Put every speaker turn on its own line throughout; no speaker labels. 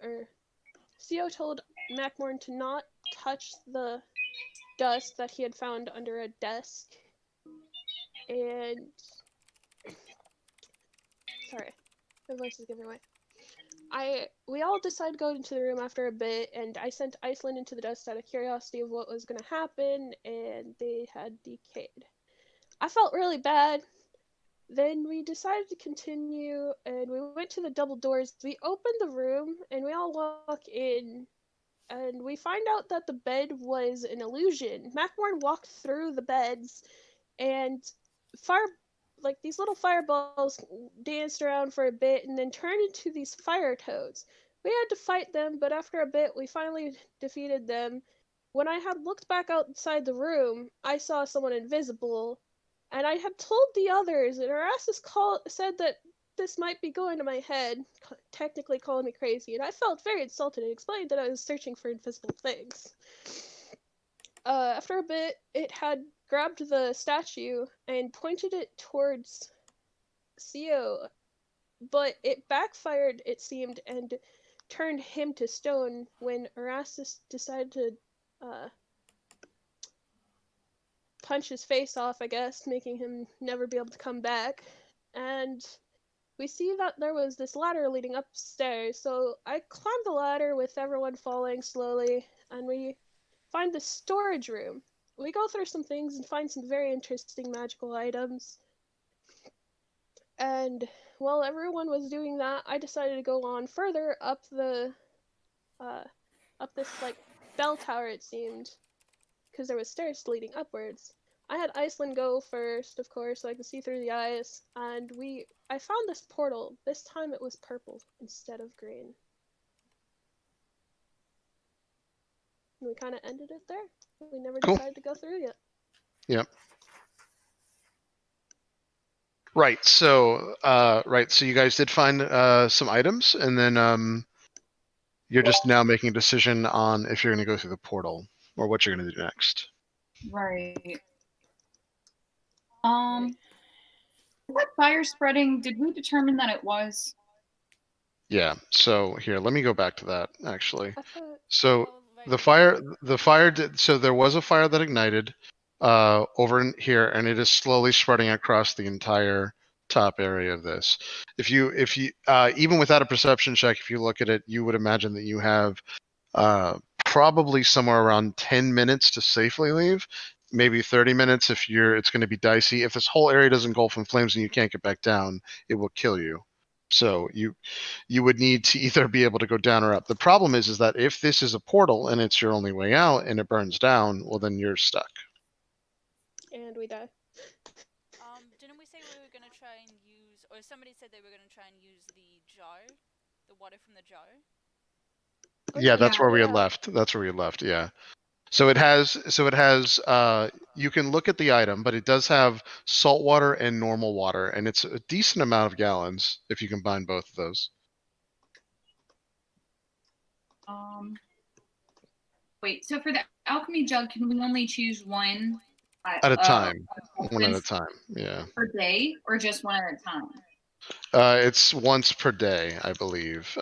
CO told Macmorn to not touch the dust that he had found under a desk, and sorry, my voice is giving way. We all decided to go into the room after a bit, and I sent Iceland into the dust out of curiosity of what was going to happen, and they had decayed. I felt really bad. Then we decided to continue, and we went to the double doors. We opened the room, and we all walk in, and we find out that the bed was an illusion. Macmorn walked through the beds, and these little fireballs danced around for a bit and then turned into these fire toads. We had to fight them, but after a bit we finally defeated them. When I had looked back outside the room, I saw someone invisible, and I had told the others, and Erastus said that this might be going to my head, technically calling me crazy, and I felt very insulted and explained that I was searching for invisible things. After a bit, it had grabbed the statue and pointed it towards CO, but it backfired, it seemed, and turned him to stone when Erastus decided to punch his face off, I guess, making him never be able to come back. And we see that there was this ladder leading upstairs, so I climbed the ladder with everyone following slowly, and we find the storage room. We go through some things and find some very interesting magical items. And while everyone was doing that, I decided to go on further up this bell tower, it seemed, because there was stairs leading upwards. I had Iceland go first, of course, so I could see through the ice, and I found this portal. This time it was purple instead of green. And we kind of ended it there. We never decided to go through yet.
Yep. Right. So you guys did find some items, and then you're just now making a decision on if you're going to go through the portal or what you're going to do next.
Right. What fire spreading? Did we determine that it was?
Yeah. So here, let me go back to that actually. So the fire did. So there was a fire that ignited over in here, and it is slowly spreading across the entire top area of this. If you even without a perception check, if you look at it, you would imagine that you have probably somewhere around 10 minutes to safely leave, maybe 30 minutes if it's going to be dicey. If this whole area doesn't engulf in flames and you can't get back down, it will kill you. So you would need to either be able to go down or up. The problem is that if this is a portal and it's your only way out and it burns down, well, then you're stuck.
And we die.
Didn't we say we were going to try and use, or somebody said they were going to try and use the jar, the water from the jar?
Yeah, that's where we had left. That's where we had left, yeah. So it has you can look at the item, but it does have salt water and normal water, and it's a decent amount of gallons if you combine both of those.
Wait, so for the alchemy jug, can we only choose one
at a time? One at a time, yeah.
Per day, or just one at a time?
It's once per day, I believe.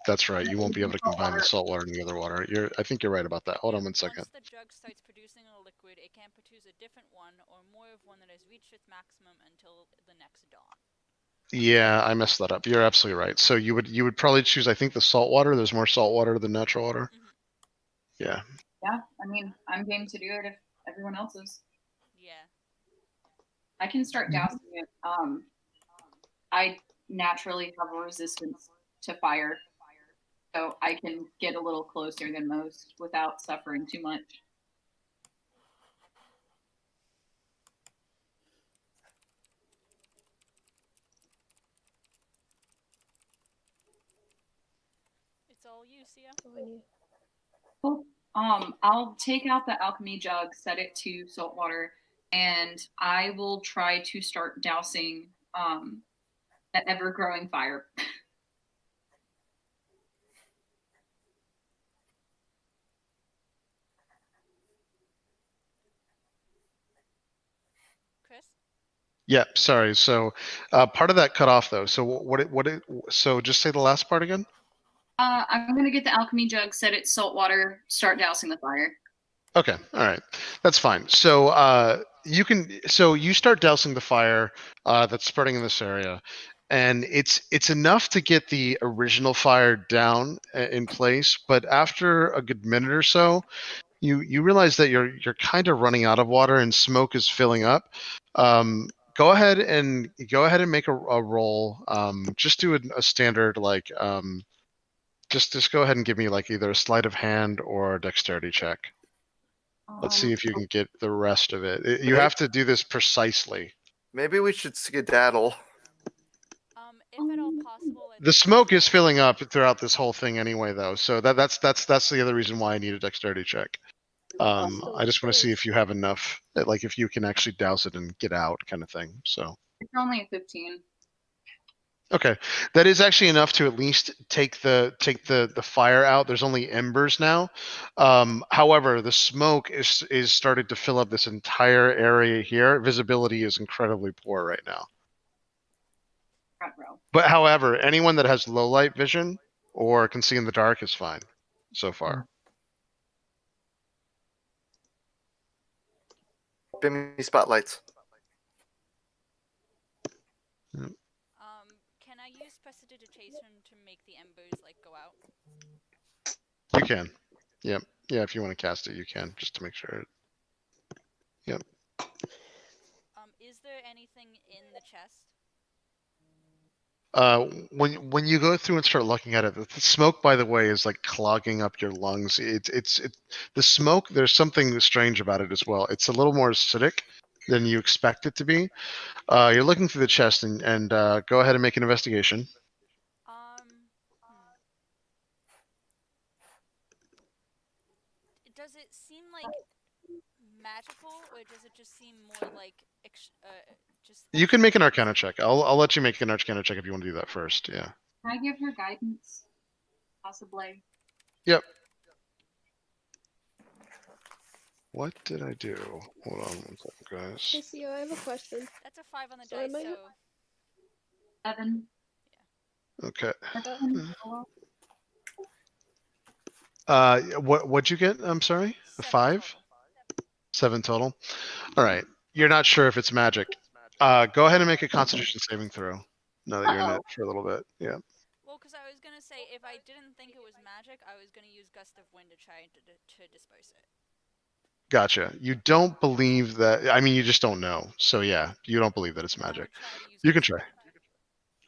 That's right. You won't be able to combine the salt water and the other water. I think you're right about that. Hold on one second.
Once the jug starts producing a liquid, it can produce a different one or more of one that has reached its maximum until the next dawn.
Yeah, I messed that up. You're absolutely right. So you would probably choose, I think, the salt water. There's more salt water than natural water.
Mm-hmm.
Yeah.
Yeah, I mean, I'm game to do it if everyone else is.
Yeah.
I can start dousing it. I naturally have a resistance to fire, so I can get a little closer than most without suffering too much.
It's all you, Sia.
Cool. I'll take out the alchemy jug, set it to salt water, and I will try to start dousing that ever-growing fire.
Chris?
Yeah, sorry. So part of that cut off though. So so just say the last part again.
I'm gonna get the alchemy jug, set it salt water, start dousing the fire.
Okay, all right, that's fine. So you start dousing the fire that's spreading in this area, and it's enough to get the original fire down in place. But after a good minute or so, you realize that you're kind of running out of water and smoke is filling up. Go ahead and make a roll. Just do a standard like just go ahead and give me like either a sleight of hand or a dexterity check. Let's see if you can get the rest of it. You have to do this precisely.
Maybe we should skedaddle.
If at all possible.
The smoke is filling up throughout this whole thing anyway, though. So that's the other reason why I need a dexterity check. I just want to see if you have enough, like if you can actually douse it and get out, kind of thing. So
It's only a 15.
okay, that is actually enough to at least take the fire out. There's only embers now. However, the smoke is started to fill up this entire area here. Visibility is incredibly poor right now.
Front row.
But however, anyone that has low light vision or can see in the dark is fine so far.
Give me spotlights.
Can I use prestidigitation to make the embers like go out?
You can. Yep. Yeah, if you want to cast it, you can, just to make sure. Yep.
Is there anything in the chest?
When you go through and start looking at it, the smoke, by the way, is like clogging up your lungs. It's the smoke. There's something strange about it as well. It's a little more acidic than you expect it to be. You're looking through the chest and go ahead and make an investigation.
Does it seem like magical, or does it just seem more like just?
You can make an Arcana check. I'll let you make an Arcana check if you want to do that first. Yeah.
Can I give her guidance? Possibly.
Yep. What did I do? Hold on one second, guys.
Hey, Theo, I have a question.
That's a 5 on the
So
dice,
am I-
so...
7.
Okay.
7.
What'd you get? I'm sorry. A 5?
Total.
7 total. All right. You're not sure if it's magic. Go ahead and make a Constitution saving throw. Now that you're in it for a little bit. Yeah.
Well, because I was gonna say, if I didn't think it was magic, I was gonna use Gust of Wind to try to disperse it.
Gotcha. You don't believe that. I mean, you just don't know. So yeah, you don't believe that it's magic. You can try.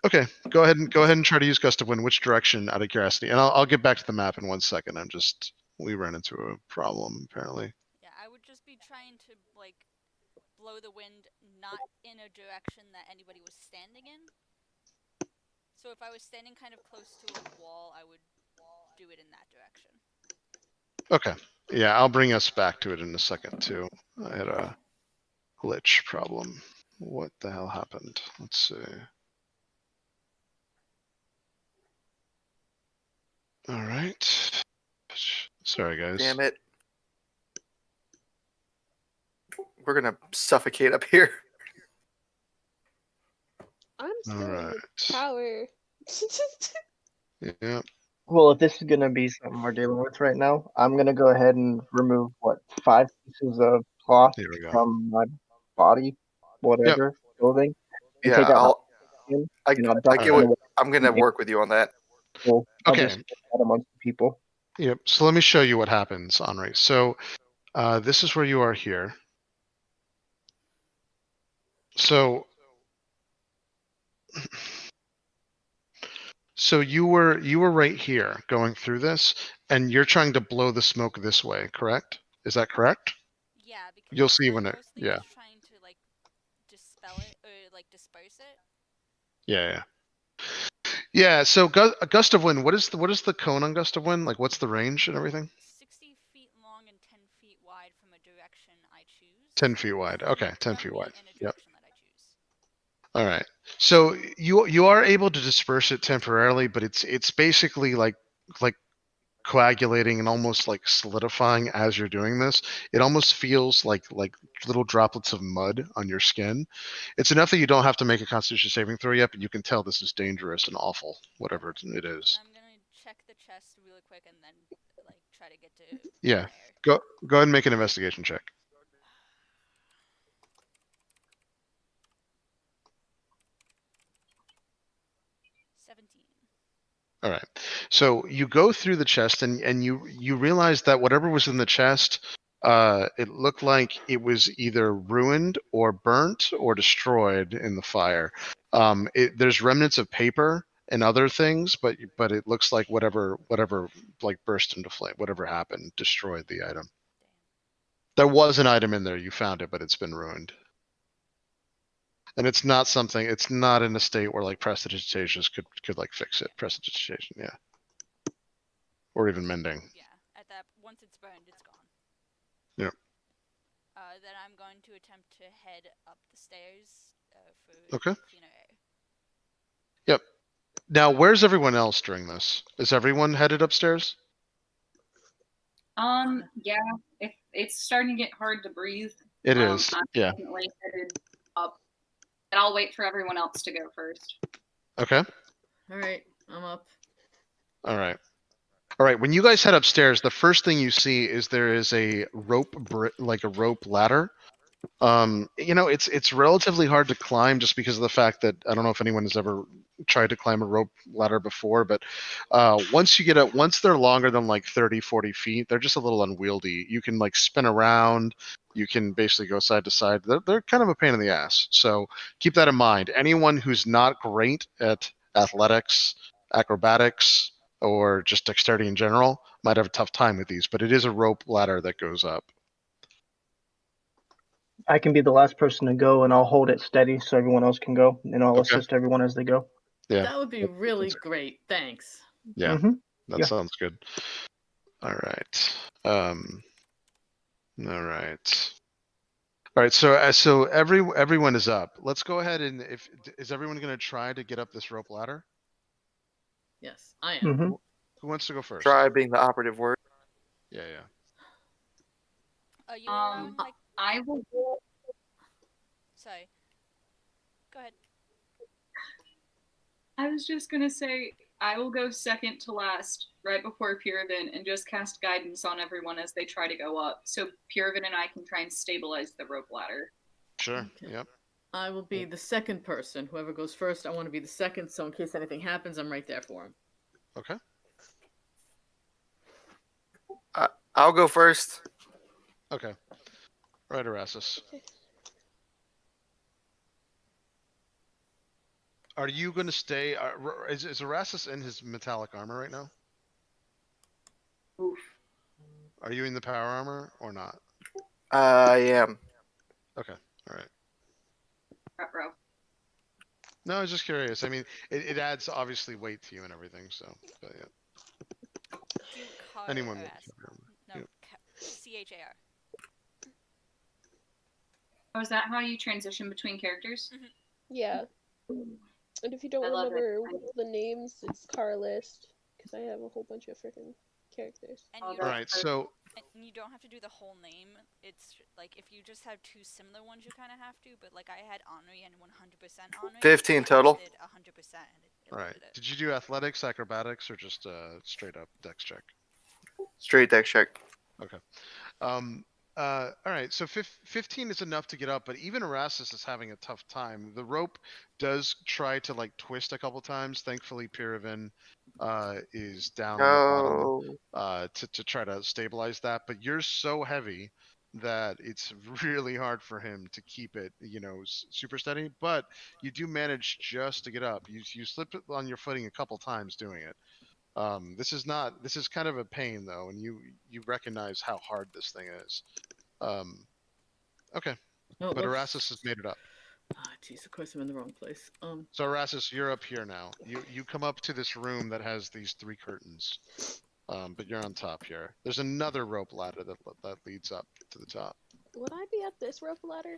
Okay, go ahead and try to use Gust of Wind. Which direction, out of curiosity? And I'll get back to the map in 1 second. We ran into a problem apparently.
Yeah, I would just be trying to like blow the wind not in a direction that anybody was standing in. So if I was standing kind of close to a wall, I would do it in that direction.
Okay. Yeah, I'll bring us back to it in a second too. I had a glitch problem. What the hell happened? Let's see. All right. Sorry, guys.
Damn it. We're gonna suffocate up here.
I'm still
All
in
right.
the tower.
Yeah.
Well, if this is gonna be something we're dealing with right now, I'm gonna go ahead and remove 5 pieces of cloth
Here we go.
from my body, whatever clothing. And
Yeah,
take out
I get what I'm gonna work with you on that.
I'll
Okay.
just put that amongst the people.
Yep. So let me show you what happens, Henri. So this is where you are here. So you were right here going through this, and you're trying to blow the smoke this way, correct? Is that correct?
Yeah, because
You'll see
I
when it.
mostly
Yeah.
was trying to like dispel it or like disperse it.
Yeah. Yeah. So Gust of Wind. What is the cone on Gust of Wind? Like, what's the range and everything?
60 feet long and 10 feet wide from a direction I choose.
10 feet wide. Okay, 10
From
feet
me
wide.
in a
Yep.
direction that I choose.
All right. So you are able to disperse it temporarily, but it's basically like coagulating and almost like solidifying as you're doing this. It almost feels like little droplets of mud on your skin. It's enough that you don't have to make a Constitution saving throw yet, but you can tell this is dangerous and awful, whatever it is.
And I'm gonna check the really quick and then like try to get to.
Yeah.
Fire.
Go ahead and make an investigation check.
17.
All right. So you go through the chest and you realize that whatever was in the chest, it looked like it was either ruined or burnt or destroyed in the fire. There's remnants of paper and other things, but it looks like whatever like burst into flame, whatever happened, destroyed the item. There was an item in there. You found it, but it's been ruined. And it's not in a state where like prestidigitation could like fix it. Prestidigitation, yeah. Or even mending.
Yeah, at that once it's burned, it's gone.
Yeah.
Then I'm going to attempt to head up the stairs for
Okay.
funerary.
Yep. Now, where's everyone else during this? Is everyone headed upstairs?
Yeah. If it's starting to get hard to breathe,
It is.
I'm
Yeah.
definitely headed up. And I'll wait for everyone else to go first.
Okay.
All right, I'm up.
All right. All right. When you guys head upstairs, the first thing you see is there is a rope ladder. It's relatively hard to climb just because of the fact that I don't know if anyone has ever tried to climb a rope ladder before, but once they're longer than like 30, 40 feet, they're just a little unwieldy. You can like spin around. You can basically go side to side. They're kind of a pain in the ass. So keep that in mind. Anyone who's not great at athletics, acrobatics, or just dexterity in general might have a tough time with these, but it is a rope ladder that goes up.
I can be the last person to go, and I'll hold it steady so everyone else can go, and I'll assist everyone as they go.
Yeah.
That would be really great. Thanks.
Yeah.
Mm-hmm.
That sounds good. All right. All right. So everyone is up. Let's go ahead and is everyone going to try to get up this rope ladder?
Yes, I am.
Mm-hmm.
Who wants to go first?
Try being the operative word.
Yeah.
Are you around, like?
I will go.
Sorry. Go ahead.
I was just gonna say I will go second to last, right before Purivan, and just cast guidance on everyone as they try to go up, so Purivan and I can try and stabilize the rope ladder.
Sure.
Okay.
Yep.
I will be the second person. Whoever goes first, I want to be the second, so in case anything happens, I'm right there for him.
Okay.
I'll go first.
Okay. Right, Erasmus. Are you going to stay? Is Erasmus in his metallic armor right now?
Oof.
Are you in the power armor or not?
I am.
Okay. All right.
Ruh-roh.
No, I was just curious. I mean, it adds obviously weight to you and everything. So, but yeah. Anyone with power armor.
No,
Yep.
CHAR.
Oh, is that how you transition between characters?
Mm-hmm.
Yeah. And if you don't
I love it.
remember the names, it's Carlist, because I have a whole bunch of freaking characters.
And
Oh,
you
All
don't,
right. So
and you don't have to do the whole name. It's like if you just have two similar ones, you kind of have to. But like I had Henri and 100% Henri.
15 total.
100%. And
all right.
loaded it.
Did you do athletics, acrobatics, or just straight up dex check?
Straight deck check.
Okay. All right. So 15 is enough to get up, but even Erasmus is having a tough time. The rope does try to like twist a couple times. Thankfully, Purivan is down on the bottom to try to stabilize that. But you're so heavy that it's really hard for him to keep it, super steady. But you do manage just to get up. You slipped on your footing a couple times doing it. This is kind of a pain though, and you recognize how hard this thing is. Okay.
Oh,
But Erasmus has made it up.
Jesus Christ, I'm in the wrong place.
So Erasmus, you're up here now. You come up to this room that has these 3 curtains. But you're on top here. There's another rope ladder that leads up to the top.
Would I be at this rope ladder?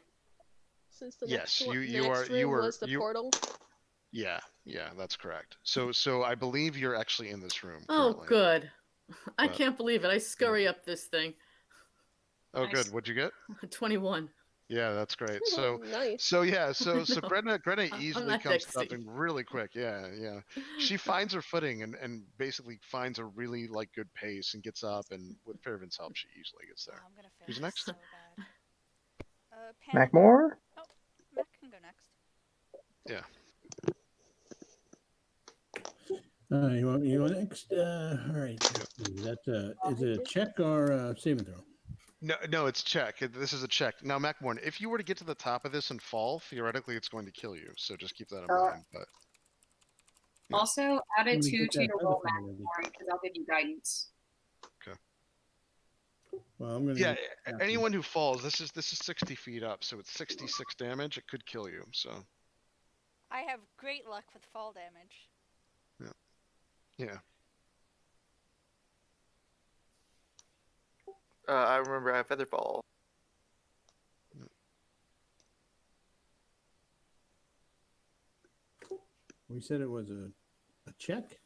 Since the
Yes,
next,
you
room
were
was the portal.
Yeah, that's correct. So I believe you're actually in this room.
Oh,
currently.
good. I
But-
can't believe it. I scurry up this thing.
Oh,
Nice.
good. What'd you get?
21.
Yeah, that's great.
Oh, nice.
So
No,
Greta
I'm
easily
not
comes
Dexty.
stopping really quick. Yeah, yeah. She finds her footing and basically finds a really like good pace and gets up, and with Fairvin's help, she easily gets
Oh,
there.
I'm gonna fail
Who's next?
so bad. Pam.
Macmore?
Oh, Mac can go next.
Yeah.
You want next? All right. Is that is it a check or a saving throw?
No, it's check. This is a check. Now, Macmorn, if you were to get to the top of this and fall, theoretically, it's going to kill you. So just keep that in mind. But yeah.
Also, add a
Let me
2
get
to
that
your
other
roll,
thing ready.
Mac, because I'll give you guidance.
Well, I'm gonna.
Yeah, anyone who falls, this is 60 feet up, so it's 66 damage. It could kill you. So
I have great luck with fall damage.
yeah.
I remember I have Featherfall.
We said it was a check.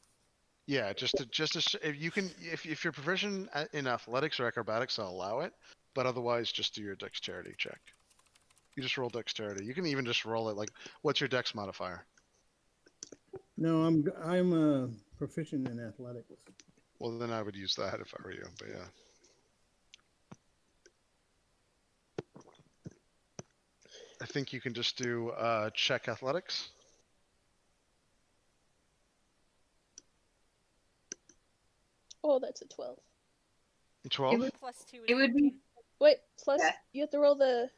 Yeah, if you can, if you're proficient in athletics or acrobatics, I'll allow it. But otherwise, just do your dexterity check. You just roll dexterity. You can even just roll it like, what's your dex modifier?
No, I'm proficient in athletics.
Well, then I would use that if I were you. But yeah. I think you can just do check athletics.
Oh, that's a 12.
12?
Plus 2 is
It would be
14.
Wait, plus
Yeah.
you have to roll the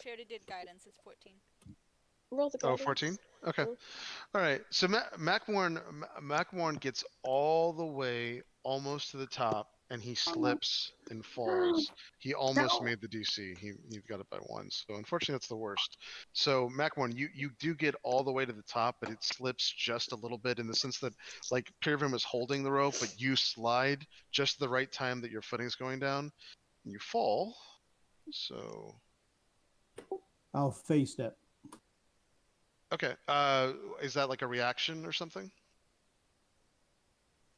She already did guidance. It's 14.
roll the
Oh,
guidance.
14? Okay.
Oh.
All right. So Macmorn gets all the way almost to the top, and he slips and falls. He almost made the DC. He got it by 1. So unfortunately, that's the worst. So Macmorn, you do get all the way to the top, but it slips just a little bit in the sense that like Pyravim is holding the rope, but you slide just the right time that your footing's going down, and you fall. So
I'll face that.
okay. Is that like a reaction or something?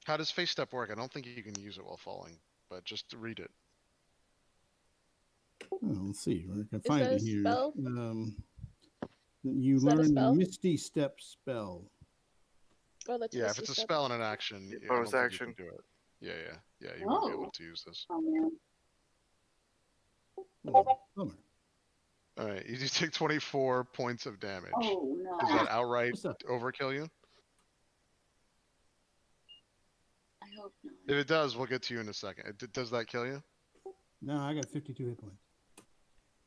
How does face step work? I don't think you can use it while falling, but just read it.
Oh, let's see. I can
Is
find
that
it
a
here.
spell?
You
Is that a
learn the
spell?
Misty Step spell.
Oh, that's
Yeah, if
Misty
it's a
Step.
spell and an action, I don't
Bonus
think
action.
you can do it. Yeah. You won't be able to use this.
Oh, man.
Oh, bummer.
All right, you do take 24 points of damage.
Oh, no.
Does that outright
What's up?
overkill you?
I hope not.
If it does, we'll get to you in a second. Does that kill you?
No, I got 52 hit points.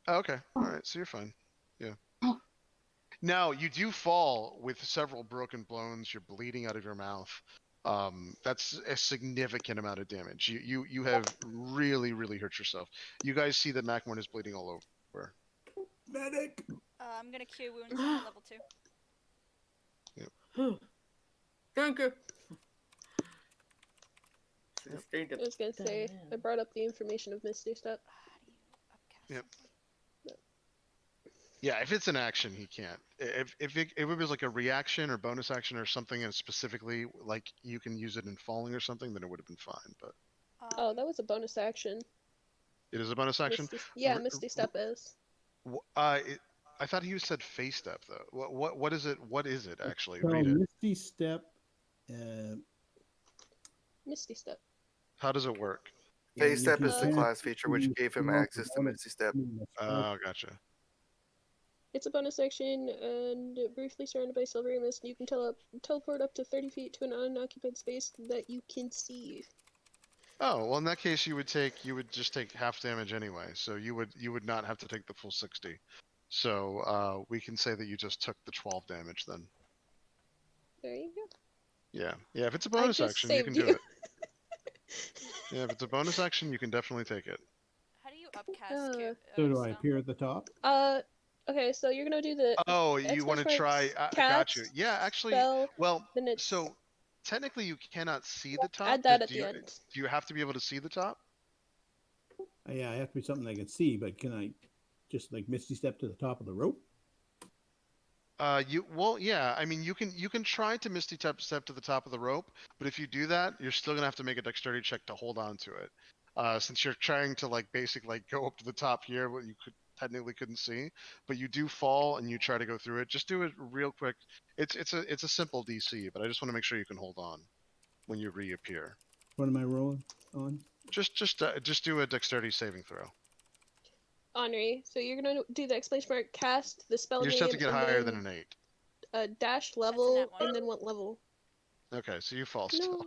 Oh, okay. All right, so you're fine. Yeah. Now, you do fall with several broken bones. You're bleeding out of your mouth. That's a significant amount of damage. You have really, really hurt yourself. You guys see that Macmorn is bleeding all over.
Medic!
I'm gonna cure wounds at level 2.
Thank you.
Yep.
I was gonna say I brought up the information of Misty Step.
How do you upcast
Yep.
something?
Yeah, if it's an action, he can't. If it was like a reaction or bonus action or something, and specifically like you can use it in falling or something, then it would have been fine. But
Oh, that was a bonus action.
it is a bonus action.
Yeah, Misty Step is.
I thought you said face step though. What is it? What is it actually?
So
Read it.
Misty Step.
Misty Step.
How does it work?
Phase
you
Step
can
is the
cast
class feature which
it
gave him
throughout
access to
the
Misty Step.
Oh, gotcha.
It's a bonus action and briefly surrounded by silvery mist. You can teleport up to 30 feet to an unoccupied space that you can see.
Oh, well, in that case, you would just take half damage anyway. So you would not have to take the full 60. So we can say that you just took the 12 damage then.
There you go.
Yeah. If it's a bonus
just
action, you can
saved
do
you.
it. Yeah, if it's a bonus action, you can definitely take it.
How do you upcast cure?
So do I
spell?
appear at the top?
Okay, so you're gonna do the
Oh, you want to
X-Men
try?
Strikes,
Got you.
cast,
Yeah, actually,
spell,
well,
then it's
so technically you cannot see the top.
add that
but
at the end.
Do you have to be able to see the top?
Yeah, I have to be something I can see, but can I just like Misty Step to the top of the rope?
Yeah. I mean, you can try to Misty step to the top of the rope, but if you do that, you're still gonna have to make a dexterity check to hold on to it. since you're trying to like basically like go up to the top here, what you technically couldn't see, but you do fall and you try to go through it. Just do it real quick. It's a simple DC, but I just want to make sure you can hold on when you reappear.
What am I rolling on?
Just do a dexterity saving throw.
Henri, so you're gonna do the exclamation mark, cast the spell
You just
name,
have to get
and
higher
then
than an 8.
a dash
That's a
level,
nat one.
and then what level?
Okay, so you fall
No.
still.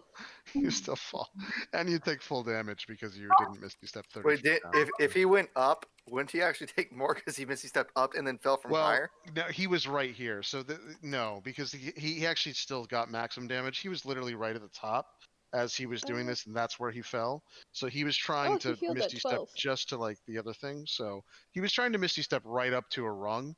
You still fall, and you take full damage because you didn't Misty Step 30.
Wait, if he went up, wouldn't he actually take more because he Misty stepped up and then fell from higher?
No, he was right here. So no, because he actually still got maximum damage. He was literally right at the top as he was doing this, and that's where he fell. So he was trying
he
to
healed at
Misty Step
12.
just to like the other thing. So he was trying to Misty Step right up to a rung,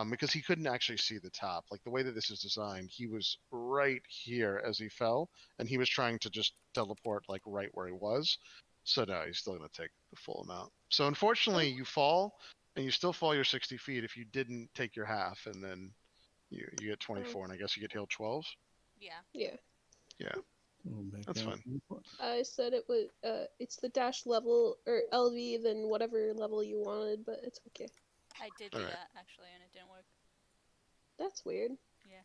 because he couldn't actually see the top. Like the way that this is designed, he was right here as he fell, and he was trying to just teleport like right where he was. So no, he's still going to take the full amount. So unfortunately, you fall, and you still fall your 60 feet if you didn't take your half, and then you get 24, and I guess you get healed 12.
Yeah.
Yeah.
Yeah, that's fine.
I said it was it's the dash level or LV then whatever level you wanted, but it's okay.
I did do that actually, and it didn't work.
That's weird.
Yeah.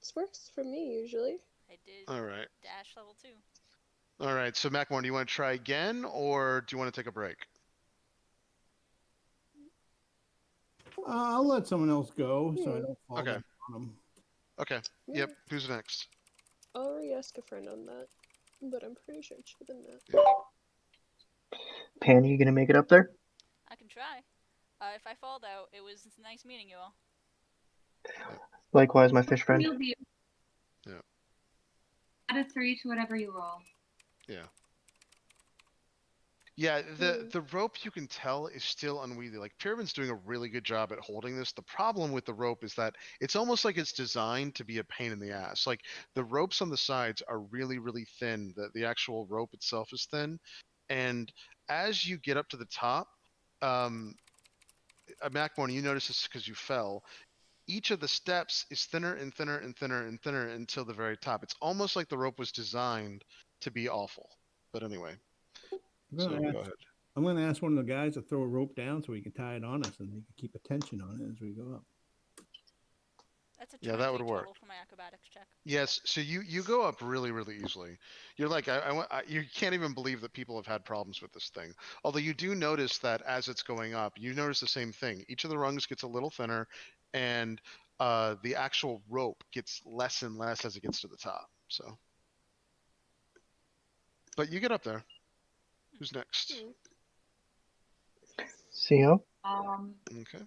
This works for me usually.
I did.
All right.
Dash level 2.
All right. So Macmore, do you want to try again, or do you want to take a break?
I'll let someone else go so I don't fall
Okay.
on them.
Okay. Yep. Who's next?
I already asked a friend on that, but I'm pretty sure it should have been that.
Pan, you gonna make it up there?
I can try. If I fall though, it was nice meeting you all.
Likewise, my fish friend.
Yeah.
Add a 3 to whatever you roll.
Yeah. Yeah, the rope, you can tell, is still unwieldy. Like, Pyravin's doing a really good job at holding this. The problem with the rope is that it's almost like it's designed to be a pain in the ass. Like, the ropes on the sides are really, really thin. The actual rope itself is thin. And as you get up to the top, Macmorn, you notice this because you fell. Each of the steps is thinner and thinner and thinner and thinner until the very top. It's almost like the rope was designed to be awful. But anyway.
Go ahead. I'm going to ask one of the guys to throw a rope down so we can tie it on us and we can keep attention on it as we go up.
That's a
that would work.
For my acrobatics check.
Yes, so you go up really, really easily. You're like, you can't even believe that people have had problems with this thing. Although you do notice that as it's going up, you notice the same thing. Each of the rungs gets a little thinner, and the actual rope gets less and less as it gets to the top. So, but you get up there. Who's next?
CO?
Okay.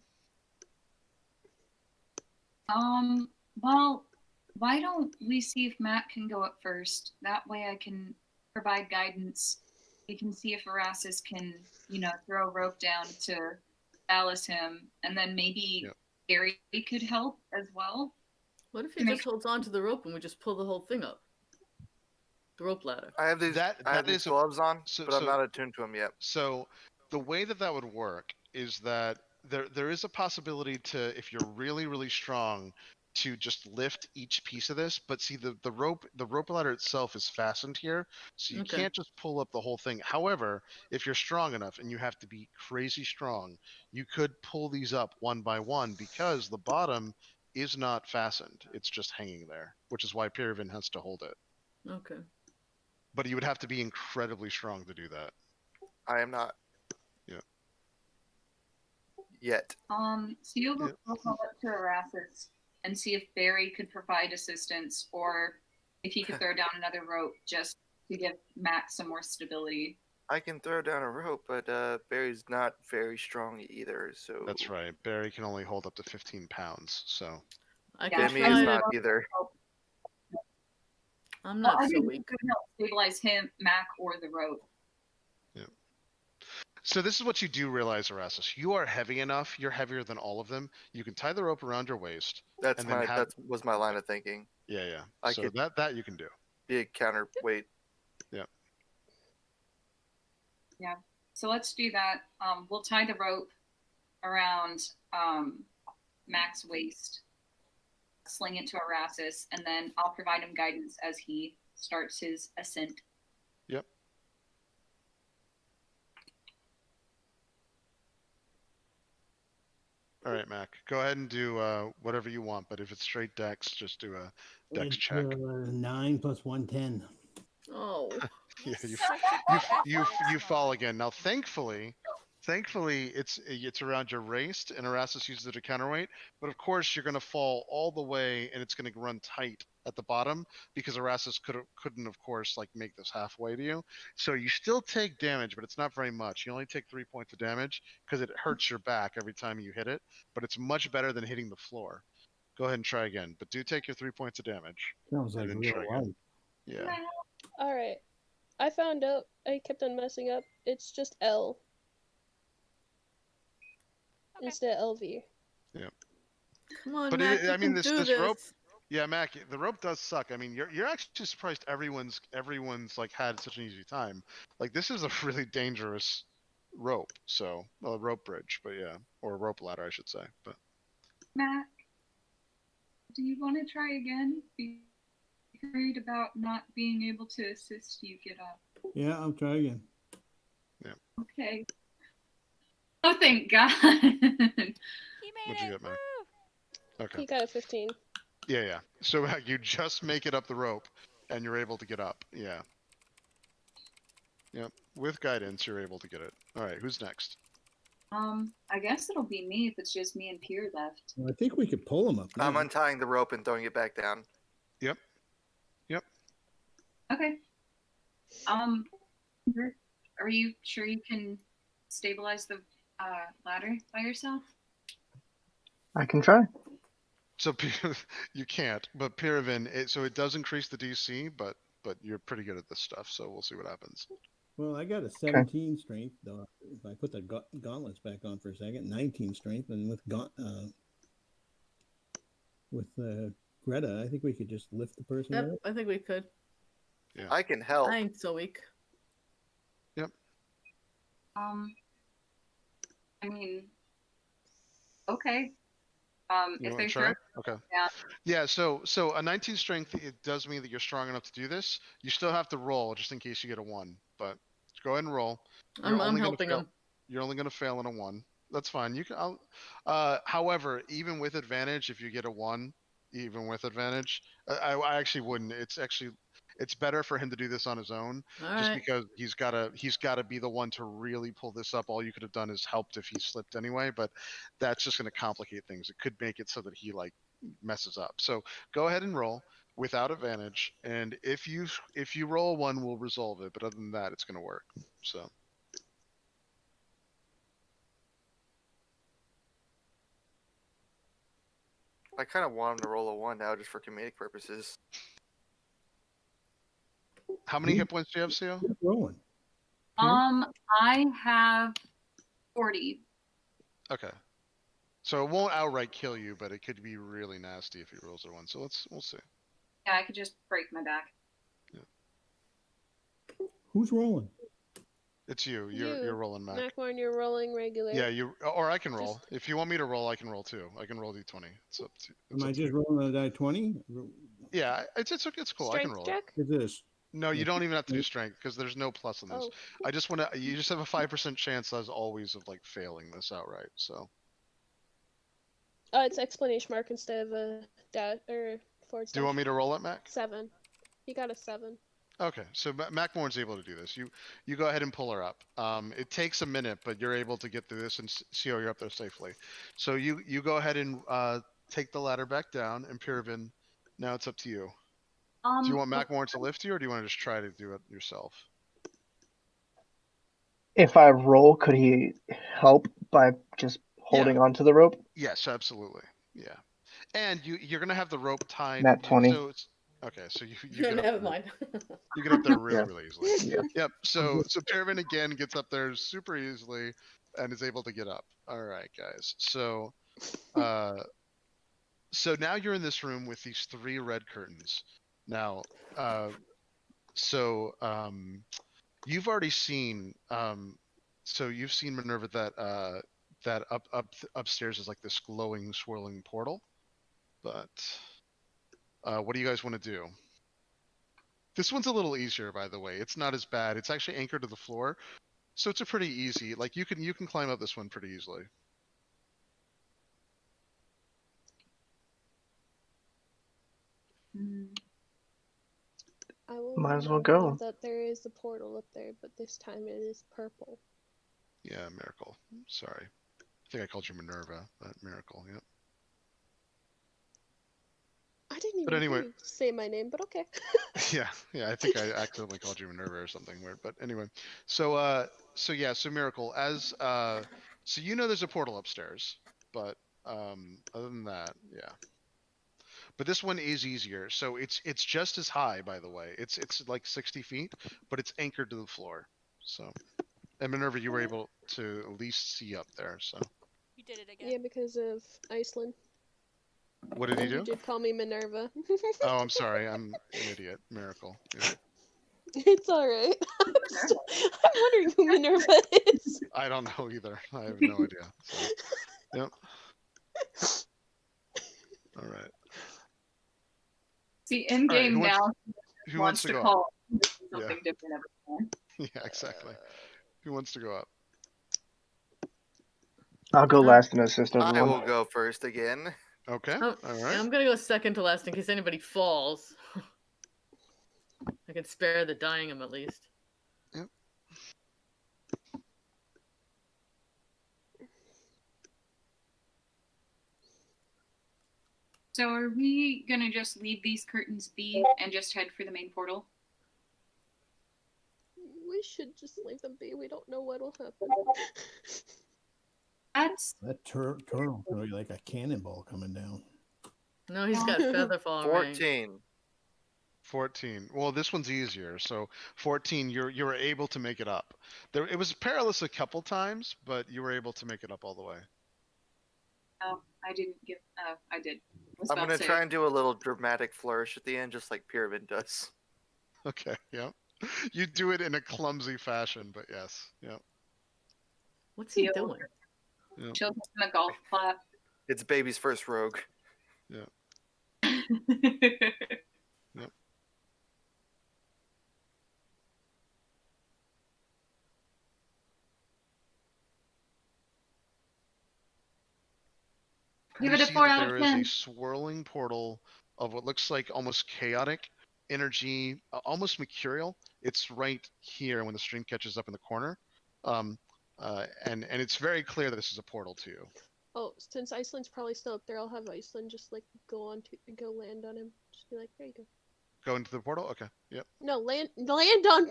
Well, why don't we see if Matt can go up first? That way I can provide guidance. We can see if Erastus can, throw a rope down to ballast him, and then maybe Barry could help as well.
What if he just holds on to the rope and we just pull the whole thing up? The rope ladder.
I have these gloves on, but I'm not attuned to them yet.
So the way that would work is that there is a possibility to, if you're really, really strong, to just lift each piece of this. But see, the rope ladder itself is fastened here, so you can't just pull up the whole thing. However, if you're strong enough, and you have to be crazy strong, you could pull these up one by one because the bottom is not fastened. It's just hanging there, which is why Pyravin has to hold it.
Okay.
But you would have to be incredibly strong to do that.
I am not.
Yeah.
Yet.
So you'll go up to Erastus and see if Barry could provide assistance, or if he could throw down another rope just to give Matt some more stability.
I can throw down a rope, but Barry's not very strong either. So
that's right. Barry can only hold up to 15 pounds. So
Demi
is not either.
I'm not so
weak.
weak.
Could help stabilize him, Mac, or the rope.
Yeah. So this is what you do realize, Erastus. You are heavy enough. You're heavier than all of them. You can tie the rope around your waist.
That was my line of thinking.
Yeah.
I
so
could
that you can do.
Be a counterweight.
Yeah.
Yeah. So let's do that. We'll tie the rope around Mac's waist, sling it to Erastus, and then I'll provide him guidance as he starts his ascent.
Yep. All right, Mac. Go ahead and do whatever you want, but if it's straight dex, just do a dex
It's,
check.
9 plus 110.
Oh.
Yeah,
Such a good athletics
you fall
mod.
again. Now, thankfully, it's around your waist, and Erasmus uses it to counterweight. But of course, you're going to fall all the way, and it's going to run tight at the bottom because Erasmus couldn't, of course, like make this halfway to you. So you still take damage, but it's not very much. You only take 3 points of damage because it hurts your back every time you hit it. But it's much better than hitting the floor. Go ahead and try again, but do take your 3 points of damage.
Sounds like
And then
real
try
life.
again. Yeah.
All right. I found out. I kept on messing up. It's just L
Okay.
instead of LV.
Come on,
But
Mac,
it,
you
I mean,
can
this
do
this
this.
rope. Yeah, Mac, the rope does suck. I mean, you're actually surprised everyone's like had such an easy time. Like this is a really dangerous rope. So, well, a rope bridge, but yeah, or a rope ladder, I should say. But
Mac, do you want to try again? Be worried about not being able to assist you get up.
Yeah, I'll try again.
Okay. Oh, thank God.
He made
What'd you
it.
get, Mac?
Woo!
Okay.
He got a 15.
Yeah. So you just make it up the rope, and you're able to get up. Yeah. Yep. With guidance, you're able to get it. All right. Who's next?
I guess it'll be me if it's just me and Pierre left.
Well, I think we could pull him up.
I'm
now.
untying the rope and throwing it back down.
Yep.
Okay. Are you sure you can stabilize the ladder by yourself?
I can try.
So you can't, but Pyravin, so it does increase the DC, but you're pretty good at this stuff. So we'll see what happens.
Well, I got a 17 strength, though. If I put the gauntlets back on for a second, 19 strength, and with Greta, I think we could just lift the person
Yep,
up.
I think we could.
Yeah.
I can help.
I ain't so weak.
I mean, okay.
You
If
wanna
there's
try?
rope,
Okay.
yeah.
Yeah. So a 19 strength, it does mean that you're strong enough to do this. You still have to roll just in case you get a 1, but go ahead and roll.
I'm helping him.
You're only going to fail in a 1. That's fine. You can. However, even with advantage, if you get a 1, even with advantage, I actually wouldn't. It's better for him to do this on his own,
All
just
right.
because he's gotta be the one to really pull this up. All you could have done is helped if he slipped anyway, but that's just going to complicate things. It could make it so that he like messes up. So go ahead and roll without advantage, and if you roll a 1, we'll resolve it. But other than that, it's going to work. So.
I kind of want him to roll a 1 now just for comedic purposes.
How many hit points do you have, Seal?
Rolling.
I have 40.
Okay. So it won't outright kill you, but it could be really nasty if he rolls a 1. So we'll see.
Yeah, I could just break my back.
Who's rolling?
It's you. You're rolling, Mac.
Macmorn, you're rolling regular.
Yeah, or I can roll. If you want me to roll, I can roll too. I can roll d20. It's up to.
Am I just rolling a die 20?
Yeah, it's cool. I can
Strength
roll
check?
it.
Is this?
No, you don't even have to do strength because there's no plus on this.
Oh.
I just want to. You just have a 5% chance, as always, of like failing this outright. So.
It's exclamation mark instead of a dash or forward slash.
Do you want me to roll it, Mac?
7. He got a 7.
Okay, so Macmorn's able to do this. You go ahead and pull her up. It takes a minute, but you're able to get through this and see how you're up there safely. So you go ahead and take the ladder back down, and Pyravin, now it's up to you. Do you want Macmorn to lift you, or do you want to just try to do it yourself?
If I roll, could he help by just holding onto the rope?
Yes, absolutely. Yeah, and you're gonna have the rope tied.
Nat 20.
So okay, so you get up
Never
there.
mind.
You get up there really,
Yeah.
really easily.
Yeah.
Yep. So Pyravin again gets up there super easily and is able to get up. All right, guys. So so now you're in this room with these 3 red curtains. Now, you've already seen so you've seen, Minerva, that upstairs is like this glowing, swirling portal. But what do you guys want to do? This one's a little easier, by the way. It's not as bad. It's actually anchored to the floor, so it's a pretty easy. Like you can climb up this one pretty easily.
I will
Might as well
remind you
go.
that there is a portal up there, but this time it is purple.
Yeah, Miracle. Sorry. I think I called you Minerva, but Miracle, yep.
I didn't even
But anyway.
hear you say my name, but okay.
Yeah, I think I accidentally called you Minerva or something weird. But anyway, so Miracle, as so you know there's a portal upstairs, but other than that, yeah. But this one is easier. So it's just as high, by the way. It's like 60 feet, but it's anchored to the floor. So, and Minerva, you were able to at least see up there. So
You did it again.
Yeah, because of Iceland.
what did he do?
You did call me Minerva.
Oh, I'm sorry. I'm an idiot. Miracle. Yeah.
It's alright. I'm wondering who Minerva is.
I don't know either. I have no idea. So, yep. All right.
See, in game now,
who wants to go
call
up?
something different every time.
Yeah, exactly. Who wants to go up?
I'll go last and assist everyone.
I will go first again.
Okay.
Oh,
All
yeah,
right.
I'm gonna go second to last in case anybody falls. I can spare the dying him at least.
Yep.
So are we gonna just leave these curtains be and just head for the main portal?
We should just leave them be. We don't know what'll happen.
That's
That turtle could be like a cannonball coming down.
No, he's got feather falling.
14.
14. Well, this one's easier. So 14, you were able to make it up. It was perilous a couple times, but you were able to make it up all the way.
Oh, I didn't give. Oh, I did.
I'm gonna try and do a little dramatic flourish at the end, just like Pyramid does.
Okay. Yep. You do it in a clumsy fashion, but yes. Yep.
What's he doing?
Yep.
Children in a golf clap.
It's baby's first rogue.
Yeah. Yep.
Give
You
it a
see
4
that
out of
there is
10.
a swirling portal of what looks like almost chaotic energy, almost mercurial. It's right here when the stream catches up in the corner. And it's very clear that this is a portal to you.
Oh, since Iceland's probably still up there, I'll have Iceland just like go land on him. Just be like, there you go.
Go into the portal? Okay. Yep.
No, land on.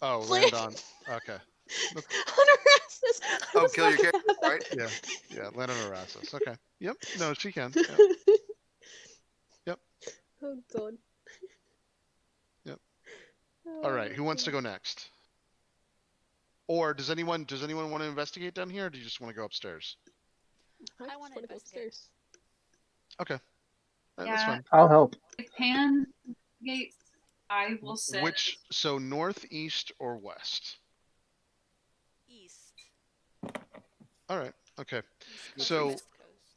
Oh, land on. Okay.
On Erasmus.
Oh, kill your character, right?
Yeah, land on Erasmus. Okay. Yep. No, she can. Yep.
Oh god.
Yep. All right. Who wants to go next? Or does anyone want to investigate down here, or do you just want to go upstairs?
I want to go upstairs.
Okay. That's
Yeah.
fine.
I'll help.
If Pan gates, I will set.
So northeast or west?
East.
All right. Okay.
East coast,
So
west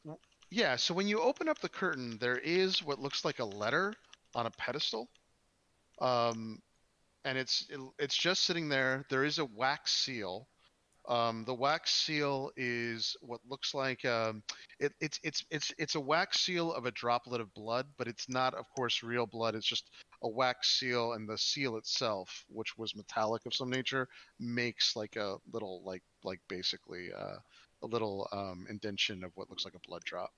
coast.
yeah, so when you open up the curtain, there is what looks like a letter on a pedestal. And it's just sitting there. There is a wax seal. The wax seal is what looks like it's a wax seal of a droplet of blood, but it's not, of course, real blood. It's just a wax seal, and the seal itself, which was metallic of some nature, makes like a little like basically a little indentation of what looks like a blood drop.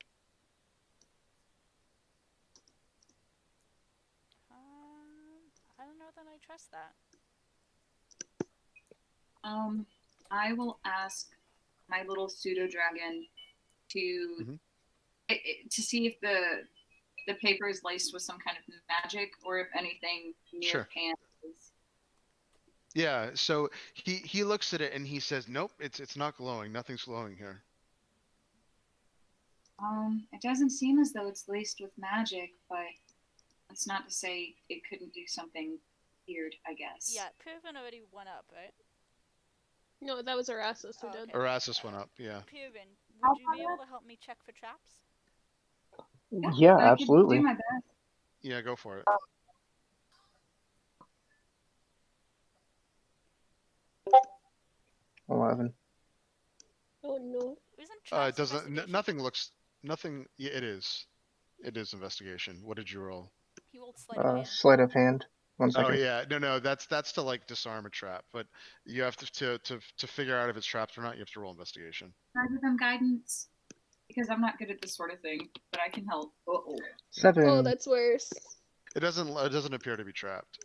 I don't know that I trust that.
I will ask my little pseudo dragon to to see if the paper is laced with some kind of magic, or if anything near
Sure.
Pan is.
Yeah, so he looks at it and he says, "Nope, it's not glowing. Nothing's glowing here."
It doesn't seem as though it's laced with magic, but that's not to say it couldn't do something weird, I guess.
Yeah, Purvin already went up, right?
No, that was Erasmus who
Oh,
did.
okay.
Erasmus went up. Yeah.
Purvin, would you be able to help me check for traps?
Yeah,
I could
absolutely.
do my best.
Yeah, go for it.
$11.
Oh no.
Isn't traps
It doesn't.
investigation?
Nothing looks. Nothing. Yeah, it is. It is investigation. What did you roll?
He rolled sleight of hand.
Sleight of hand. 1
Oh
second.
yeah, no, that's to like disarm a trap, but you have to figure out if it's trapped or not. You have to roll investigation.
Can I give them guidance? Because I'm not good at this sort of thing, but I can help. Uh-oh.
7.
Oh, that's worse.
It doesn't appear to be trapped.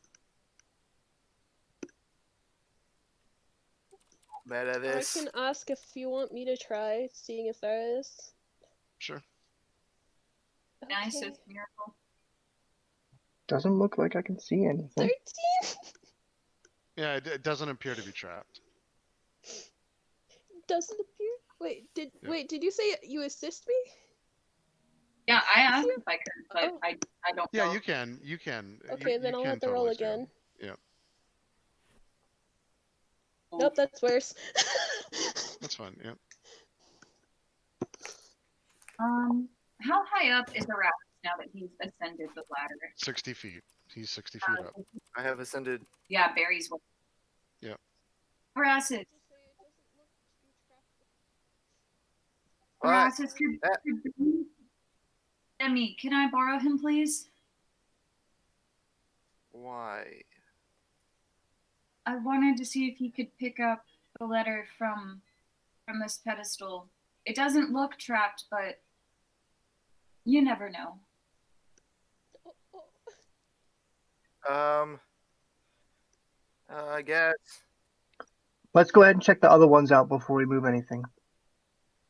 Meta
I
this.
can ask if you want me to try seeing if there is.
Sure.
Nice,
Okay.
it's a miracle.
Doesn't look like I can see anything.
13?
Yeah, it doesn't appear to be trapped.
Doesn't appear. Wait,
Yeah.
did you say you assist me?
Yeah, I asked if I could, but
Oh.
I don't
Yeah,
know.
you can.
Okay, then I'll
can
let the roll
totally do.
again.
Yeah.
Nope, that's worse.
That's fine. Yeah.
How high up is Erasmus now that he's ascended the ladder?
60 feet. He's 60 feet up.
I have ascended.
Yeah, Barry's one.
Yeah.
Erasmus,
All right.
Erasmus, Demi, can I borrow him, please?
Why?
I wanted to see if he could pick up the letter from this pedestal. It doesn't look trapped, but you never know.
I guess
Let's go ahead and check the other ones out before we move anything.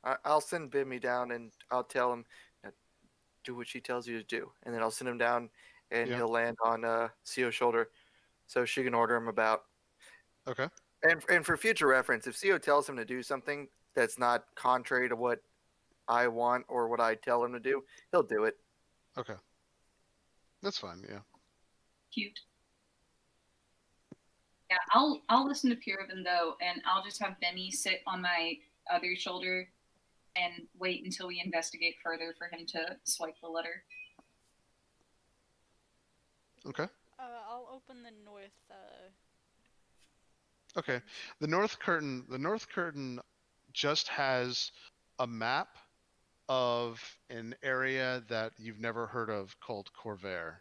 I'll send Bimmy down and I'll tell him, do what she tells you to do, and then I'll send him down, and
Yeah.
he'll land on Sio's shoulder, so she can order him about.
Okay.
And for future reference, if Sio tells him to do something that's not contrary to what I want or what I tell him to do, he'll do it.
Okay. That's fine. Yeah.
Cute. Yeah, I'll listen to Purivan though, and I'll just have Benny sit on my other shoulder and wait until we investigate further for him to swipe the letter.
Okay.
I'll open the north.
Okay. The north curtain just has a map of an area that you've never heard of called Corvair.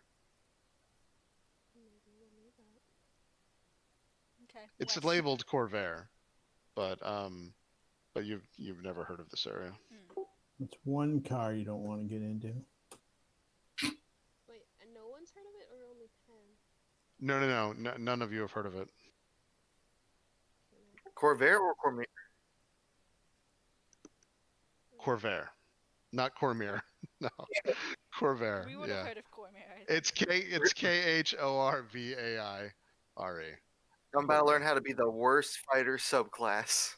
Okay.
It's
west.
labeled Corvair, but you've never heard of this area.
It's one car you don't want to get into.
Wait, and no one's heard of it, or only 10?
No, none of you have heard of it.
Corvair or Cormier?
Corvair, not Cormier. No, Corvair.
We would
Yeah,
have heard of Cormier.
it's Khorvaire.
I'm about to learn how to be the worst fighter subclass.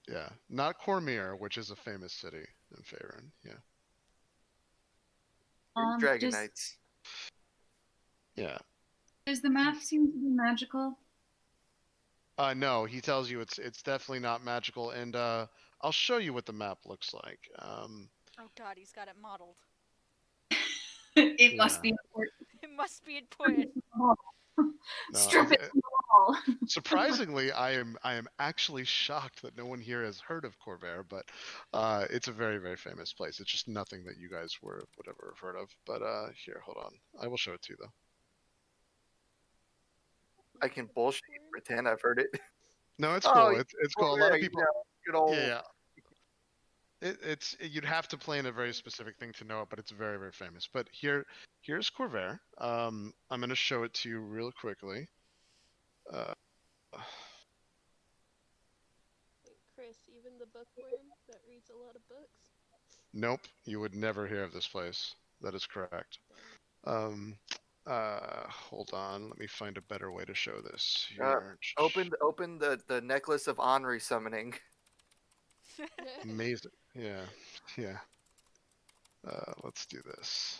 Yeah, not Cormier, which is a famous city in Faerun. Yeah.
Dragon
Does-
Knights.
Yeah.
Does the map seem to be magical?
No, he tells you it's definitely not magical, and I'll show you what the map looks like.
Oh god, he's got it modeled.
It must
Yeah.
be important.
It must be important.
No,
Strip it from the wall.
surprisingly, I am actually shocked that no one here has heard of Corvair, but it's a very, very famous place. It's just nothing that you guys would ever have heard of. But here, hold on, I will show it to you though.
I can bullshit and pretend I've heard it.
No, it's
Oh,
cool.
yeah,
It's cool. A lot of
Corvair,
people.
you know, good old.
Yeah. You'd have to play in a very specific thing to know it, but it's very, very famous. But here's Corvair. I'm gonna show it to you real quickly.
Chris, even the bookworm that reads a lot of books?
Nope, you would never hear of this place. That is correct. Hold on, let me find a better way to show this. Here.
Open the necklace of Henri summoning.
Amazing. Yeah. Let's do this.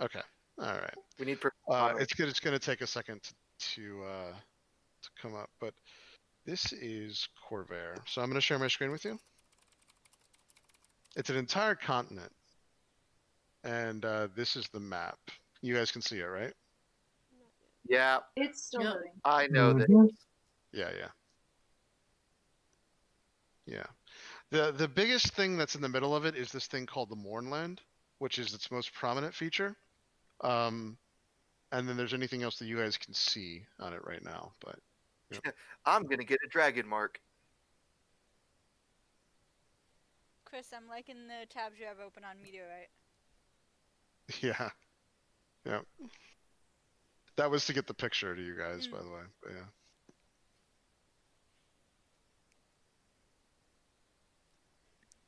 Okay. All right.
We need.
It's gonna take a second to come up, but this is Corvair. So I'm gonna share my screen with you. It's an entire continent, and this is the map. You guys can see it, right?
Yeah,
It's still
Yeah.
loading.
I know that.
Yeah. The biggest thing that's in the middle of it is this thing called the Mournland, which is its most prominent feature. And then there's anything else that you guys can see on it right now. But
I'm gonna get a dragon mark.
Chris, I'm liking the tabs you have open on Meteorite.
yeah, yeah. That was to get the picture to you guys, by the way. But yeah.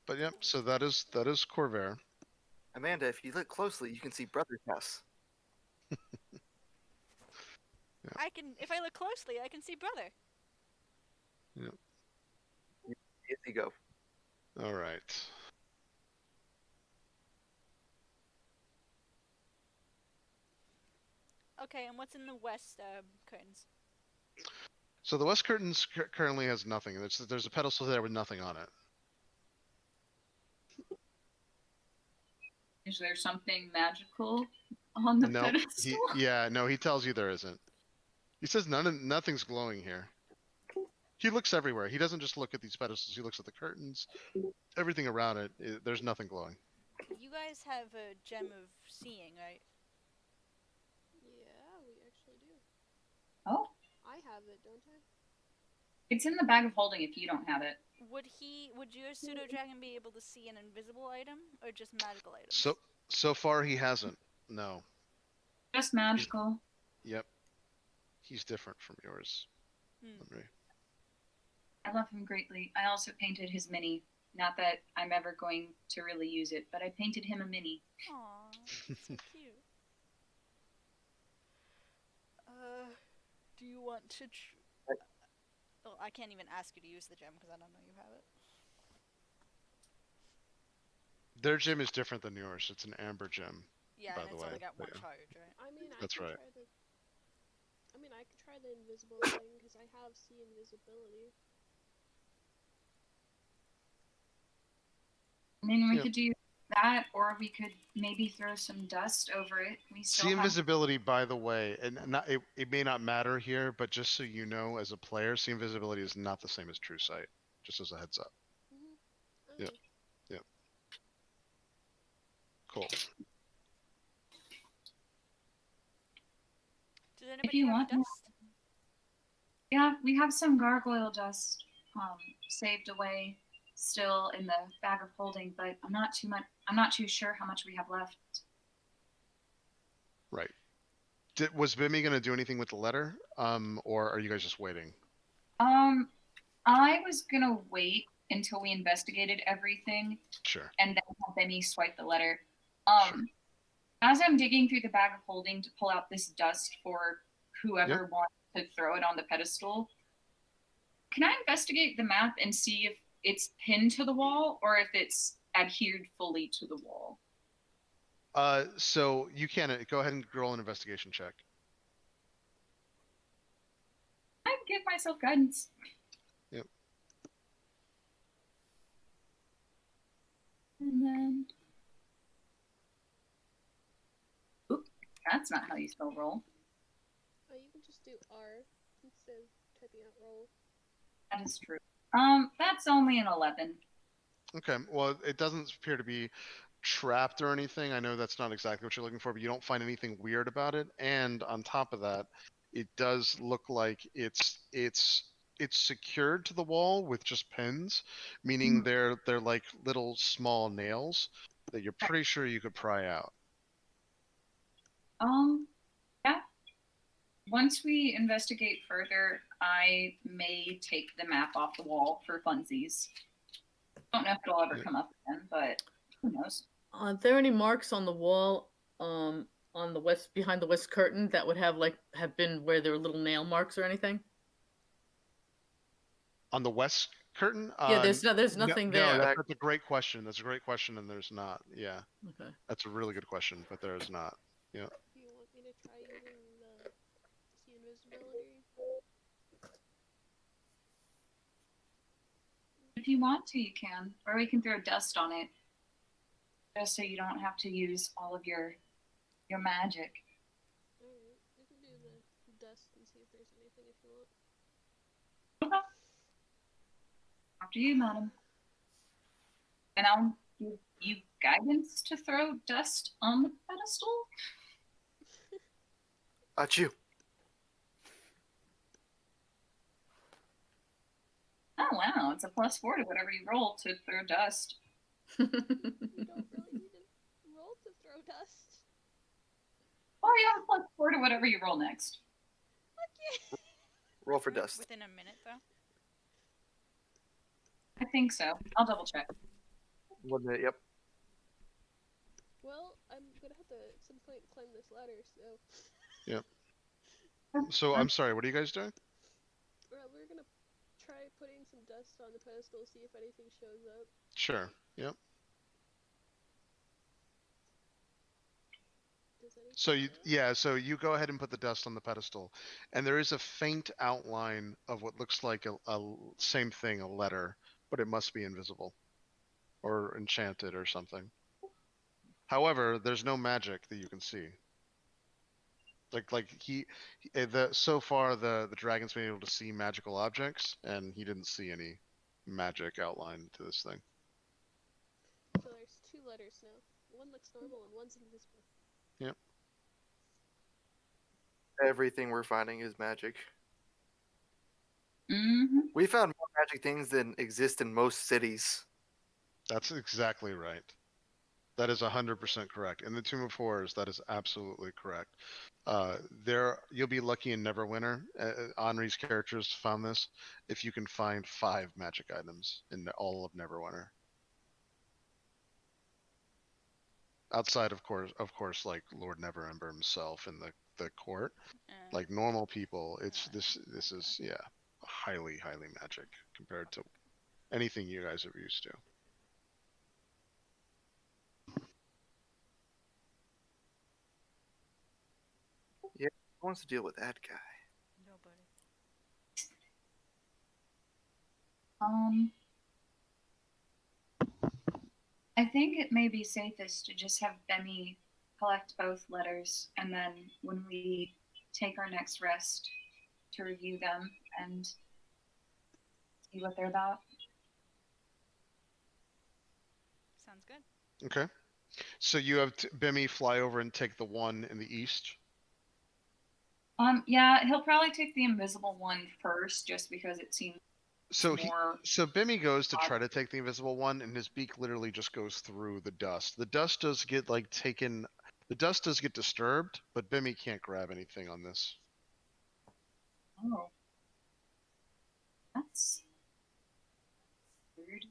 But yep. So that is Corvair.
Amanda, if you look closely, you can see Brother's house.
I can, if I look closely, I can see Brother.
Yep.
Here you go.
All right.
Okay, and what's in the west curtains?
So the west curtains currently has nothing. There's a pedestal there with nothing on it.
Is there something magical on the pedestal?
He tells you there isn't. He says nothing's glowing here. He looks everywhere. He doesn't just look at these pedestals. He looks at the curtains, everything around it. There's nothing glowing.
You guys have a gem of seeing, right?
Yeah, we actually do.
Oh.
I have it, don't I?
It's in the bag of holding if you don't have it.
Would your pseudo dragon be able to see an invisible item or just magical items?
So far he hasn't. No.
Just magical.
Yep. He's different from yours.
I love him greatly. I also painted his mini. Not that I'm ever going to really use it, but I painted him a mini.
Aww, so cute. Do you want to? Oh, I can't even ask you to use the gem because I don't know you have it.
Their gem is different than yours. It's an amber gem.
Yeah,
by
and
the
it's
way.
only got one charge, right?
I mean,
That's right.
I could try the invisible thing because I have see invisibility.
I mean, we could do that, or we could maybe throw some dust over it. We still
See invisibility, by the way, and it may not matter here, but just so you know, as a player, see invisibility is not the same as true sight. Just as a heads up.
Mm-hmm.
Yep. Yep. Cool.
Does anybody have dust?
Yeah, we have some gargoyle dust saved away still in the bag of holding, but I'm not too sure how much we have left.
Right. Was Bimmy going to do anything with the letter, or are you guys just waiting?
I was gonna wait until we investigated everything.
Sure.
And then have Bimmy swipe the letter.
Sure.
As I'm digging through the bag of holding to pull out this dust for whoever wants to throw it on the pedestal, can I investigate the map and see if it's pinned to the wall or if it's adhered fully to the wall?
So you can go ahead and roll an investigation check.
I give myself guidance.
Yep.
And then, oop, that's not how you spell roll.
Oh, you can just do R instead of typing out roll.
That is true. That's only an 11.
Okay. Well, it doesn't appear to be trapped or anything. I know that's not exactly what you're looking for, but you don't find anything weird about it. And on top of that, it does look like it's secured to the wall with just pins, meaning they're like little small nails that you're pretty sure you could pry out.
Yeah. Once we investigate further, I may take the map off the wall for funsies. Don't know if it'll ever come up again, but who knows?
Are there any marks on the wall, on the west, behind the west curtain, that would have been where there were little nail marks or anything?
On the west curtain?
Yeah, there's nothing there.
No, that's a great question. That's a great question, and there's not. Yeah.
Okay.
That's a really good question, but there is not. Yeah.
Do you want me to try using the see invisibility?
If you want to, you can. Or we can throw dust on it. Just so you don't have to use all of your magic.
Alright, we can do the dust and see if there's anything if you want.
Okay. After you, madam. And I'll give you guidance to throw dust on the pedestal.
Achoo.
Oh wow, it's a +4 to whatever you roll to throw dust.
You don't really need to roll to throw dust.
Oh, you have a +4 to whatever you roll next.
Okay.
Roll for dust.
Within a minute, though.
I think so. I'll double check.
Yep.
Well, I'm gonna have to at some point climb this ladder, so.
Yep. So I'm sorry. What are you guys doing?
We're gonna try putting some dust on the pedestal, see if anything shows up.
Sure. Yep. So you go ahead and put the dust on the pedestal, and there is a faint outline of what looks like a same thing, a letter, but it must be invisible, or enchanted, or something. However, there's no magic that you can see. So far the dragon's been able to see magical objects, and he didn't see any magic outline to this thing.
So there's 2 letters now. One looks normal and one's invisible.
Yep.
Everything we're finding is magic.
Mm-hmm.
We found more magic things than exist in most cities.
That's exactly right. That is 100% correct. In the Tomb of Horrors, that is absolutely correct. You'll be lucky in Neverwinter. Henri's characters found this. If you can find 5 magic items in all of Neverwinter, outside of course, like Lord Neverember himself in the court, like normal people, this is highly magic compared to anything you guys are used to.
Who wants to deal with that guy?
Nobody.
I think it may be safest to just have Bemi collect both letters, and then when we take our next rest, to review them and see what they're about.
Sounds good.
Okay. So you have Bemi fly over and take the one in the east?
Yeah, he'll probably take the invisible one first, just because it seems more...
So Bimi goes to try to take the invisible one, and his beak literally just goes through the dust. The dust does get the dust does get disturbed, but Bimi can't grab anything on this.
Oh. That's weird.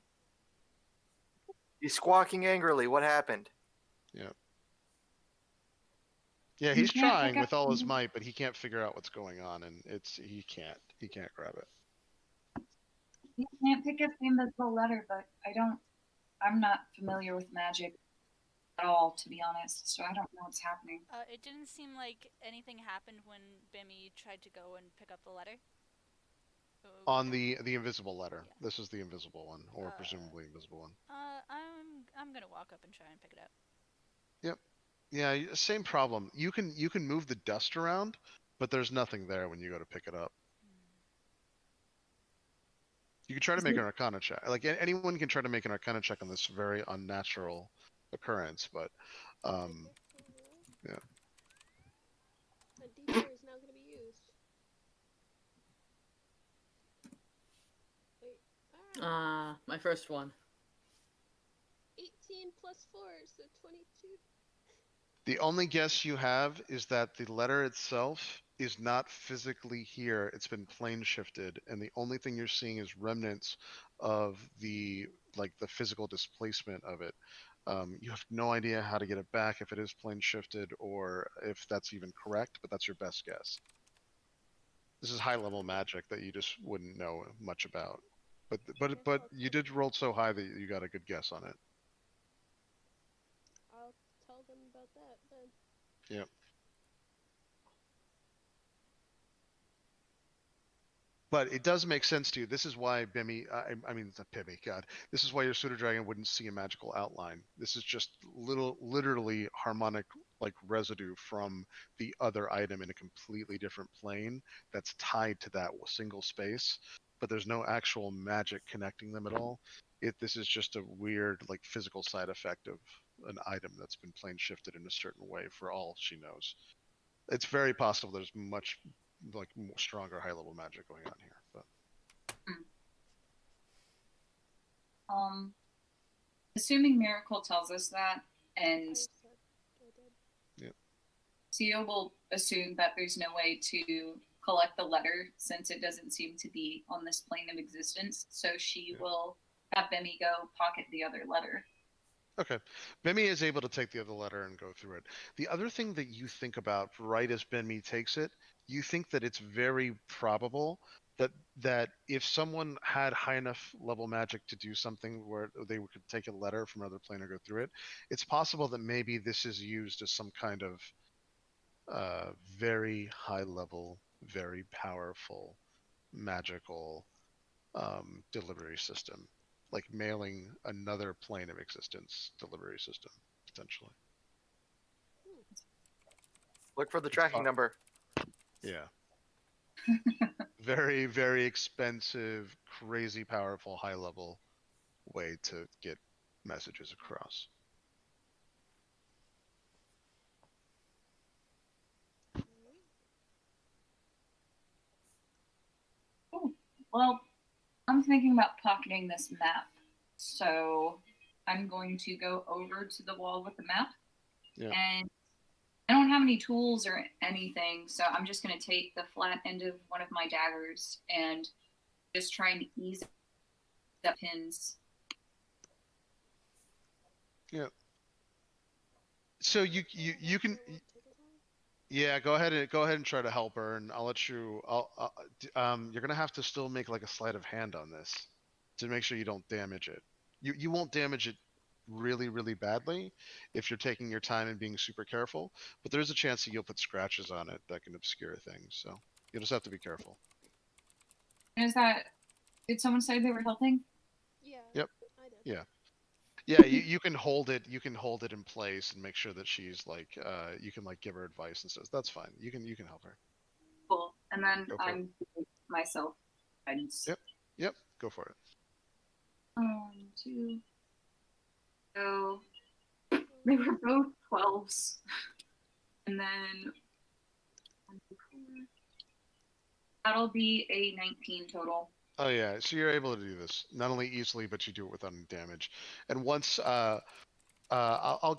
He's squawking angrily. What happened?
Yeah. Yeah, he's trying with all his might, but he can't figure out what's going on, and he can't grab it.
He can't pick up the invisible letter, but I'm not familiar with magic at all, to be honest, so I don't know what's happening.
It didn't seem like anything happened when Bimi tried to go and pick up the letter.
On the invisible letter. Yeah. This is the invisible one, or presumably invisible one.
I'm gonna walk up and try and pick it up.
Yep. Yeah, same problem. You can move the dust around, but there's nothing there when you go to pick it up. You can try to make an Arcana check. Like anyone can try to make an Arcana check on this very unnatural occurrence, but yeah.
A D4 is now going to be used. Wait.
My first one.
18 plus 4, so 22.
The only guess you have is that the letter itself is not physically here. It's been plane shifted, and the only thing you're seeing is remnants of the physical displacement of it. You have no idea how to get it back if it is plane shifted, or if that's even correct, but that's your best guess. This is high level magic that you just wouldn't know much about. But you did roll so high that you got a good guess on it.
I'll tell them about that then.
Yep. But it does make sense to you. This is why Bimi, I mean, it's not Bimi, God. This is why your pseudo dragon wouldn't see a magical outline. This is just literally harmonic, residue from the other item in a completely different plane that's tied to that single space. But there's no actual magic connecting them at all. This is just a weird, physical side effect of an item that's been plane shifted in a certain way for all she knows. It's very possible there's much like more stronger high level magic going on here. But
assuming Miracle tells us that, and
I said I did.
Yep.
Theo will assume that there's no way to collect the letter since it doesn't seem to be on this plane of existence. So she will have Bemi go pocket the other letter.
Okay. Bemi is able to take the other letter and go through it. The other thing that you think about right as Bemi takes it, you think that it's very probable that if someone had high enough level magic to do something where they could take a letter from another plane or go through it, it's possible that maybe this is used as some kind of very high level, very powerful, magical delivery system, like mailing another plane of existence delivery system, potentially.
Look for the tracking number.
Yeah. Very, very expensive, crazy powerful, high level way to get messages across.
Oh, well, I'm thinking about pocketing this map. So I'm going to go over to the wall with the map.
Yeah.
And I don't have any tools or anything, so I'm just going to take the flat end of one of my daggers and just try and ease the pins.
Yeah. So you can. Yeah, go ahead and try to help her, and I'll let you. You're gonna have to still make like a sleight of hand on this to make sure you don't damage it. You won't damage it really, really badly if you're taking your time and being super careful, but there's a chance that you'll put scratches on it that can obscure things. So you'll just have to be careful.
Is that? Did someone say they were helping?
Yeah.
Yep.
I did.
Yeah. Yeah, you can hold it. You can hold it in place and make sure that she's like, you can like give her advice and says that's fine. You can help her.
Cool. And then
Go for
I'm myself guidance.
Yep. Go for it.
2. So they were both 12s, and then that'll be a 19 total.
Oh yeah, so you're able to do this not only easily, but you do it without any damage. And once, I'll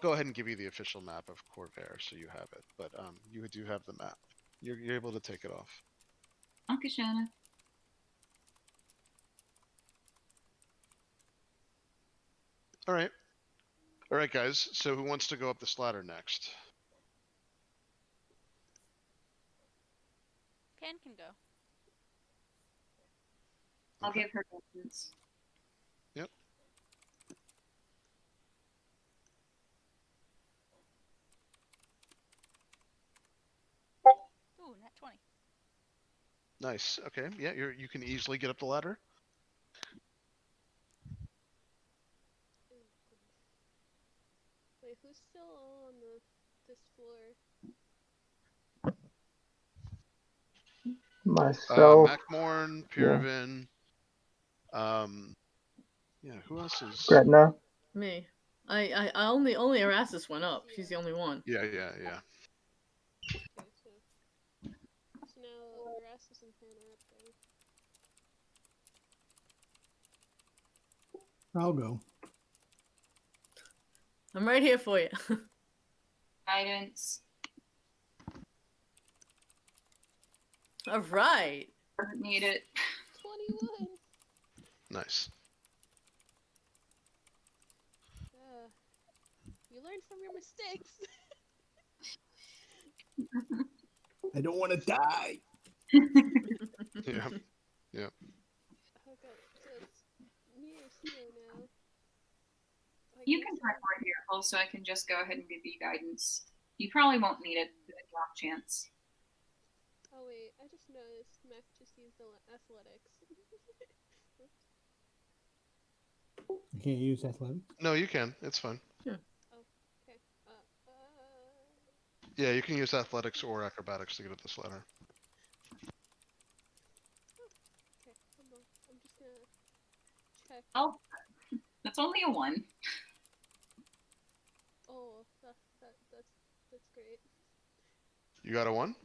go ahead and give you the official map of Corvair, so you have it. But you do have the map. You're able to take it off.
Okay, Shanna.
All right, guys. So who wants to go up this ladder next?
Can go.
I'll give her guidance.
Yep.
Ooh, nat 20.
Nice. Okay. Yeah, you can easily get up the ladder.
Wait, who's still on this floor?
Myself.
Macmorn, Piravin. Yeah. Who else is?
Gretna.
Me. I only Erastus went up. She's the only one.
Yeah.
Okay, so now Erastus and Pan are up there.
I'll go.
I'm right here for you.
Guidance.
All right.
Doesn't need it.
21.
Nice.
You learn from your mistakes.
I don't want to die.
Yeah. Yeah.
Okay, so it's me or Theo now.
You can try for it here, also I can just go ahead and give you guidance. You probably won't need it for the off chance.
Oh wait, I just noticed Mac just used athletics.
You can't use athletics?
No, you can. It's fine.
Oh, okay.
Yeah, you can use athletics or acrobatics to get up this ladder.
Okay, I'm just gonna check.
Oh, that's only a 1.
Oh, that's great.
You got a 1?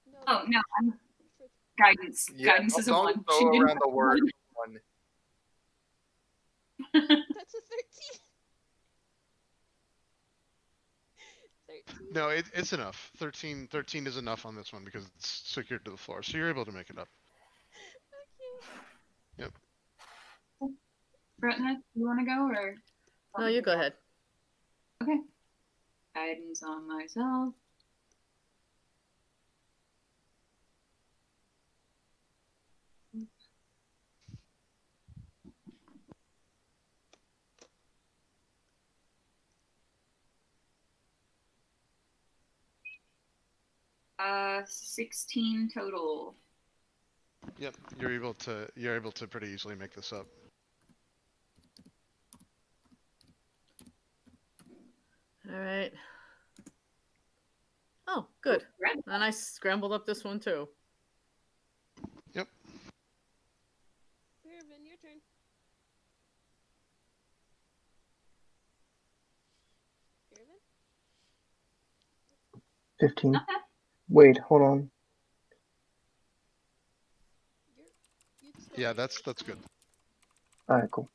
No,
Oh no, I'm
for-
guidance.
Yeah,
Guidance is a
don't
1.
throw
She didn't
around the word 1.
That's a 13. 13.
No, it's enough. 13 is enough on this one because it's secured to the floor, so you're able to make it up.
Okay.
Yep.
Gretna, you want to go or?
No, you go ahead.
Okay. Guidance on myself. Uh, 16 total.
Yep, you're able to pretty easily make this up.
All right. Oh, good.
Red.
And I scrambled up this one too.
Yep.
Irvin, your turn. Irvin?
15.
Not bad.
Wait, hold on.
You'd still
Yeah,
be
that's
fine.
good.
All right, cool.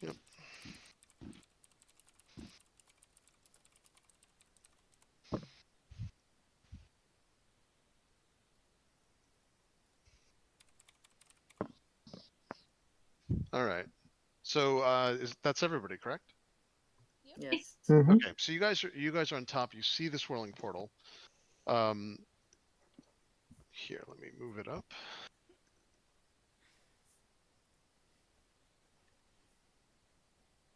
Yep. All right. So that's everybody, correct?
Yes.
Mm-hmm.
Okay. So you guys are on top. You see the swirling portal. Here, let me move it up.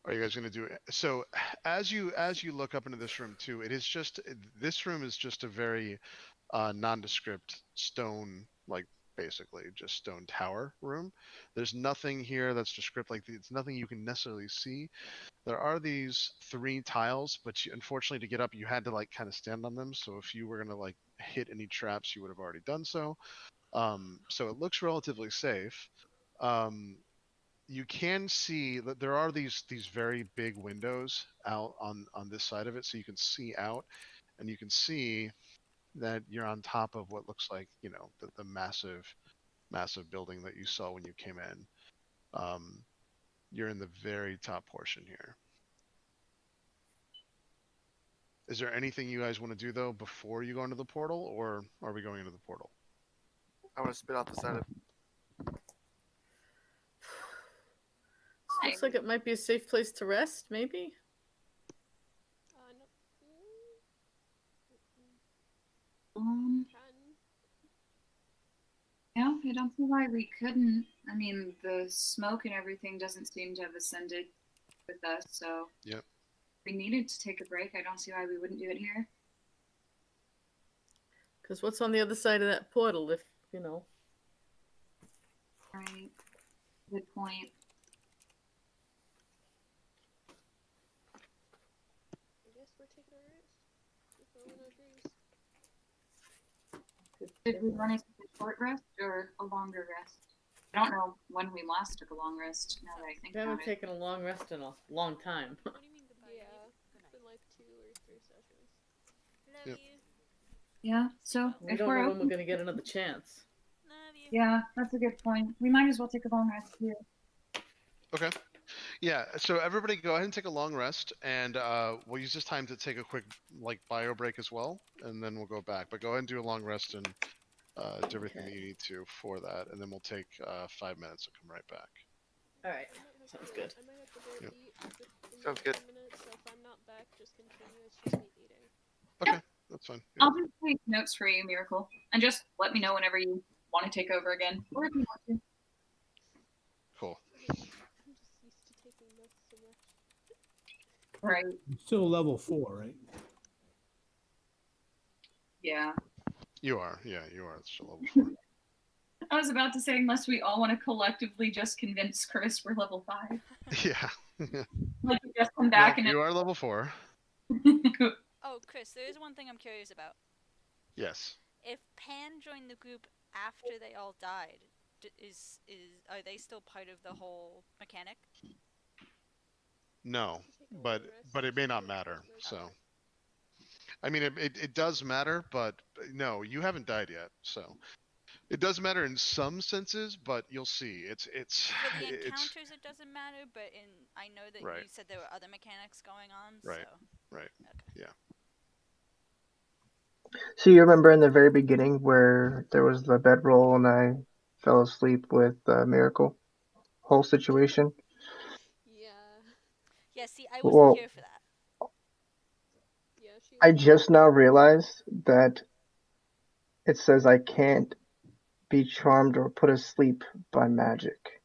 Are you guys going to do it? So as you look up into this room too, this room is just a very nondescript stone, like basically just stone tower room. There's nothing here that's descript, like it's nothing you can necessarily see. There are these 3 tiles, but unfortunately to get up you had to like kind of stand on them. So if you were gonna like hit any traps, you would have already done so. So it looks relatively safe. You can see that there are these very big windows out on this side of it, so you can see out, and you can see that you're on top of what looks like, you know, the massive building that you saw when you came in. You're in the very top portion here. Is there anything you guys want to do though before you go into the portal, or are we going into the portal?
I want to spit out the side of.
Looks like it might be a safe place to rest, maybe?
No.
Um,
Can.
yeah, I don't see why we couldn't. I mean, the smoke and everything doesn't seem to have ascended with us, so.
Yep.
If we needed to take a break, I don't see why we wouldn't do it here.
Because what's on the other side of that portal, if, you know?
Right. Good point.
I guess we're taking a rest. If no one agrees.
Did we want to take a short rest or a longer rest? I don't know when we last took a long rest, now that I think
We
about
haven't
it.
taken a long rest in a long time.
What do you mean goodbye?
Yeah,
Good
it's
night.
been like 2 or 3 sessions.
Love
Yep.
you.
Yeah, so
We
if
don't
we're
know when
open,
we're going to get another chance.
Love you.
yeah, that's a good point. We might as well take a long rest here.
Okay. Yeah, so everybody go ahead and take a long rest, and we'll use this time to take a quick like bio break as well, and then we'll go back. But go ahead and do a long rest and do everything that you need to for that, and then we'll take 5 minutes and come right back.
All right.
I might have
Sounds
to,
good.
I might have to go
Yep.
eat in
Sounds
like
good.
10 minutes, so if I'm not back, just continue. It's just me eating.
Okay, that's fine. Yeah.
I'll just take notes for you, Miracle, and just let me know whenever you want to take over again, or if you want to.
Cool.
I'm just used to taking notes so much.
Right.
Still level 4, right?
Yeah.
You are. Yeah, you are. It's still level 4.
I was about to say, unless we all want to collectively just convince Chris we're level 5.
Yeah.
Like, we just come back
No, you are level 4.
Oh, Chris, there is one thing I'm curious about.
Yes.
If Pan joined the group after they all died, are they still part of the whole mechanic?
No. but it may not matter. So, I mean, it does matter, but no, you haven't died yet. So, it does matter in some senses, but you'll see. For
the encounters, it doesn't matter, but I know that you said there were other mechanics going on.
Right.
So.
Right.
Okay.
Yeah.
So you remember in the very beginning where there was the bedroll and I fell asleep with Miracle? Whole situation?
Yeah.
Yeah, see, I wasn't here for that.
Yeah,
I just now realized that it says I can't be charmed or put asleep by magic.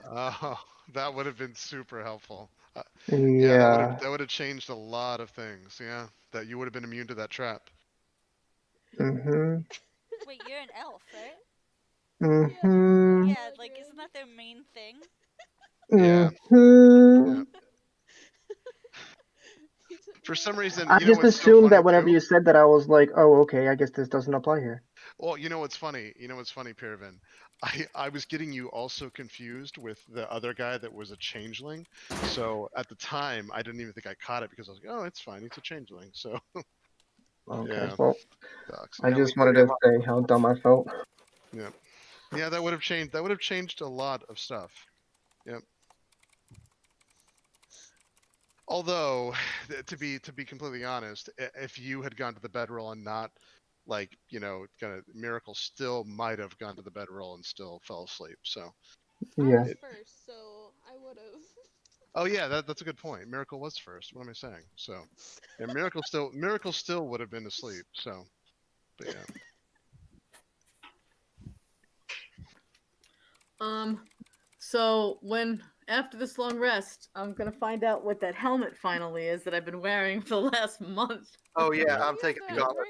Oh, that would have been super helpful.
Yeah,
that would have changed a lot of things. Yeah, that you would have been immune to that trap.
Mm-hmm.
Wait, you're an elf, right?
Mm-hmm.
Yeah, like, isn't that their main thing?
Yeah.
Mm-hmm.
Yeah. For some reason,
I just assumed that whenever you said that, I was like, oh, okay, I guess this doesn't apply here.
Well, you know what's funny? Paraven? I was getting you also confused with the other guy that was a changeling. So at the time, I didn't even think I caught it because I was like, oh, it's fine. He's a changeling. So.
Okay,
Yeah.
well,
Docs.
I just wanted to say how dumb I felt.
Yep. Yeah, that would have changed. That would have changed a lot of stuff. Yep. Although, to be completely honest, if you had gone to the bedroll and not, like, kind of Miracle still might have gone to the bedroll and still fell asleep. So.
Yeah.
I was first, so I would have.
Oh yeah, that's a good point. Miracle was first. What am I saying? So, yeah, Miracle still would have been asleep. So, but yeah.
So after this long rest, I'm gonna find out what that helmet finally is that I've been wearing for the last month.
Oh yeah, I'm taking the gauntlet.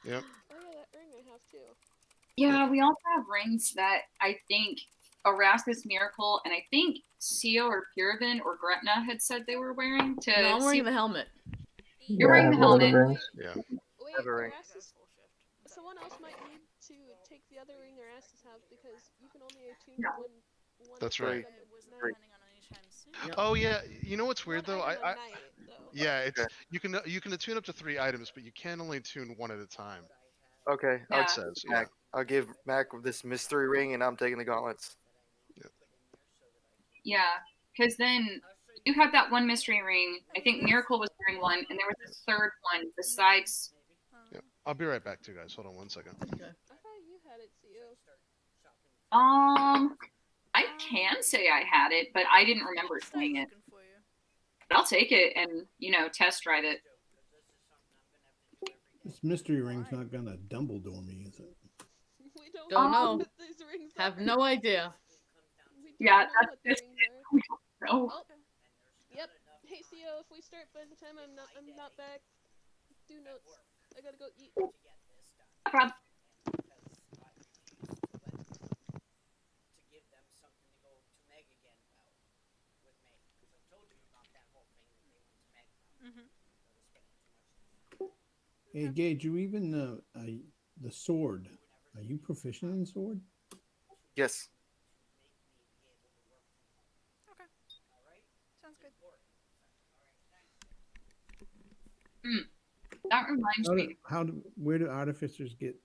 Yep.
Oh yeah, that ring I have too.
Yeah, we also have rings that I think Erasmus Miracle and I think Sio or Puravan or Gretna had said they were wearing.
No, I'm wearing the helmet.
You're wearing the helmet.
Yeah.
Wait, Erasmus, someone else might need to take the other ring Erasmus have because you can only attune one.
That's right.
Yep.
Oh yeah, you know what's weird though? Yeah, it's you can attune up to 3 items, but you can only tune 1 at a time.
Okay,
It says, yeah.
I'll give Mac this mystery ring, and I'm taking the gauntlets.
Yeah, because then you had that one mystery ring. I think Miracle was wearing one, and there was a third one besides.
Yeah, I'll be right back, too, guys. Hold on 1 second.
Okay.
I thought you had it, Sio.
I can say I had it, but I didn't remember doing it. But I'll take it and test drive it.
This mystery ring's not gonna Dumbledore me, is it?
We don't
know.
what these rings
Have
are.
no idea.
Yeah,
that's
that's
no. Oh, yep. Hey, Sio, if we start by the time I'm not back, do notes. I gotta go eat.
No problem.
Hey, Gage, you even the sword. Are you proficient in sword?
Yes.
Okay. Sounds good.
That reminds me.
Where do artificers get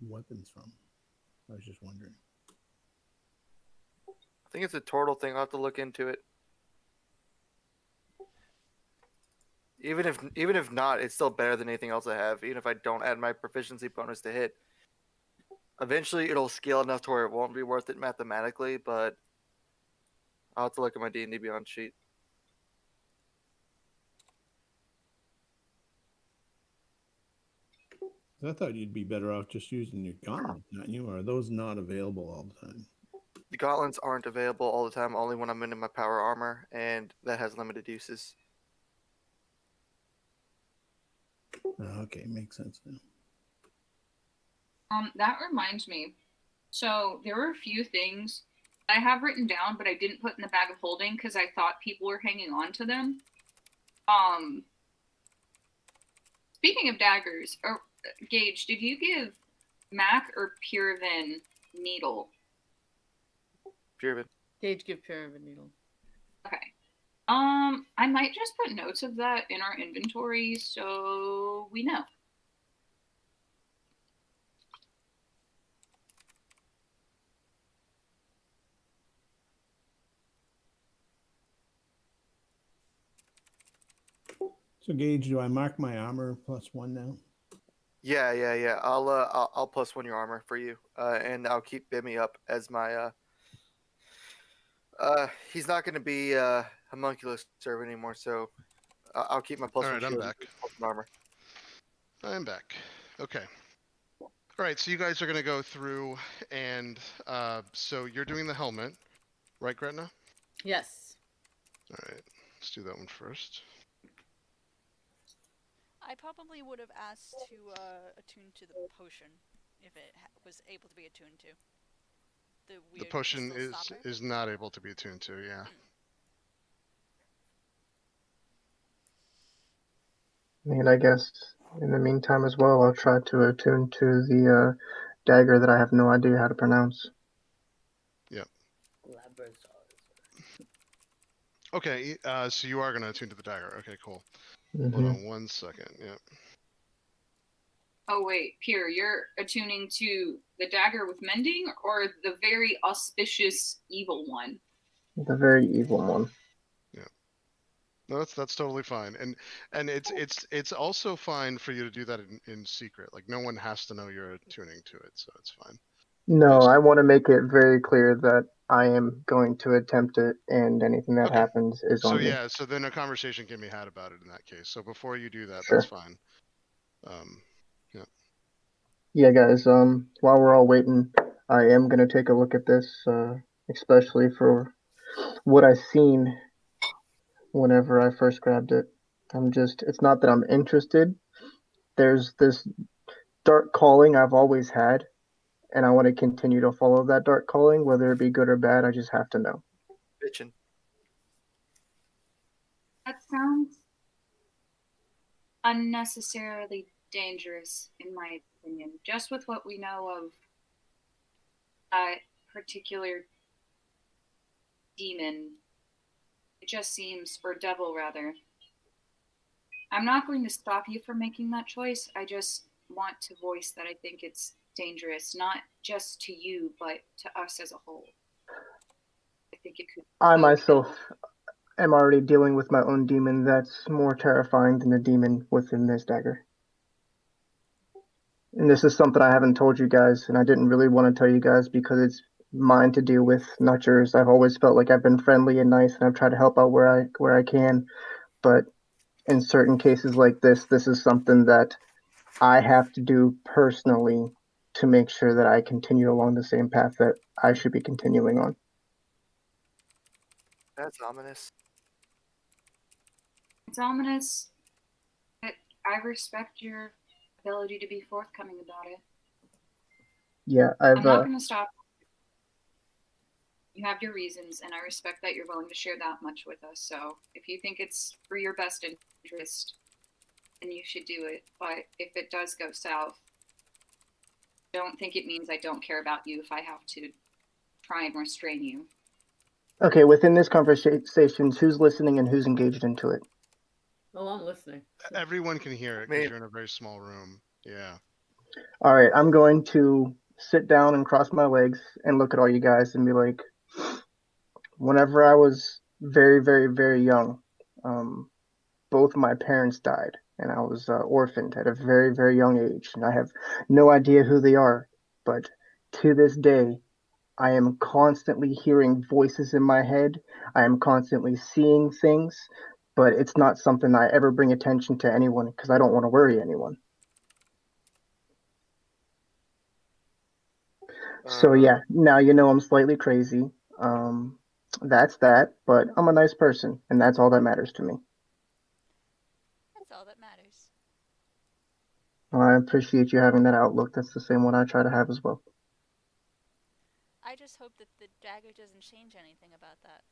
weapons from? I was just wondering.
I think it's a turtle thing. I'll have to look into it. Even if not, it's still better than anything else I have. Even if I don't add my proficiency bonus to hit, eventually it'll scale enough to where it won't be worth it mathematically. But I'll have to look at my D&D Beyond sheet.
I thought you'd be better off just using your gauntlets, not you. Or are those not available all the time?
The gauntlets aren't available all the time. Only when I'm in my power armor, and that has limited uses.
Okay, makes sense now.
That reminds me. So there were a few things I have written down, but I didn't put in the bag of holding because I thought people were hanging on to them. Speaking of daggers, Gage, did you give Mac or Puravan needle?
Puravan.
Gage, give Puravan needle.
Okay. I might just put notes of that in our inventory so we know.
So Gage, do I mark my armor +1 now?
Yeah. I'll +1 your armor for you, and I'll keep Bimmy up as my. He's not going to be a homunculus servant anymore, so I'll keep my +1
All right, I'm
shield
back.
and +1 armor.
I'm back. Okay. All right, so you guys are going to go through, and so you're doing the helmet, right, Gretna?
Yes.
All right, let's do that one first.
I probably would have asked to attune to the potion if it was able to be attuned to. The weird
potion
crystal stopper?
is not able to be attuned to, yeah.
And I guess in the meantime as well, I'll try to attune to the dagger that I have no idea how to pronounce.
Yep. Okay, so you are going to attune to the dagger. Okay, cool.
Mm-hmm.
Hold on 1 second. Yep.
Oh wait, Pierre, you're attuning to the dagger with mending or the very auspicious evil one?
The very evil one.
Yeah. No, that's totally fine, and it's also fine for you to do that in secret. Like no one has to know you're attuning to it, so it's fine.
No, I want to make it very clear that I am going to attempt it, and anything that happens is on me.
Yeah, so then a conversation can be had about it in that case. So before you do that,
Sure.
That's fine. Yeah.
Yeah, guys. While we're all waiting, I am gonna take a look at this, especially for what I seen whenever I first grabbed it. It's not that I'm interested. There's this dark calling I've always had, and I want to continue to follow that dark calling, whether it be good or bad. I just have to know.
Bitchin'.
That sounds unnecessarily dangerous, in my opinion. Just with what we know of that particular demon, it just seems, or devil rather. I'm not going to stop you from making that choice. I just want to voice that I think it's dangerous, not just to you, but to us as a whole. I think it could.
I myself am already dealing with my own demon that's more terrifying than the demon within this dagger. And this is something I haven't told you guys, and I didn't really want to tell you guys because it's mine to deal with, not yours. I've always felt like I've been friendly and nice, and I've tried to help out where I can. But in certain cases like this is something that I have to do personally to make sure that I continue along the same path that I should be continuing on.
That's ominous.
It's ominous, but I respect your ability to be forthcoming about it.
Yeah,
I'm not going to stop. You have your reasons, and I respect that you're willing to share that much with us. So if you think it's for your best interest, then you should do it. But if it does go south, don't think it means I don't care about you if I have to try and restrain you.
Okay, within this conversation, who's listening and who's engaged into it?
Oh, I'm listening.
Everyone can hear it because you're in a very small room. Yeah.
All right, I'm going to sit down and cross my legs and look at all you guys and be like, whenever I was very, very, very young, both my parents died, and I was orphaned at a very, very young age, and I have no idea who they are. But to this day, I am constantly hearing voices in my head. I am constantly seeing things, but it's not something I ever bring attention to anyone because I don't want to worry anyone. So yeah, now you know I'm slightly crazy. That's that, but I'm a nice person, and that's all that matters to me.
That's all that matters.
I appreciate you having that outlook. That's the same one I try to have as well.
I just hope that the dagger doesn't change anything about that.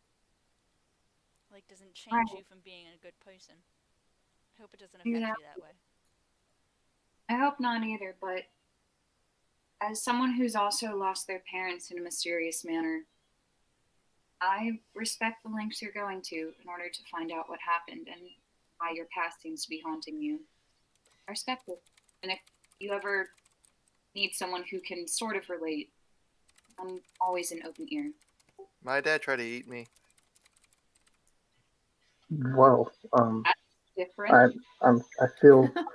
Like, doesn't change you from being a good person. I hope it doesn't affect you that way.
I hope not either, but as someone who's also lost their parents in a mysterious manner, I respect the lengths you're going to in order to find out what happened and why your past seems to be haunting you. I respect it. And if you ever need someone who can sort of relate, I'm always an open ear.
My dad tried to eat me.
Well,
Different.
I feel the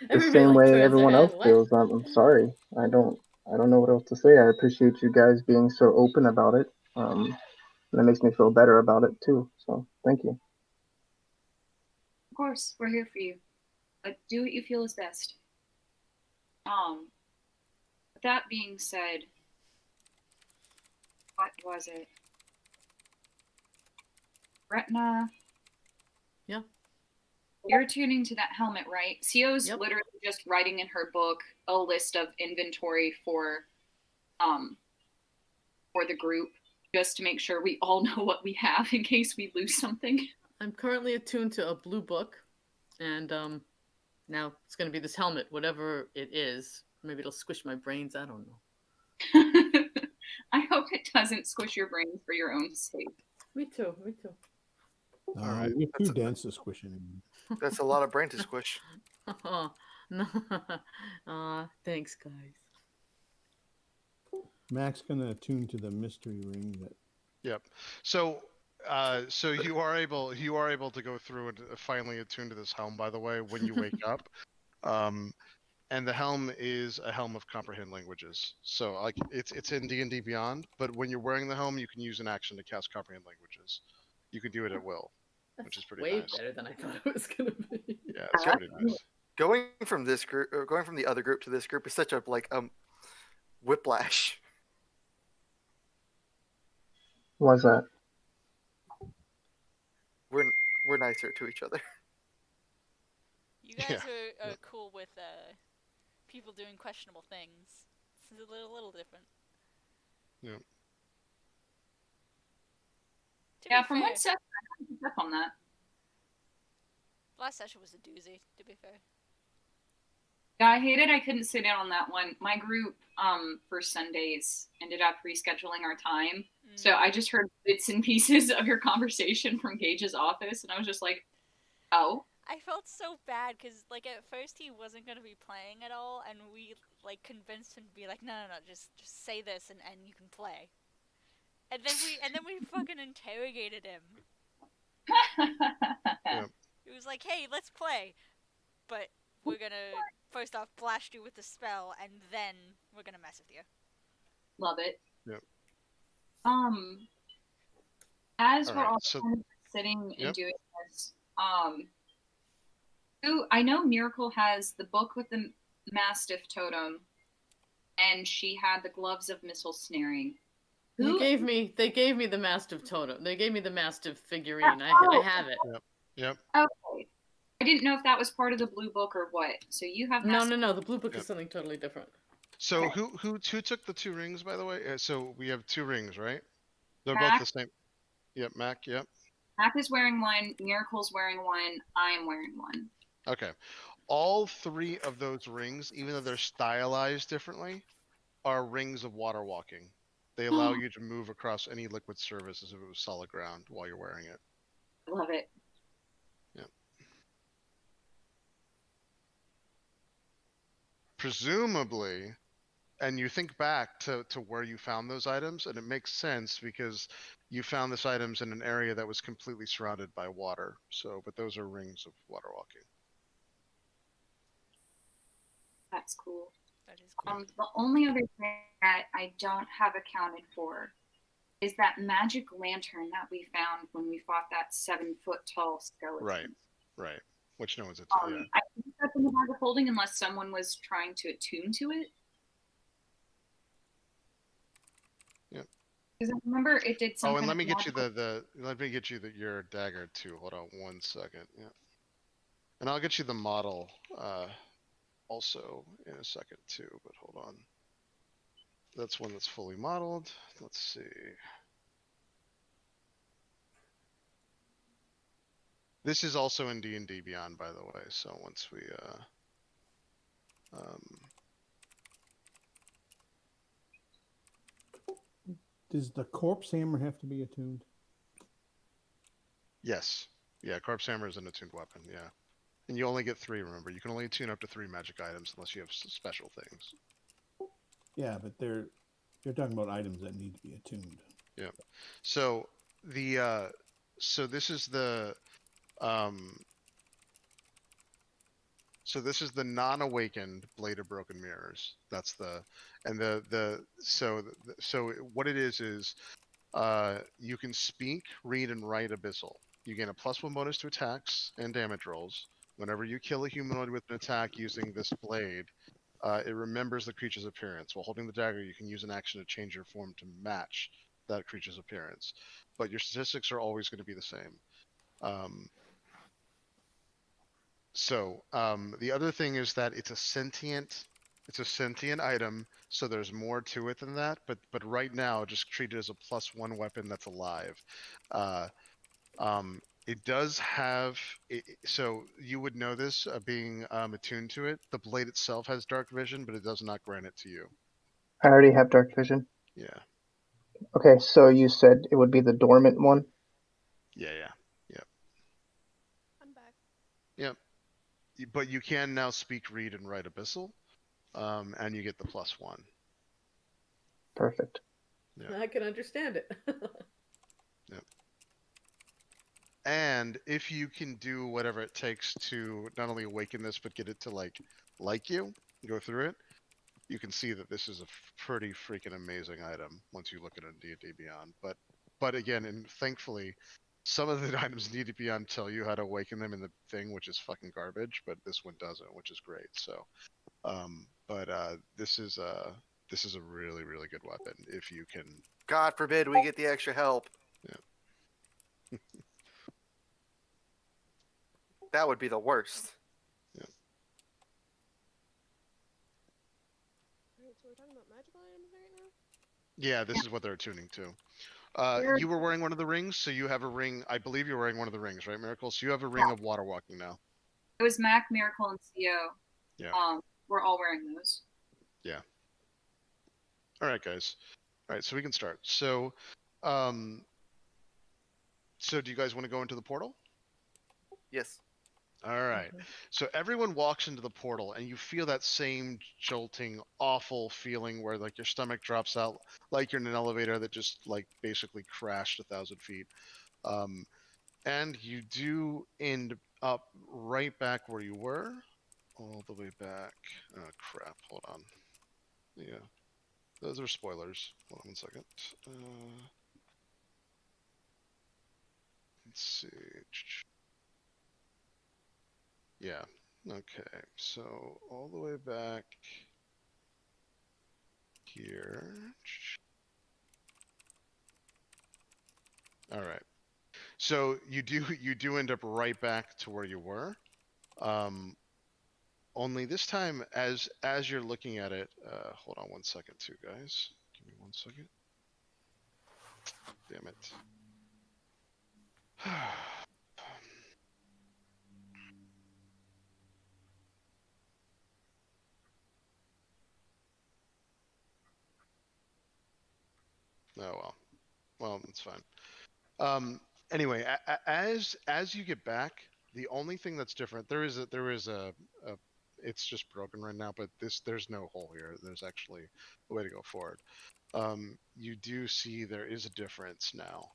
Everybody
same
like
way
turns their
everyone
head.
else
What?
feels. I'm sorry. I don't know what else to say. I appreciate you guys being so open about it. That makes me feel better about it too. So thank you.
Of course, we're here for you. But do what you feel is best. With that being said, what was it? Retina.
Yeah.
You're tuning to that helmet, right? Sio's
Yep.
literally just writing in her book a list of inventory for the group, just to make sure we all know what we have in case we lose something.
I'm currently attuned to a blue book, and now it's going to be this helmet, whatever it is. Maybe it'll squish my brains. I don't know.
I hope it doesn't squish your brains for your own sake.
Me too. Me too.
All right.
You're too dense to squish anymore.
That's a lot of brain to squish.
Oh, no. Thanks, guys.
Mac's gonna attune to the mystery ring that.
Yep. So you are able to go through and finally attune to this helm. By the way, when you wake up, and the helm is a helm of comprehend languages. So like it's in D&D Beyond, but when you're wearing the helm, you can use an action to cast comprehend languages. You can do it at will, which is pretty
way
nice.
better than I thought it was gonna be.
Yeah, it's pretty nice.
Going from this group, or going from the other group to this group is such a whiplash.
Why's that?
We're nicer to each other.
You guys are cool with people doing questionable things. This is a little different.
Yeah.
Yeah, from what Seth, I picked up on that.
Last session was a doozy, to be fair.
Yeah, I hated I couldn't sit in on that one. My group for Sundays ended up rescheduling our time. So I just heard bits and pieces of your conversation from Gage's office, and I was just like, oh.
I felt so bad because, like, at first he wasn't going to be playing at all, and we, like, convinced him to be like, no, just say this and you can play. And then we fucking interrogated him.
Yeah.
It was like, hey, let's play. But we're gonna, first off, blast you with the spell, and then we're gonna mess with you.
Love it.
Yep.
As we're all sitting and doing this, I know Miracle has the book with the Mastiff totem, and she had the gloves of missile snaring.
They gave me the Mastiff totem. They gave me the Mastiff figurine. I have it.
Yep.
Okay. I didn't know if that was part of the blue book or what. So you have
No. The blue book is something totally different.
So who took the 2 rings, by the way? So we have 2 rings, right? They're
Mac.
both the same. Yep, Mac. Yep.
Mac is wearing one. Miracle's wearing one. I am wearing one.
Okay. All 3 of those rings, even though they're stylized differently, are rings of water walking. They allow you to move across any liquid surface as if it was solid ground while you're wearing it.
I love it.
Yeah. Presumably, and you think back to where you found those items, and it makes sense because you found these items in an area that was completely surrounded by water. So, but those are rings of water walking.
That's cool.
That is cool.
The only other thing that I don't have accounted for is that magic lantern that we found when we fought that 7-foot-tall skeleton.
Right. Which no one's
I think that's in the bag of holding unless someone was trying to attune to it.
Yep.
Because I remember it did something.
Oh, and let me get you your dagger too. Hold on 1 second. Yeah. And I'll get you the model also in a second too, but hold on. That's one that's fully modeled. Let's see. This is also in D&D Beyond, by the way. So once we
Does the corpse hammer have to be attuned?
Yes. Yeah, Corpse Hammer is an attuned weapon, yeah. And you only get 3, remember. You can only attune up to 3 magic items unless you have special things.
Yeah, but they're talking about items that need to be attuned.
Yeah. So the so this is the so this is the non-awakened Blade of Broken Mirrors. That's the and so what it is you can speak, read, and write Abyssal. You gain a +1 bonus to attacks and damage rolls. Whenever you kill a humanoid with an attack using this blade, it remembers the creature's appearance. While holding the dagger, you can use an action to change your form to match that creature's appearance. But your statistics are always going to be the same. The other thing is that it's a sentient item, so there's more to it than that. But right now, just treat it as a +1 weapon that's alive. It does have so you would know this being attuned to it. The blade itself has dark vision, but it does not grant it to you.
I already have dark vision.
Yeah.
Okay, so you said it would be the dormant one?
Yeah.
I'm back.
Yep. But you can now speak, read, and write Abyssal, and you get the +1.
Perfect.
Yeah.
I can understand it.
Yep. And if you can do whatever it takes to not only awaken this, but get it to like you, go through it, you can see that this is a pretty freaking amazing item once you look at it in D&D Beyond. But again, and thankfully, some of the items need to be on tell you how to awaken them in the thing, which is fucking garbage. But this one doesn't, which is great. So, this is a really, really good weapon if you can.
God forbid we get the extra help.
Yeah.
That would be the worst.
Yeah.
Alright, so we're talking about magical items right now?
Yeah, this is what they're tuning to. You were wearing one of the rings, so you have a ring. I believe you're wearing one of the rings, right, Miracle? So you have a ring of water walking now.
It was Mac, Miracle, and CO.
Yeah.
We're all wearing those.
Yeah. All right, guys. All right, so we can start. So do you guys want to go into the portal?
Yes.
All right. So everyone walks into the portal, and you feel that same jolting, awful feeling where like your stomach drops out, like you're in an elevator that just like basically crashed 1,000 feet. And you do end up right back where you were, all the way back. Oh crap! Hold on. Yeah, those are spoilers. Hold on 1 second. Let's see. Yeah. Okay. So all the way back here. All right. So you do end up right back to where you were. Only this time, as you're looking at it, hold on 1 second, too, guys. Give me 1 second. Damn it. Oh well, that's fine. Anyway, as you get back, the only thing that's different there is a it's just broken right now, but there's no hole here. There's actually a way to go forward. You do see there is a difference now.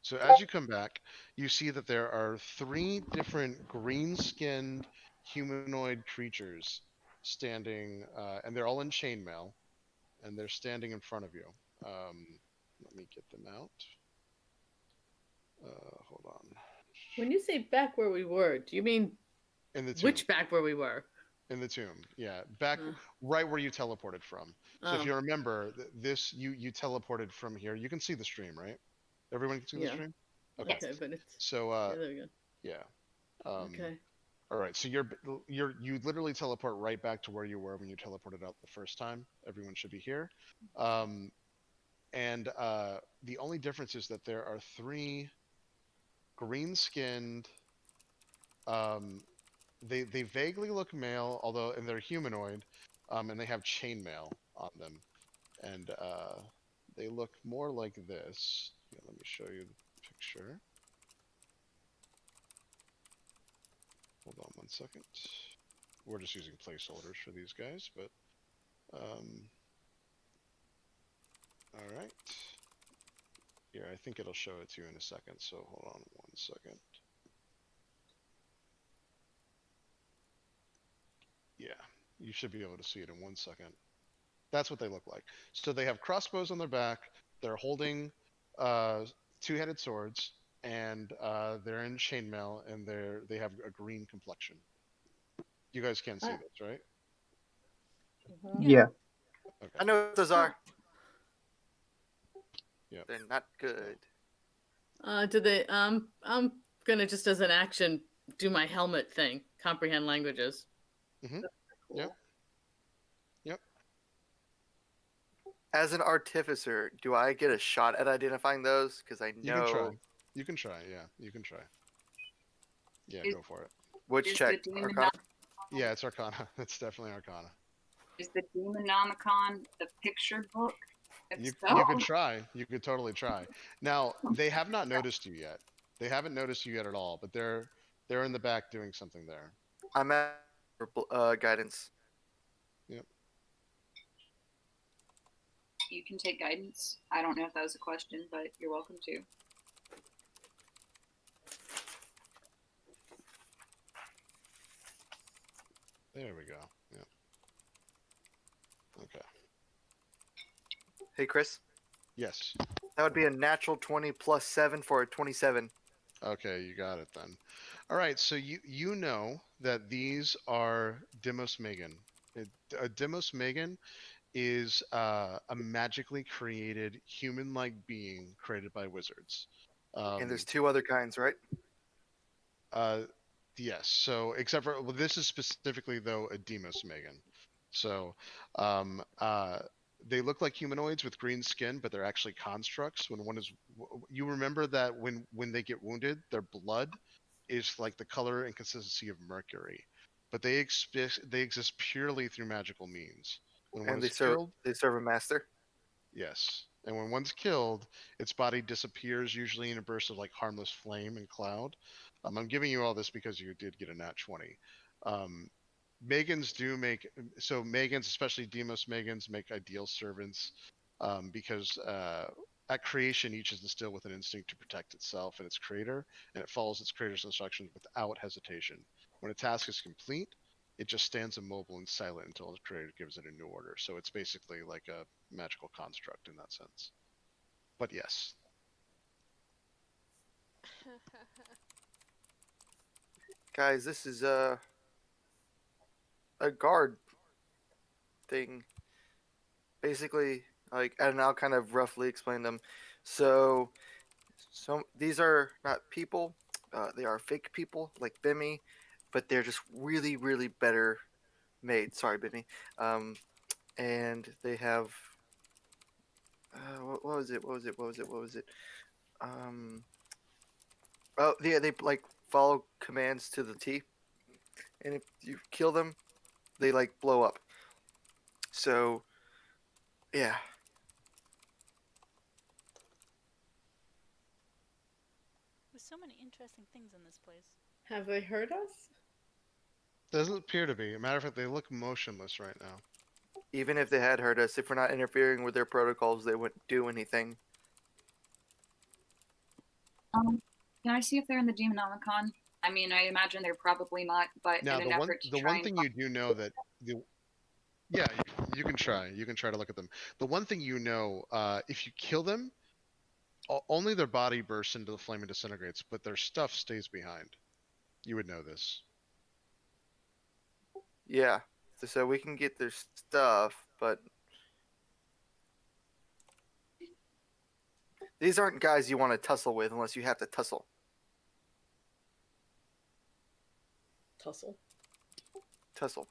So as you come back, you see that there are 3 different green-skinned humanoid creatures standing, and they're all in chainmail, and they're standing in front of you. Let me get them out. Hold on.
When you say back where we were, do you mean
in the tomb?
Which back where we were?
In the tomb, yeah, back right where you teleported from. So if you remember, this you teleported from here. You can see the stream, right? Everyone can see the stream. Okay,
but it's
so
there we go.
Yeah.
Okay.
All right, so you literally teleport right back to where you were when you teleported out the first time. Everyone should be here. And the only difference is that there are 3 green-skinned. They vaguely look male, and they're humanoid, and they have chainmail on them, and they look more like this. Yeah, let me show you the picture. Hold on one second. We're just using placeholders for these guys, but all right. Here, I think it'll show it to you in a second, so hold on one second. Yeah, you should be able to see it in 1 second. That's what they look like. So they have crossbows on their back, they're holding two-headed swords, and they're in chainmail, and they have a green complexion. You guys can't see this, right?
Yeah.
Okay.
I know what those are.
Yeah.
They're not good.
Do they? I'm gonna just as an action do my helmet thing. Comprehend languages.
Mm-hmm.
Cool.
Yep. Yep.
As an artificer, do I get a shot at identifying those? Because I know.
You can try. You can try. Yeah, you can try. Yeah, go for it.
Which check? Arcana?
Yeah, it's Arcana. It's definitely Arcana.
Is the Demonomicon the picture book?
You could try. You could totally try. Now, they have not noticed you yet. They haven't noticed you yet at all, but they're in the back doing something there.
I'm at guidance.
Yep.
You can take guidance. I don't know if that was a question, but you're welcome to.
There we go. Yep. Okay.
Hey, Chris.
Yes.
That would be a natural 20 plus 7 for a 27.
Okay, you got it then. All right, so you know that these are Demos Megan. A Demos Megan is a magically created human-like being created by wizards.
And there's two other kinds, right?
Yes. So except for this is specifically though a Demos Megan. So they look like humanoids with green skin, but they're actually constructs. When one is, you remember that when they get wounded, their blood is like the color and consistency of mercury, but they exist purely through magical means. When one is killed,
they serve a master.
Yes, and when one's killed, its body disappears, usually in a burst of like harmless flame and cloud. I'm giving you all this because you did get a nat 20. Megans do make, so Megans, especially Demos Megans, make ideal servants because at creation, each is instilled with an instinct to protect itself and its creator, and it follows its creator's instructions without hesitation. When a task is complete, it just stands immobile and silent until its creator gives it a new order. So it's basically like a magical construct in that sense. But yes.
Guys, this is a guard thing. Basically, like, and I'll kind of roughly explain them. So these are not people. They are fake people, like Bimmy, but they're just really, really better made. Sorry, Bimmy. And they have what was it? Oh yeah, they like follow commands to the T, and if you kill them, they like blow up. So, yeah.
There's so many interesting things in this place.
Have they heard us?
Doesn't appear to be. As a matter of fact, they look motionless right now.
Even if they had heard us, if we're not interfering with their protocols, they wouldn't do anything.
Can I see if they're in the Demonomicon? I mean, I imagine they're probably not, but
Now,
in an effort to
the
try
one thing you do know that yeah, you can try. You can try to look at them. The one thing you know, if you kill them, only their body bursts into the flame and disintegrates, but their stuff stays behind. You would know this.
Yeah. So we can get their stuff, but these aren't guys you want to tussle with unless you have to tussle.
Tussle?
Tussle.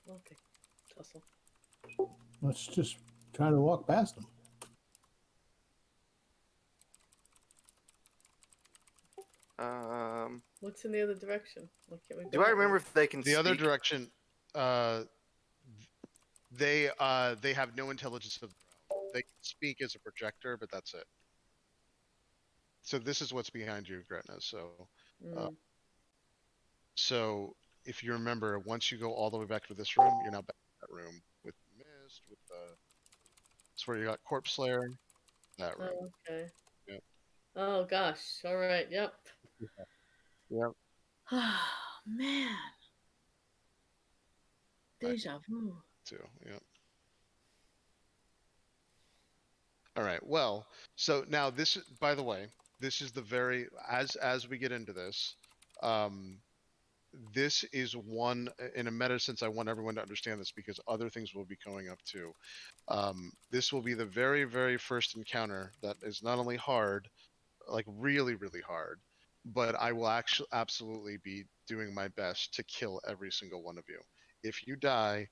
Okay. Tussle.
Let's just try to walk past them.
What's in the other direction? Why can't we go
Do I
that
remember
way?
if they can
The other
speak?
direction, they have no intelligence of their own. they can speak as a projector, but that's it. So this is what's behind you, Gretna. So if you remember, once you go all the way back to this room, you're now back in that room with Mist, with it's where you got Corpse Slayer. That room.
Oh, okay.
Yep.
Oh gosh. All right. Yep.
Yep.
Oh man. Deja vu.
Too. Yep. All right. Well, so now this, by the way, this is the very as we get into this, this is one in a meta sense. I want everyone to understand this because other things will be coming up too. This will be the very, very first encounter that is not only hard, like really, really hard, but I will actually absolutely be doing my best to kill every single one of you. If you die,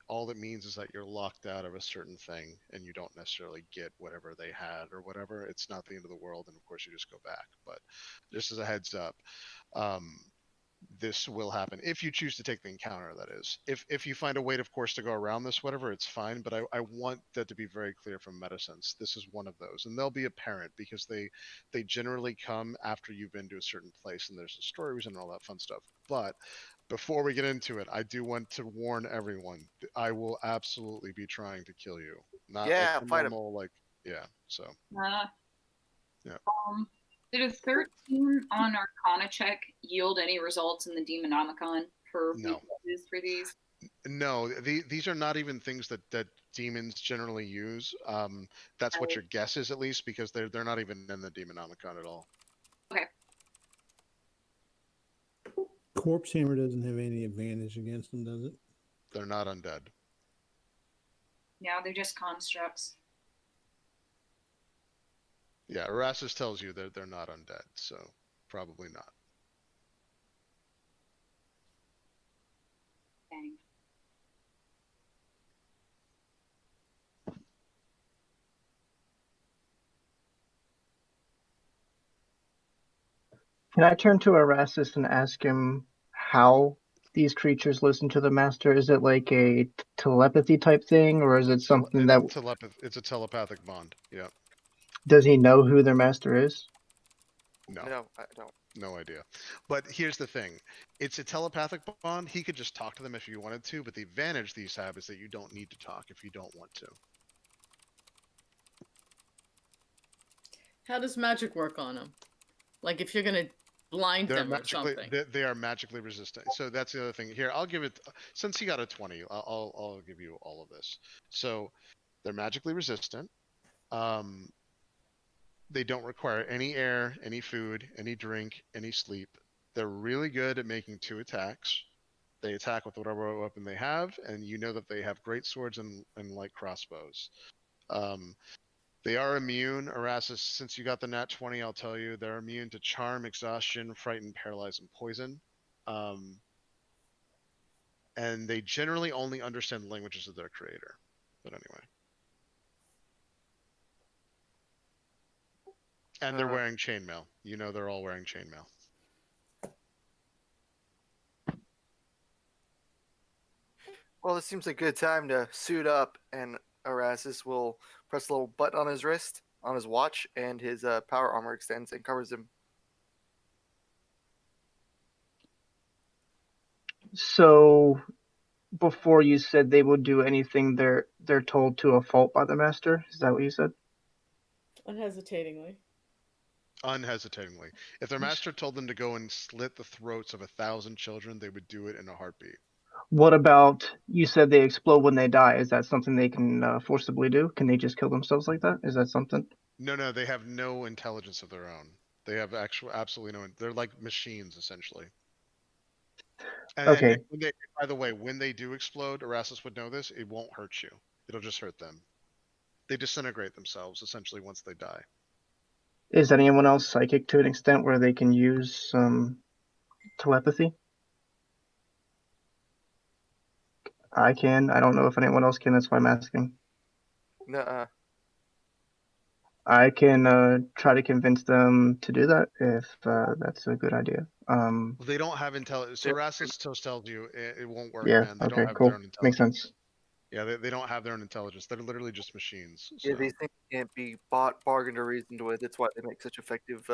all it means is that you're locked out of a certain thing and you don't necessarily get whatever they had or whatever. It's not the end of the world, and of course you just go back. But just as a heads up, this will happen if you choose to take the encounter. That is, if you find a way, of course, to go around this, whatever, it's fine. But I want that to be very clear from MetaSense. This is one of those, and they'll be apparent because they generally come after you've been to a certain place and there's a story reason and all that fun stuff. But before we get into it, I do want to warn everyone. I will absolutely be trying to kill you. Not like
fight
normal, like So.
Yeah.
Did a 13 on Arcana check yield any results in the Demonomicon for weaknesses for these?
No, these are not even things that demons generally use. That's what your guess is, at least, because they're not even in the Demonomicon at all.
Okay.
Corpse Hammer doesn't have any advantage against them, does it?
They're not undead.
Yeah, they're just constructs.
Yeah, Erastus tells you they're not undead, so probably not.
Dang.
Can I turn to Erastus and ask him how these creatures listen to the master? Is it like a telepathy type thing, or is it something
it's a telepathic bond? Yeah.
Does he know who their master is?
No,
I don't.
No idea. But here's the thing: it's a telepathic bond. He could just talk to them if you wanted to. But the advantage these have is that you don't need to talk if you don't want to.
How does magic work on them? Like if you're gonna blind them or something.
They are magically resistant. So that's the other thing. Here, I'll give it. Since he got a 20, I'll give you all of this. So they're magically resistant. They don't require any air, any food, any drink, any sleep. They're really good at making 2 attacks. They attack with whatever weapon they have, and you know that they have great swords and light crossbows. They are immune, Erastus, since you got the nat 20, I'll tell you, they're immune to charm, exhaustion, frighten, paralyze, and poison. And they generally only understand the languages of their creator. But anyway. And they're wearing chainmail. You know they're all wearing chainmail.
Well, this seems like a good time to suit up, and Erastus will press a little button on his wrist, on his watch, and his power armor extends and covers him.
So, before you said they will do anything they're told to a fault by the master? Is that what you said?
Unhesitatingly.
Unhesitatingly. If their master told them to go and slit the throats of 1,000 children, they would do it in a heartbeat.
What about, you said they explode when they die. Is that something they can forcibly do? Can they just kill themselves like that? Is that something?
No, they have no intelligence of their own. They have absolutely no. They're like machines, essentially. And,
okay.
And by the way, when they do explode, Erastus would know this, it won't hurt you. It'll just hurt them. They disintegrate themselves, essentially, once they die.
Is anyone else psychic to an extent where they can use telepathy? I can. I don't know if anyone else can. That's why I'm asking.
Nuh-uh.
I can try to convince them to do that if that's a good idea.
They don't have intelligence. So Erastus tells you it won't work,
yeah,
man. They
okay,
don't have
cool.
their own intelligence.
Makes sense.
Yeah, they don't have their own intelligence. They're literally just machines.
Yeah,
So.
these things can't be bought, bargained, or reasoned with. That's why they make such effective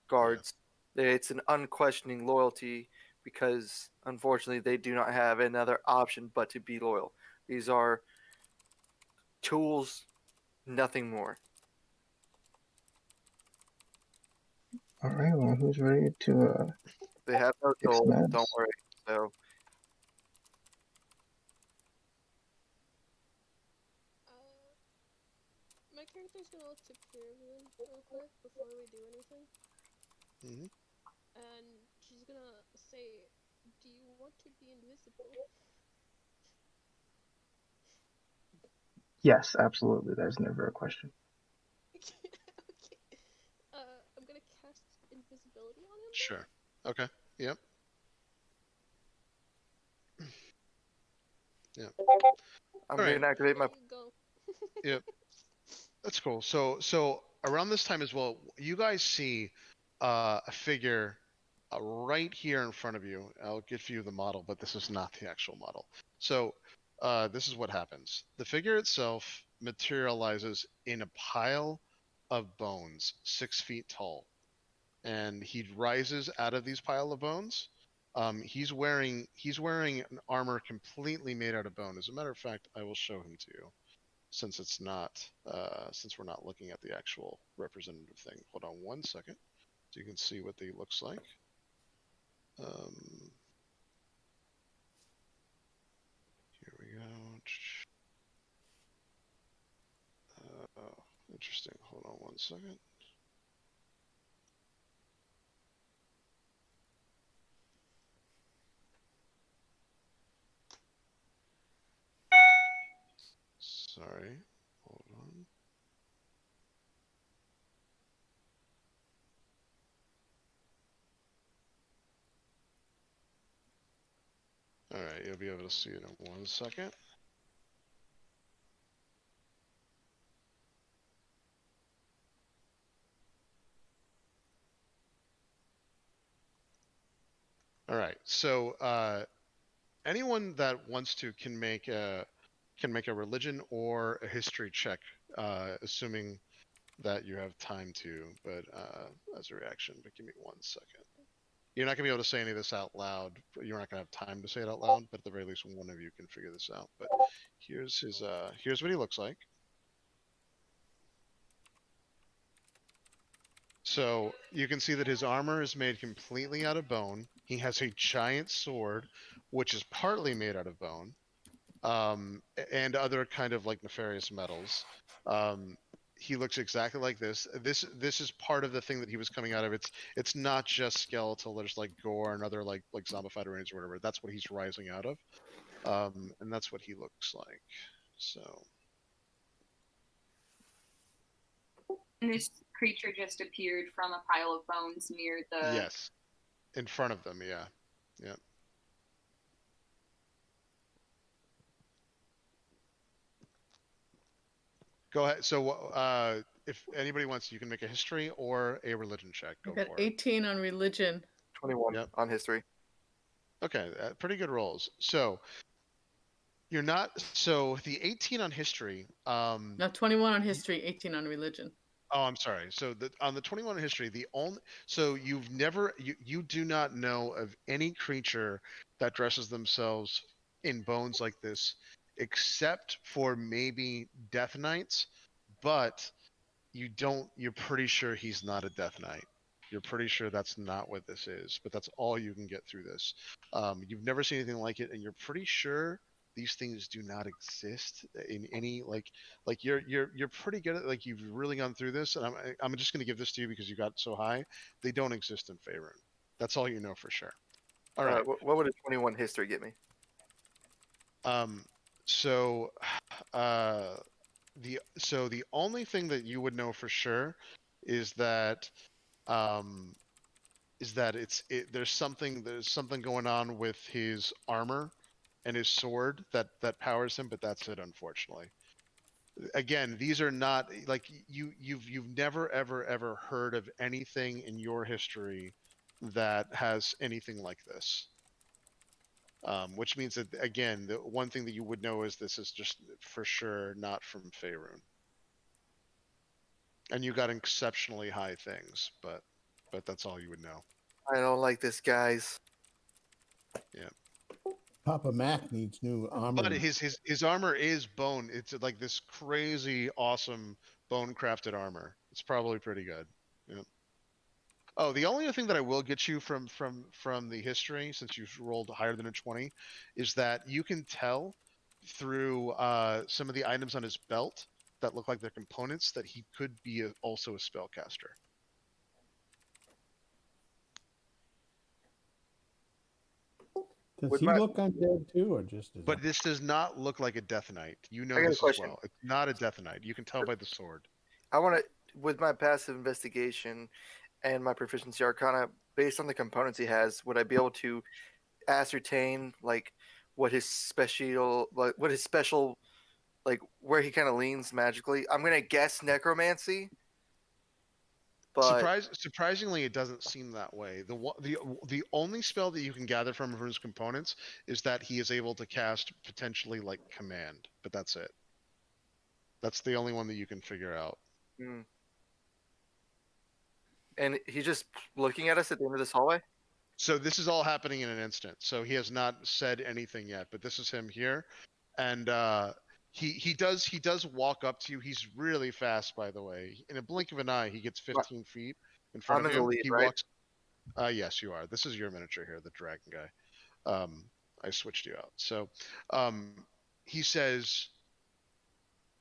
guards. It's an unquestioning loyalty because, unfortunately, they do not have another option but to be loyal. These are tools, nothing more.
All right, well, who's ready to
They have no
kick
soul.
some ass?
Don't worry. So
My character's gonna look to Kieran real quick before we do anything.
Mm-hmm.
And she's gonna say, "Do you want to be invisible?"
Yes, absolutely. There's never a question.
Okay. I'm gonna cast invisibility on him.
Sure. Okay. Yep. Yeah.
I'm
All right.
gonna activate my.
Go.
Yep. That's cool. So around this time as well, you guys see a figure right here in front of you. I'll give you the model, but this is not the actual model. So this is what happens. The figure itself materializes in a pile of bones, 6 feet tall, and he rises out of these pile of bones. He's wearing an armor completely made out of bone. As a matter of fact, I will show him to you, since it's not since we're not looking at the actual representative thing. Hold on one second, so you can see what he looks like. Here we go. Interesting. Hold on one second. Sorry. Hold on. All right, you'll be able to see it in 1 second. All right, so anyone that wants to can make a religion or a history check, assuming that you have time to, but as a reaction. But give me 1 second. You're not gonna be able to say any of this out loud. You're not gonna have time to say it out loud, but at the very least, one of you can figure this out. But here's his. Here's what he looks like. So you can see that his armor is made completely out of bone. He has a giant sword, which is partly made out of bone, and other kind of like nefarious metals. He looks exactly like this. This is part of the thing that he was coming out of. It's not just skeletal. There's like gore and other like zombified remains or whatever. That's what he's rising out of, and that's what he looks like. So.
And this creature just appeared from a pile of bones near the.
Yes, in front of them. Yeah, yeah. Go ahead. So, if anybody wants, you can make a history or a religion check. Go
I got
for
18 on religion.
21 on history.
Okay, pretty good rolls. So you're not. So the 18 on history.
No, 21 on history, 18 on religion.
Oh, I'm sorry. So on the 21 in history, so you've never you do not know of any creature that dresses themselves in bones like this, except for maybe Death Knights, but you're pretty sure he's not a Death Knight. You're pretty sure that's not what this is, but that's all you can get through this. You've never seen anything like it, and you're pretty sure these things do not exist in any like you're pretty good at, like, you've really gone through this, and I'm just going to give this to you because you got so high. They don't exist in Faerun. That's all you know for sure. All right.
What would a 21 history get me?
So the only thing that you would know for sure is that there's something going on with his armor and his sword that powers him, but that's it, unfortunately. Again, these are not like you've never ever heard of anything in your history that has anything like this. Which means that, again, the one thing that you would know is this is just for sure not from Faerun. And you got exceptionally high things, but that's all you would know.
I don't like this, guys.
Yeah.
Papa Mac needs new armor.
But his armor is bone. It's like this crazy awesome bone crafted armor. It's probably pretty good. Yeah. Oh, the only other thing that I will get you from the history, since you've rolled higher than a 20, is that you can tell through some of the items on his belt that look like they're components that he could be also a spellcaster.
Does he look undead too, or just?
But this does not look like a Death Knight. You know this as well. It's not a Death Knight. You can tell by the sword.
I want to, with my passive investigation and my proficiency arcana, based on the components he has, would I be able to ascertain like what his special, like where he kind of leans magically? I'm gonna guess necromancy. But
surprisingly, it doesn't seem that way. The only spell that you can gather from his components is that he is able to cast potentially like command, but that's it. That's the only one that you can figure out.
Mm. And he's just looking at us at the end of this hallway?
So this is all happening in an instant. So he has not said anything yet, but this is him here. And he does walk up to you. He's really fast, by the way. In a blink of an eye, he gets 15 feet in front of him.
I'm in the lead,
he
right?
walks. Yes, you are. This is your miniature here, the dragon guy. I switched you out. So he says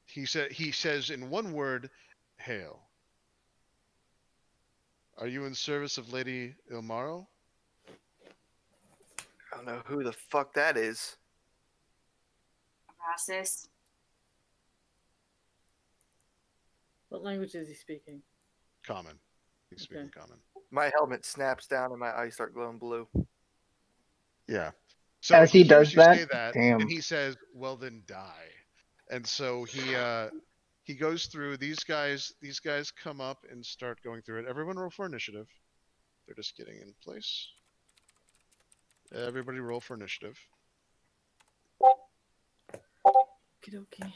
in one word, "Hail." Are you in service of Lady Ilmaro?
I don't know who the fuck that is.
Arasis.
What language is he speaking?
Common. He's speaking common.
My helmet snaps down and my eyes start glowing blue.
Yeah. So
as he does
that,
that, damn.
and he says, "Well, then die." And so he goes through. These guys come up and start going through it. Everyone roll for initiative. They're just getting in place. Everybody roll for initiative.
Okey-dokey.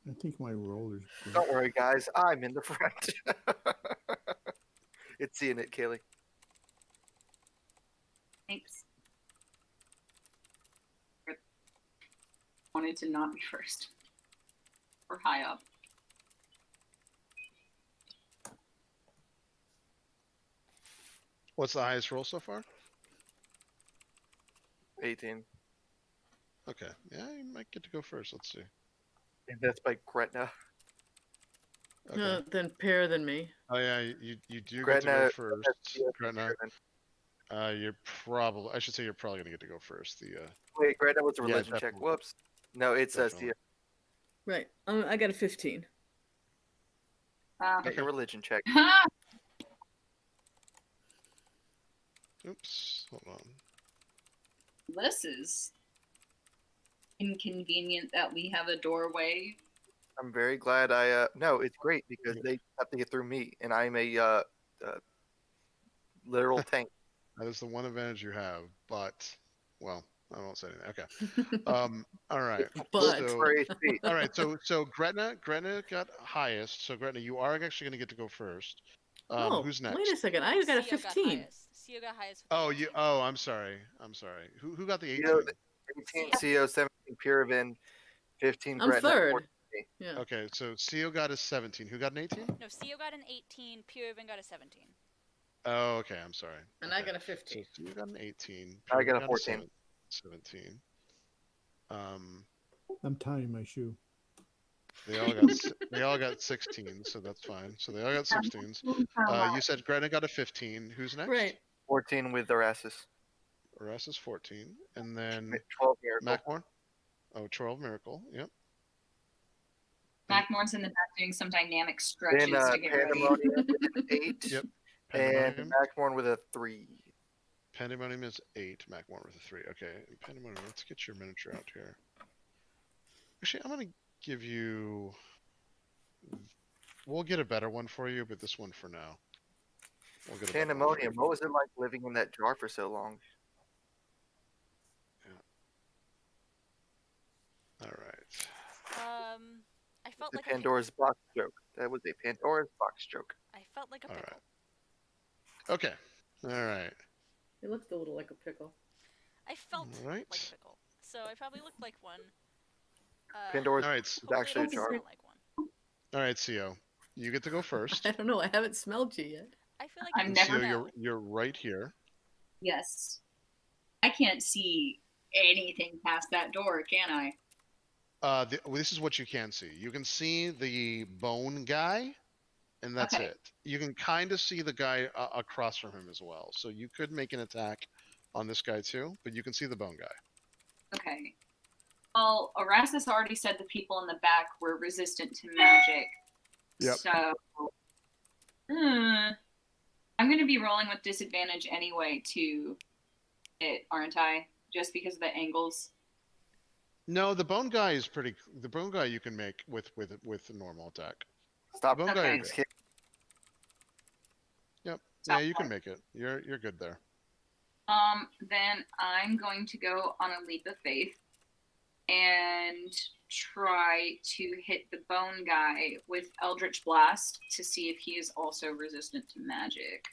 I think my roller's good.
Don't worry, guys. I'm in the front. It's seeing it, Kaylee.
Thanks. Wanted to not be first. Or high up.
What's the highest roll so far?
18.
Okay. Yeah, you might get to go first. Let's see.
And that's by Gretna.
Okay.
Then pair than me.
Oh yeah, you do get to
Gretna,
go first. Gretna.
Driven.
I should say you're probably gonna get to go first.
Wait, Gretna was a
Yeah,
religion check.
definitely.
Whoops. No, it says
Definitely.
Right. I got a 15.
make a religion check.
Oops. Hold on.
This is inconvenient that we have a doorway.
I'm very glad no, it's great because they have to get through me and I'm a literal tank.
That is the one advantage you have, but well, I won't say anything. Okay. All right.
But
So,
For HP.
all right. So Gretna got highest. So Gretna, you are actually gonna get to go first. Who's next?
Wait a second. I got a
Sia
15.
Sia got highest. with
Oh,
15.
I'm sorry. Who got the 18?
18 CO, 17 Puravan, 15
I'm
Gretna.
third.
14.
Yeah.
Okay, so Seal got a 17. Who got an 18?
No, Sia got an 18. Purivan got a 17.
Oh, okay. I'm sorry.
And I
Okay.
got a
So
15.
Seal got an 18.
I got a
Pure
14.
17.
I'm tying my shoe.
They all got 16, so that's fine. So they all got 16s. You said Gretna got a 15. Who's next?
Right.
14 with Arasis.
Arasis is 14, and then
12 Miracle.
Macmorn. Oh, 12 Miracle. Yep.
Macmorn's in the back doing some dynamic stretches
Then
to get ready.
Pandemonium with an 8.
Yep.
And
Pandemonium.
Macmorn with a 3.
Pandemonium is 8. Macmorn with a 3. Okay. Pandemonium. Let's get your miniature out here. Actually, I'm gonna give you. We'll get a better one for you, but this one for now. We'll get a better one for
Pandemonium.
you.
What was it like living in that jar for so long?
All right.
I felt
The
like
Pandora's box joke. That was a Pandora's box joke.
I felt like a
All
pickle.
right. Okay. All right.
It looked a little like a pickle.
I felt
All right.
like a pickle, so I probably looked like one.
Pandora's
All right.
box is
Hopefully
actually a
it doesn't
jar.
smell like one.
All right, Co. You get to go first.
I don't know. I haven't smelled you yet.
I feel like
I'm
you
never-
CO,
know.
you're right here.
Yes. I can't see anything past that door, can I?
This is what you can see. You can see the bone guy, and that's
Okay.
it. You can kind of see the guy across from him as well. So you could make an attack on this guy too, but you can see the bone guy.
Okay. Well, Erasmus already said the people in the back were resistant to magic.
Yep.
So, I'm going to be rolling with disadvantage anyway to it, aren't I? Just because of the angles.
No, the bone guy is pretty. The bone guy you can make with a normal attack.
Stop.
The bone guy.
Okay.
Yep.
Stop
Yeah, you can
that.
make it. You're good there.
Then I'm going to go on a leap of faith and try to hit the bone guy with Eldritch Blast to see if he is also resistant to magic.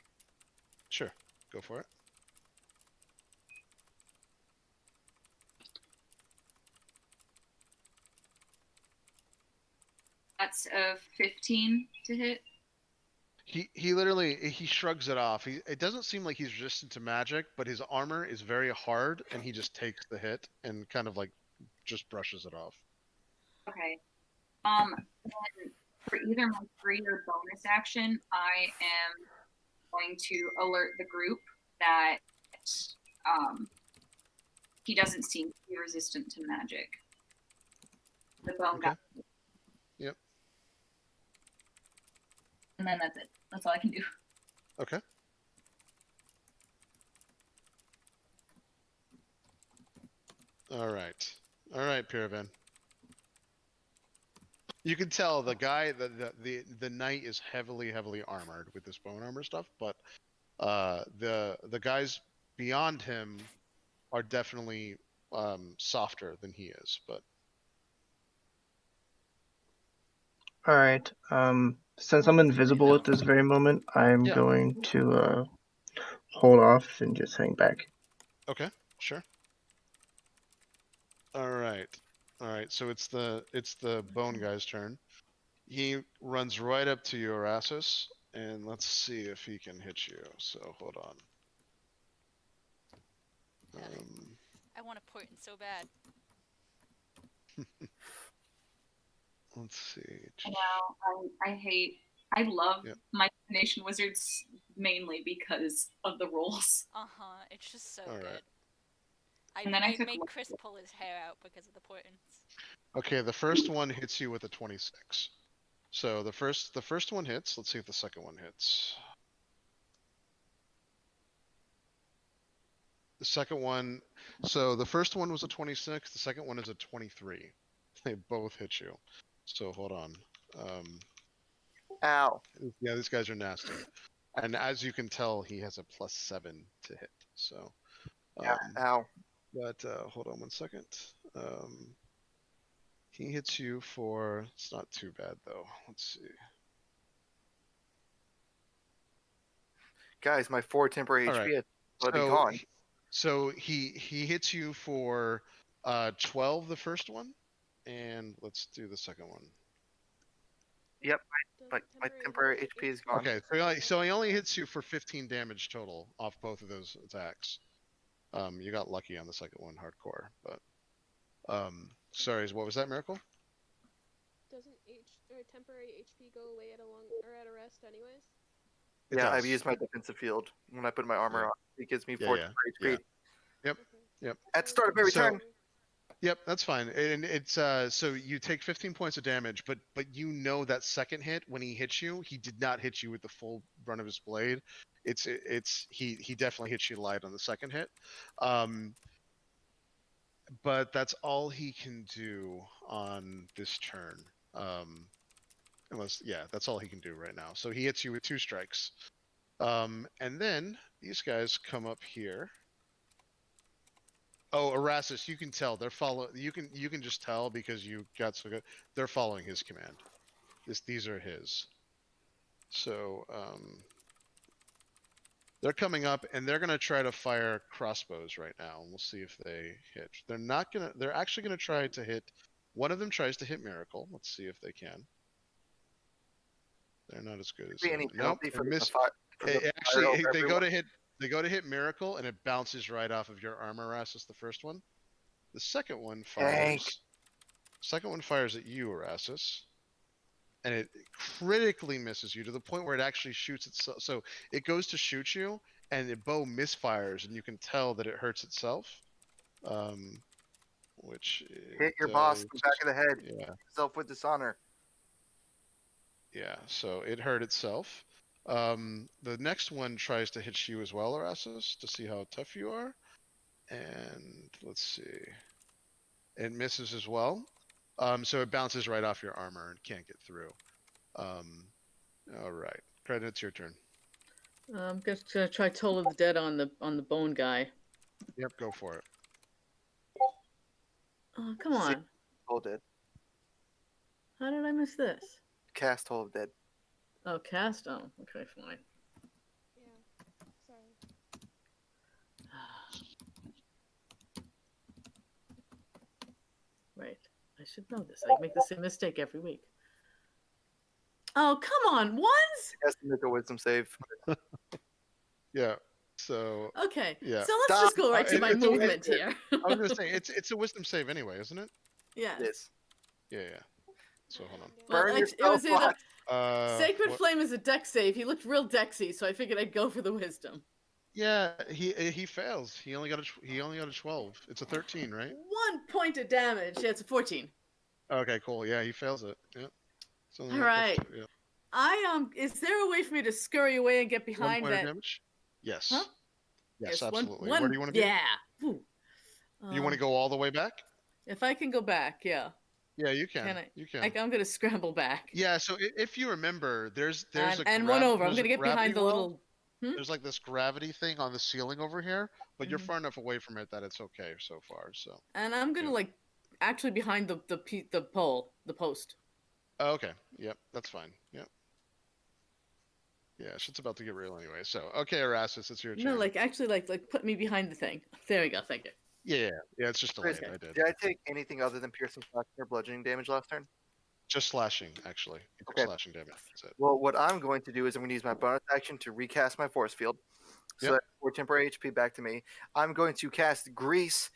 Sure. Go for it.
That's a 15 to hit.
He literally he shrugs it off. It doesn't seem like he's resistant to magic, but his armor is very hard, and he just takes the hit and kind of like just brushes it off.
Okay. Then for either my free or bonus action, I am going to alert the group that he doesn't seem to be resistant to magic. The bone guy.
Yep.
And then that's it. That's all I can do.
Okay. All right. All right, Piravan. You can tell the guy, the knight is heavily armored with this bone armor stuff, but the guys beyond him are definitely softer than he is. But
All right. Since I'm invisible at this very moment, I'm going to hold off and just hang back.
okay, sure. All right. So it's the bone guy's turn. He runs right up to you, Erasmus, and let's see if he can hit you. So hold on.
I want to point so bad.
Let's see.
I know. I love my Divination Wizards mainly because of the rules.
It's just so
All
good.
right.
And then I took
made Chris pull his hair out because of the pointings.
Okay, the first one hits you with a 26. So the first one hits. Let's see if the second one hits. The second one, so the first one was a 26. The second one is a 23. They both hit you. So hold on.
Ow.
Yeah, these guys are nasty. And as you can tell, he has a +7 to hit. So.
Ow.
But hold on one second. He hits you for. It's not too bad though. Let's see.
Guys, my 4 temporary
All
HP
right.
would be gone.
So he hits you for 12 the first one, and let's do the second one.
Yep, my temporary HP is gone.
Okay, so he only hits you for 15 damage total off both of those attacks. You got lucky on the second one, hardcore, but sorry, what was that, Miracle?
Doesn't temporary HP go away at a rest anyways?
Yeah, I've used my defensive field when I put my armor on. It gives me 4 temporary HP.
Yep.
At the start of every turn.
Yep, that's fine. And it's so you take 15 points of damage, but you know that second hit when he hits you, he did not hit you with the full brunt of his blade. He definitely hits you light on the second hit. but that's all he can do on this turn. Unless, yeah, that's all he can do right now. So he hits you with 2 strikes. And then these guys come up here. Oh, Erastus, you can tell they're you can just tell because you got so good. They're following his command. These are his. So they're coming up and they're gonna try to fire crossbows right now, and we'll see if they hit. They're actually gonna try to hit. One of them tries to hit Miracle. Let's see if they can. They're not as good as
Any penalty for the
actually, they go to hit Miracle, and it bounces right off of your armor, Erastus. The first one. The second one fires. Second one fires at you, Erastus, and it critically misses you to the point where it actually shoots itself. So it goes to shoot you, and the bow misfires, and you can tell that it hurts itself. Which
hit your boss in the back of the head.
Yeah.
Self with dishonor.
Yeah, so it hurt itself. The next one tries to hit you as well, Erastus, to see how tough you are. And let's see. It misses as well. So it bounces right off your armor and can't get through. All right. Credit, it's your turn.
I'm just gonna try Toll of the Dead on the bone guy.
Yep, go for it.
Oh, come on.
Toll dead.
How did I miss this?
Cast Toll of Dead.
Oh, cast? Oh, okay, fine.
Yeah. Sorry.
Right. I should know this. I make the same mistake every week. Oh, come on. Ones?
Has to make a wisdom save.
Yeah. So.
Okay.
Yeah.
So let's just go right to my movement here.
I was gonna say it's a wisdom save anyway, isn't it?
Yeah.
Yes.
Yeah. So hold on.
Well, it was either Sacred
what?
Flame is a dex save. He looked real dexy, so I figured I'd go for the wisdom.
Yeah, he fails. He only got a 12. It's a 13, right?
1 point of damage. Yeah, it's a 14.
Okay, cool. Yeah, he fails it. Yep.
All right.
Yeah.
Is there a way for me to scurry away and get behind
1 point
that?
of damage? Yes.
Huh?
Yes,
Yes,
absolutely.
one,
Where do you want to be?
Yeah.
You want to go all the way back?
If I can go back, yeah.
Yeah, you can.
Can I?
You can.
I'm going to scramble back.
Yeah. So if you remember, there's
and one over. I'm going to get behind the little.
There's like this gravity thing on the ceiling over here, but you're far enough away from it that it's okay so far. So.
And I'm going to actually behind the pole, the post.
Oh, okay. Yep. That's fine. Yep. Yeah, shit's about to get real anyway. So, okay, Erastus, it's your turn.
No, actually put me behind the thing. There we go. Thank you.
Yeah, it's just delayed. I did.
Did I take anything other than piercing, slashing, or bludgeoning damage last turn?
Just slashing, actually.
Okay.
Slashing damage. That's it.
Well, what I'm going to do is I'm going to use my bonus action to recast my force field. So that's 4 temporary HP back to me. I'm going to cast Grease,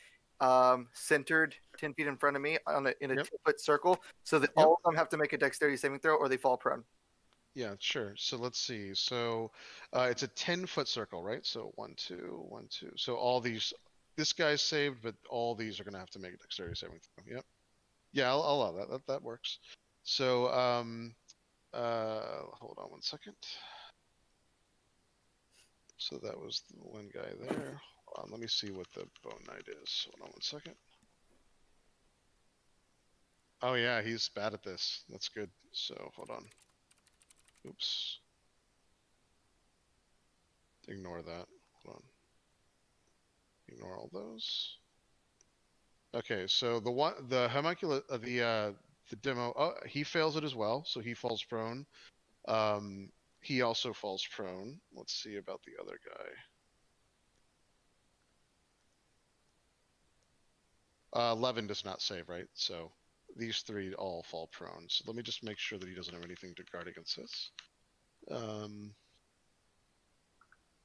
centered 10 feet in front of me in a 2-foot circle, so that all of them have to make a dexterity saving throw or they fall prone.
Yeah, sure. So let's see. So it's a 10-foot circle, right? So 1, 2, 1, 2. So all these, this guy's saved, but all these are going to have to make a dexterity saving throw. Yep. Yeah, I'll allow that. That works. So hold on 1 second. So that was the one guy there. Hold on, let me see what the Bone Knight is. Hold on 1 second. Oh yeah, he's bad at this. That's good. So hold on. Oops. Ignore that. Hold on. Ignore all those. Okay, so the homunculus, the demo. Oh, he fails it as well, so he falls prone. He also falls prone. Let's see about the other guy. 11 does not save, right? So these 3 all fall prone. So let me just make sure that he doesn't have anything to guard against this.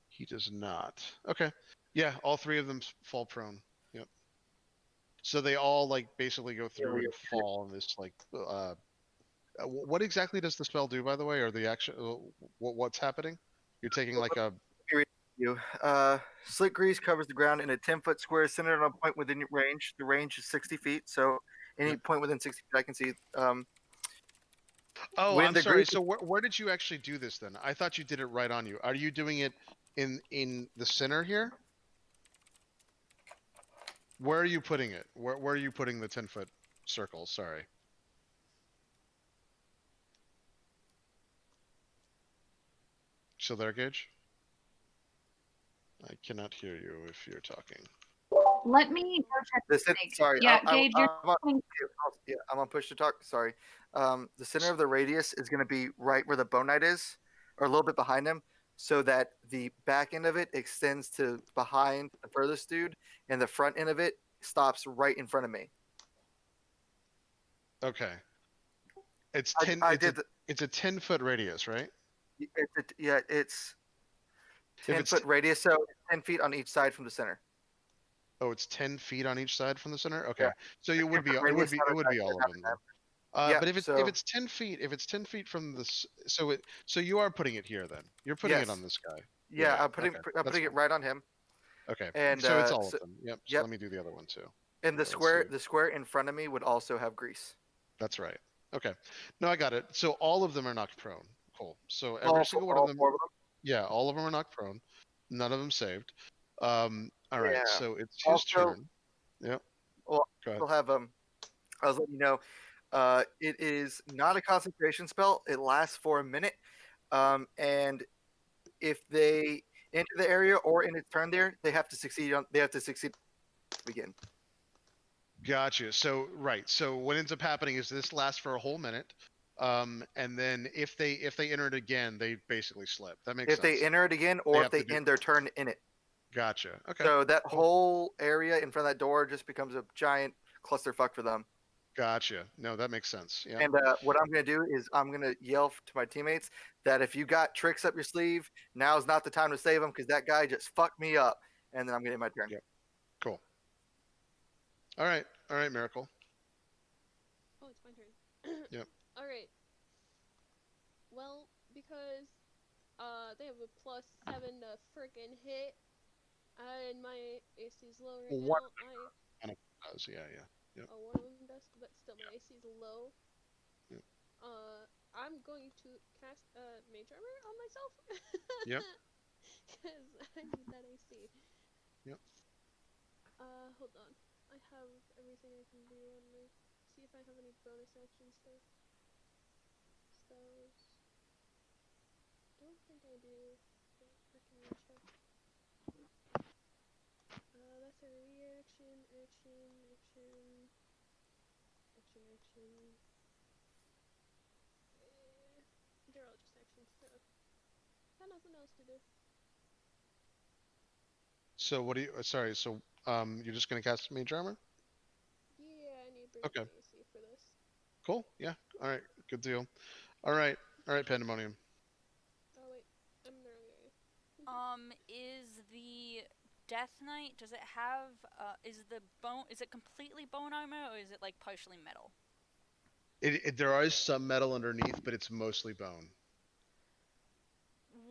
He does not. Okay. Yeah, all 3 of them fall prone. Yep. So they all basically go through and fall in this what exactly does the spell do, by the way, or the action? What's happening? You're taking
Slick Grease covers the ground in a 10-foot square centered on a point within range. The range is 60 feet, so any point within 60 feet I can see.
I'm sorry. So where did you actually do this then? I thought you did it right on you. Are you doing it in the center here? Where are you putting it? Where are you putting the 10-foot circle? Sorry. Still there, Gage? I cannot hear you if you're talking.
Let me go check the snake.
Sorry.
Yeah,
I'm
Gage, you're.
on push to talk. Sorry. The center of the radius is going to be right where the bone knight is, or a little bit behind him, so that the back end of it extends to behind the furthest dude, and the front end of it stops right in front of me.
Okay. It's 10. It's a 10-foot radius, right?
It's 10-foot radius, so 10 feet on each side from the center.
Oh, it's 10 feet on each side from the center. Okay,
Yeah.
so it would be all of them though. But if it's 10 feet from this, so you are putting it here then. You're putting it on this guy.
Yeah, I'm putting it right on him.
Okay,
and
so it's all of them. Yep. So
yep.
let me do the other one too.
And the square in front of me would also have grease.
That's right. Okay, no, I got it. So all of them are knocked prone. Cool. So every single one of them. Yeah, all of them are knocked prone. None of them saved. All right, so it's his turn. Yep.
Well, we'll have I was letting you know, it is not a concentration spell. It lasts for a minute, and if they enter the area or in its turn there, they have to succeed to begin.
Gotcha. So right. So what ends up happening is this lasts for a whole minute. And then if they enter it again, they basically slip. That makes sense.
If they enter it again, or if they end their turn in it.
Gotcha. Okay.
So that whole area in front of that door just becomes a giant clusterfuck for them.
Gotcha. No, that makes sense. Yeah.
And what I'm going to do is I'm going to yell to my teammates that if you got tricks up your sleeve, now's not the time to save them because that guy just fucked me up. And then I'm going to get my turn.
Yep. Cool. All right, Miracle.
Oh, it's my turn.
Yep.
All right. Well, because they have a +7 to frickin' hit, and my AC is low right now.
One does, yeah. Yep.
Oh, one of them does, but still my AC is low.
Yep.
I'm going to cast Mage Armor on myself.
Yep.
Because I need that AC.
Yep.
Hold on. I have everything I can do on me. See if I have any bonus action stuff. Spells. Don't think I do. But I can check. That's a reaction, action. They're all just actions, so got nothing else to do.
So what do you? Sorry. So you're just gonna cast Mage Armor?
Yeah, I need to AC for this.
Cool. Yeah. All right. Good deal. All right, Pandemonium.
Oh wait, I'm in the wrong area.
Is the Death Knight? Does it have? Is it completely bone armor or is it like partially metal?
There is some metal underneath, but it's mostly bone.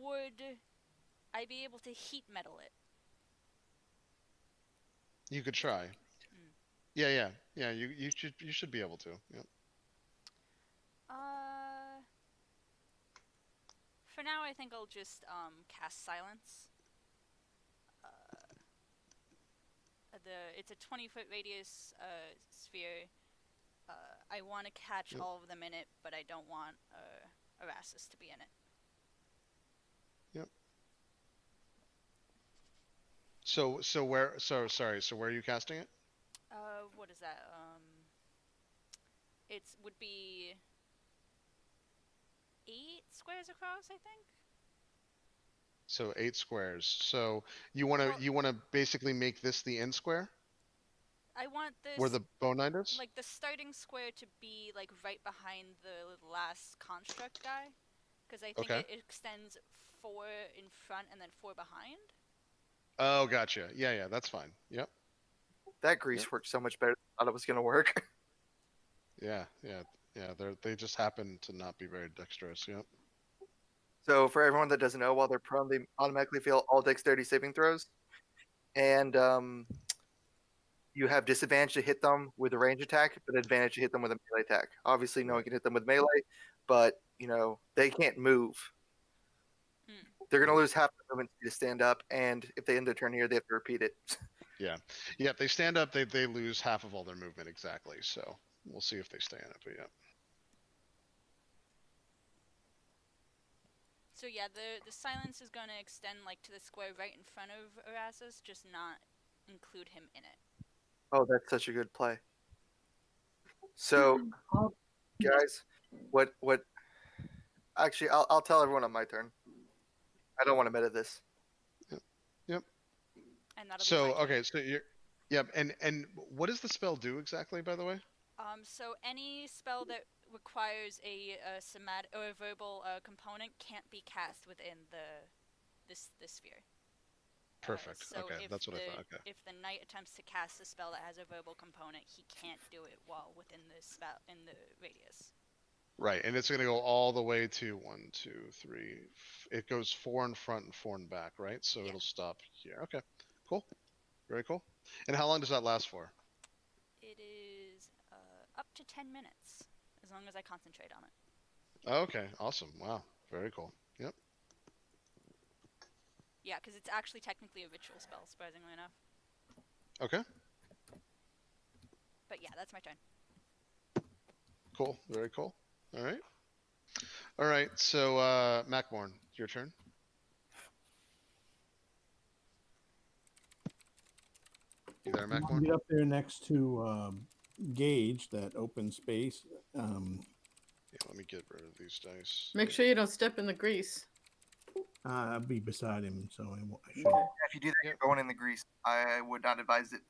Would I be able to heat metal it?
You could try. Yeah. You should be able to. Yep.
For now, I think I'll just cast Silence. It's a 20-foot radius sphere. I want to catch all of them in it, but I don't want Erastus to be in it.
Yep. So where are you casting it?
What is that? Would be 8 squares across, I think.
So 8 squares. So you want to basically make this the end square?
I want this
where the bone knight is?
Like the starting square to be like right behind the last construct guy, because I think it extends 4 in front and then 4 behind.
Oh, gotcha. Yeah, that's fine. Yep.
That grease worked so much better than I thought it was going to work.
Yeah. They just happen to not be very dexterous. Yep.
So for everyone that doesn't know, while they're prone, they automatically fail all dexterity saving throws, and you have disadvantage to hit them with a range attack, but advantage to hit them with a melee attack. Obviously, no one can hit them with melee, but they can't move. They're going to lose half the movement to stand up, and if they end their turn here, they have to repeat it.
Yeah. If they stand up, they lose half of all their movement exactly. So we'll see if they stand up. But yeah.
So yeah, the silence is going to extend like to the square right in front of Erasmus, just not include him in it.
Oh, that's such a good play. So, guys, what? Actually, I'll tell everyone on my turn. I don't want to meta this.
Yep.
And that'll
so
be my turn.
Okay, so you're. Yep. And what does the spell do exactly, by the way?
So any spell that requires a somatic or a verbal component can't be cast within this sphere.
Perfect.
So
okay, that's what I thought. Okay.
If the knight attempts to cast a spell that has a verbal component, he can't do it while within the spell in the radius.
Right, and it's going to go all the way to 1, 2, 3. It goes 4 in front and 4 in back, right? So it'll stop here. Okay, cool. Very cool. And how long does that last for?
It is up to 10 minutes, as long as I concentrate on it.
Okay, awesome. Wow, very cool. Yep.
Yeah, because it's actually technically a ritual spell, surprisingly enough.
Okay.
But yeah, that's my turn.
Cool. Very cool. All right. All right. So, Macmorn, your turn. You there, Macmorn?
Get up there next to Gage, that open space.
Yeah, let me get rid of these dice.
Make sure you don't step in the grease.
I'll be beside him, so I should.
Okay.
If you do that, you're going in the grease. I would not advise it.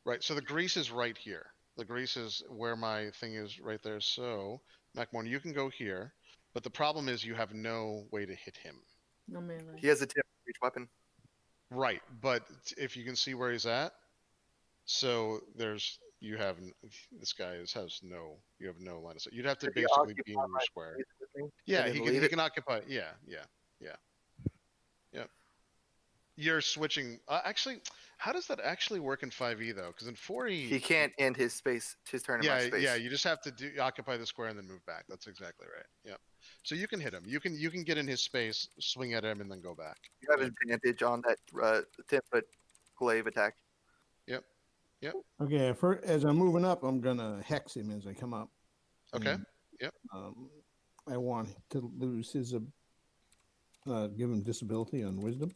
Right. So the grease is right here. The grease is where my thing is right there. So, Macmorn, you can go here, but the problem is you have no way to hit him.
No melee.
He has a tip for each weapon.
Right, but if you can see where he's at, so you have no line of sight. You'd have to
If he
basically be in
occupies
your square.
space with me,
Yeah,
and
he
then
can
leave
he
it.
can occupy. Yeah. You're switching. Actually, how does that actually work in 5e though? Because in 4e,
He can't end his turn in my space.
Yeah. You just have to occupy the square and then move back. That's exactly right. Yep. So you can hit him. You can get in his space, swing at him, and then go back.
You have advantage on that 10-foot glaive attack.
Yep.
Okay, as I'm moving up, I'm gonna hex him as I come up.
Okay.
And,
Yep.
I want to lose his give him disability on wisdom.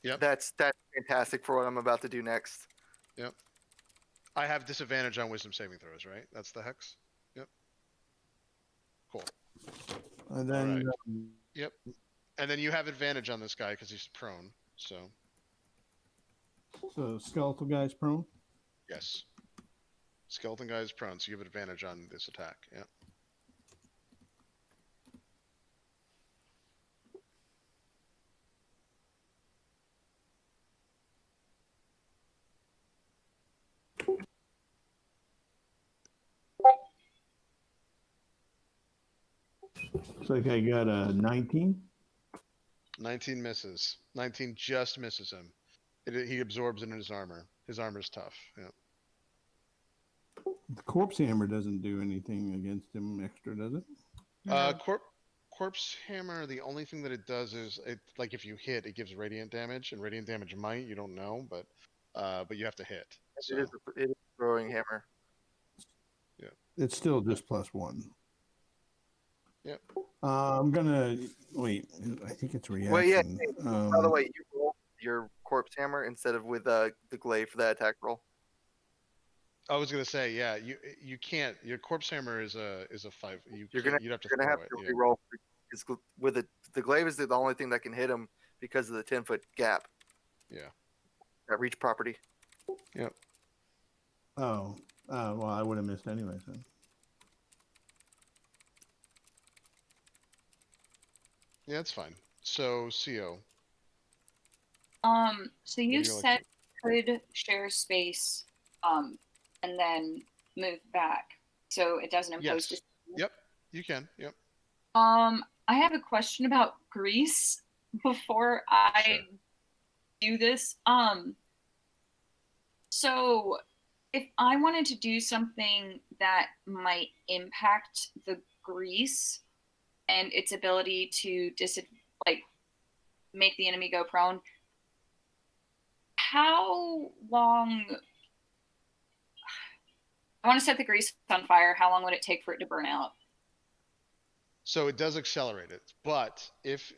Yep.
That's fantastic for what I'm about to do next.
Yep. I have disadvantage on wisdom saving throws, right? That's the hex. Yep. Cool.
And then
Yep. And then you have advantage on this guy because he's prone. So
skeletal guy's prone.
yes. Skeleton guy is prone, so you have advantage on this attack. Yeah.
Looks like I got a 19.
19 misses. 19 just misses him. He absorbs it in his armor. His armor's tough. Yeah.
The corpse hammer doesn't do anything against him extra, does it?
No.
Corpse hammer. The only thing that it does is like if you hit, it gives radiant damage, and radiant damage might, you don't know, but you have to hit. So.
It is a throwing hammer.
Yeah.
It's still just +1.
Yep.
I'm gonna wait. I think it's reaction.
Well, yeah. By the way, you roll your corpse hammer instead of with the glaive for that attack roll.
I was gonna say, yeah, you can't. Your corpse hammer is a 5. You'd have to
You're gonna have to reroll because with the glaive is the only thing that can hit him because of the 10-foot gap.
Yeah.
That reach property.
Yep.
Oh, well, I would have missed anyway. So.
Yeah, it's fine. So, CO.
So you said could share space, and then move back, so it doesn't impose.
Yes. Yep. You can. Yep.
I have a question about grease before I do this. So if I wanted to do something that might impact the grease and its ability to make the enemy go prone, how long? I want to set the grease on fire. How long would it take for it to burn out?
So it does accelerate it, but if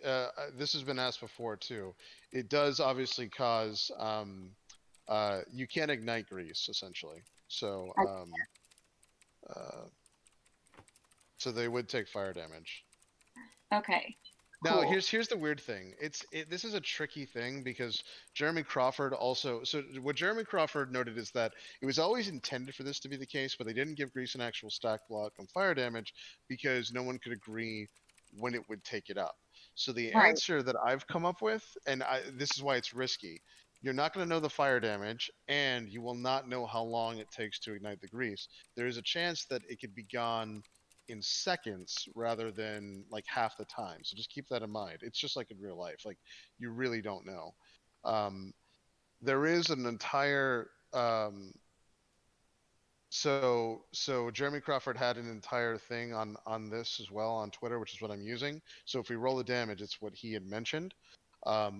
this has been asked before too, it does obviously cause you can't ignite grease essentially. So so they would take fire damage.
Okay.
Now
Cool.
here's the weird thing. This is a tricky thing because Jeremy Crawford also. So what Jeremy Crawford noted is that it was always intended for this to be the case, but they didn't give Grease an actual stack block on fire damage because no one could agree when it would take it up. So the
Right.
answer that I've come up with, and this is why it's risky. You're not going to know the fire damage, and you will not know how long it takes to ignite the grease. There is a chance that it could be gone in seconds rather than like half the time. So just keep that in mind. It's just like in real life. Like you really don't know. There is an entire so Jeremy Crawford had an entire thing on this as well on Twitter, which is what I'm using. So if we roll the damage, it's what he had mentioned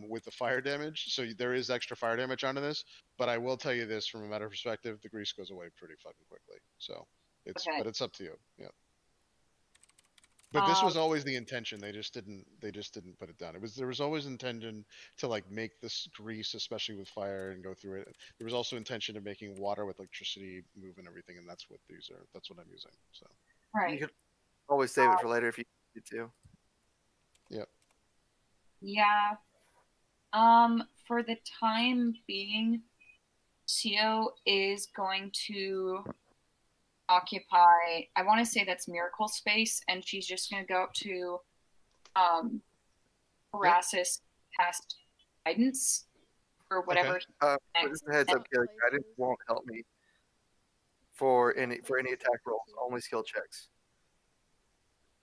with the fire damage. So there is extra fire damage onto this, but I will tell you this from a meta perspective, the grease goes away pretty fucking quickly. So it's
Okay.
but it's up to you. Yeah. But this was always the intention. They just didn't put it down. There was always intention to like make this grease, especially with fire, and go through it. There was also intention of making water with electricity move and everything, and that's what these are. That's what I'm using. So
Right.
You could always save it for later if you need to.
yeah.
Yeah. For the time being, Sio is going to occupy, I want to say that's Miracle Space, and she's just going to go up to Erastus, cast Guidance or whatever.
Okay.
Just a heads up, Kelly, Guidance won't help me for any attack rolls, only skill checks.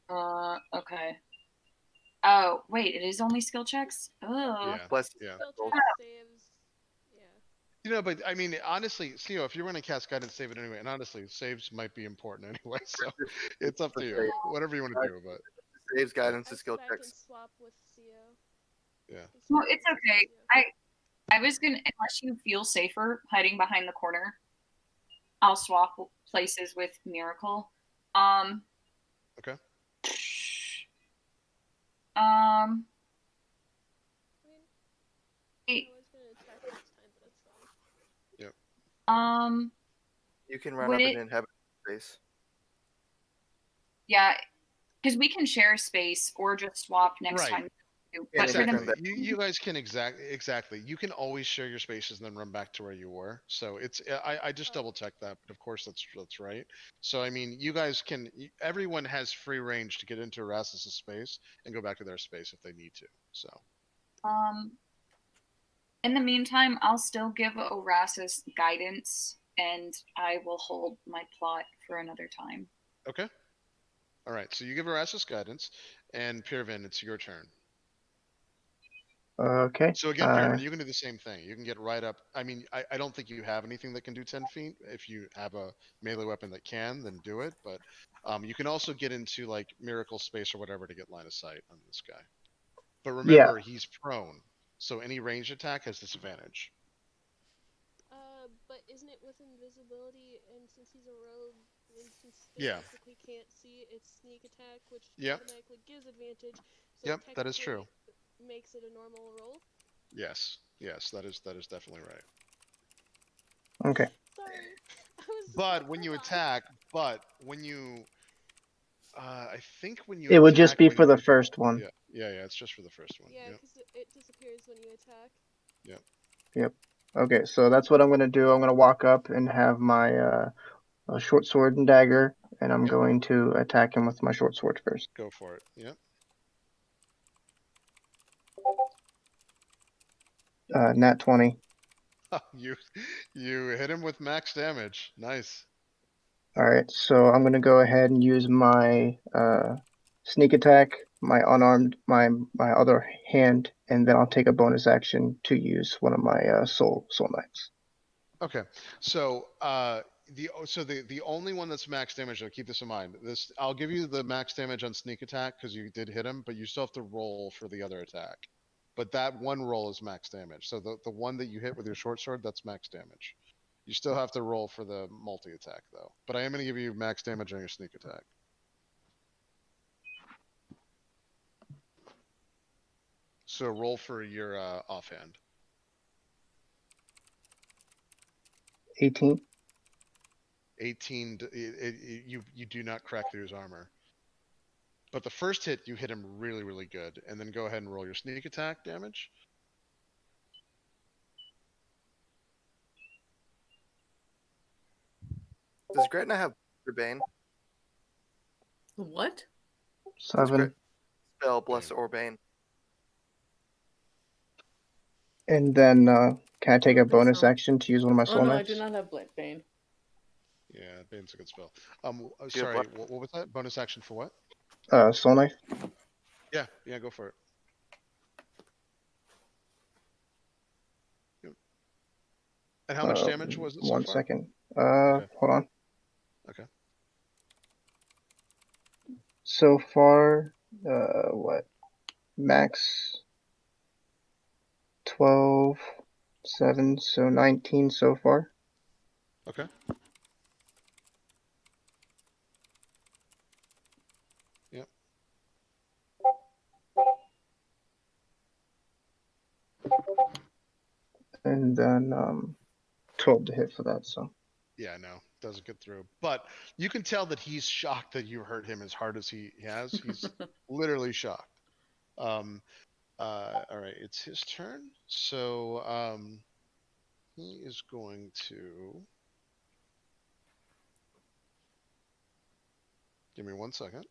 Okay. Oh, wait, it is only skill checks? Oh.
Yeah.
Plus,
yeah.
Skill check saves. Yeah.
You know, but I mean, honestly, Theo, if you're going to cast guidance, save it anyway. And honestly, saves might be important anyway, so it's up to you. Whatever you want to do, but
saves, guidance, and skill
I can
checks.
swap with Theo.
Yeah.
No, it's okay. I was gonna, unless you feel safer hiding behind the corner, I'll swap places with Miracle.
Okay.
I was gonna attack next time, but that's fine.
Yep.
You can run up and inhabit space.
Yeah, because we can share space or just swap next time. But
exactly. You guys can exactly. You can always share your spaces and then run back to where you were. So it's I just double checked that, but of course that's right. So I mean, you guys can. Everyone has free range to get into Erastus' space and go back to their space if they need to. So.
In the meantime, I'll still give Erastus guidance, and I will hold my plot for another time.
Okay. All right. So you give Erastus guidance, and Pirvin, it's your turn.
Okay.
So again, Pirvin, you can do the same thing. You can get right up. I mean, I don't think you have anything that can do 10 feet. If you have a melee weapon that can, then do it. But you can also get into like Miracle Space or whatever to get line of sight on this guy. But remember, he's prone, so any ranged attack has disadvantage.
But isn't it with invisibility? And since he's a rogue, and since they
Yeah.
basically can't see, it's sneak attack, which
Yep.
automatically gives advantage. So
Yep, that is true.
Makes it a normal roll.
Yes, that is definitely right.
Okay.
Sorry.
But when you attack, I think when you
it would just be for the first one.
Yeah, it's just for the first one.
Yeah, because it disappears when you attack.
Yep. Okay, so that's what I'm gonna do. I'm gonna walk up and have my short sword and dagger, and I'm going to attack him with my short sword first.
Go for it. Yep.
Nat 20.
You hit him with max damage. Nice.
All right, so I'm gonna go ahead and use my sneak attack, my unarmed, my other hand, and then I'll take a bonus action to use one of my soul knives.
Okay, so the only one that's max damage, though, keep this in mind. I'll give you the max damage on sneak attack because you did hit him, but you still have to roll for the other attack. but that one roll is max damage. So the one that you hit with your short sword, that's max damage. You still have to roll for the multi attack though. But I am going to give you max damage on your sneak attack. So roll for your offhand.
18.
18. You do not crack through his armor. But the first hit, you hit him really, really good. And then go ahead and roll your sneak attack damage.
Does Gretna have Urbane?
What?
7.
Spell Bless Urbane.
And then can I take a bonus action to use one of my
Oh
soul
no, I
knives?
do not have Bane.
Yeah, Bane's a good spell. Sorry, what was that? Bonus action for what?
Soul knife.
Yeah, go for it. And how much damage was it so far?
1 second.
Okay.
Hold on.
Okay.
So far, what? Max 12, 7, so 19 so far.
Okay. Yep.
And then 12 to hit for that, so.
Yeah, no, doesn't get through. But you can tell that he's shocked that you hurt him as hard as he has. He's literally shocked. All right, it's his turn. So he is going to give me 1 second.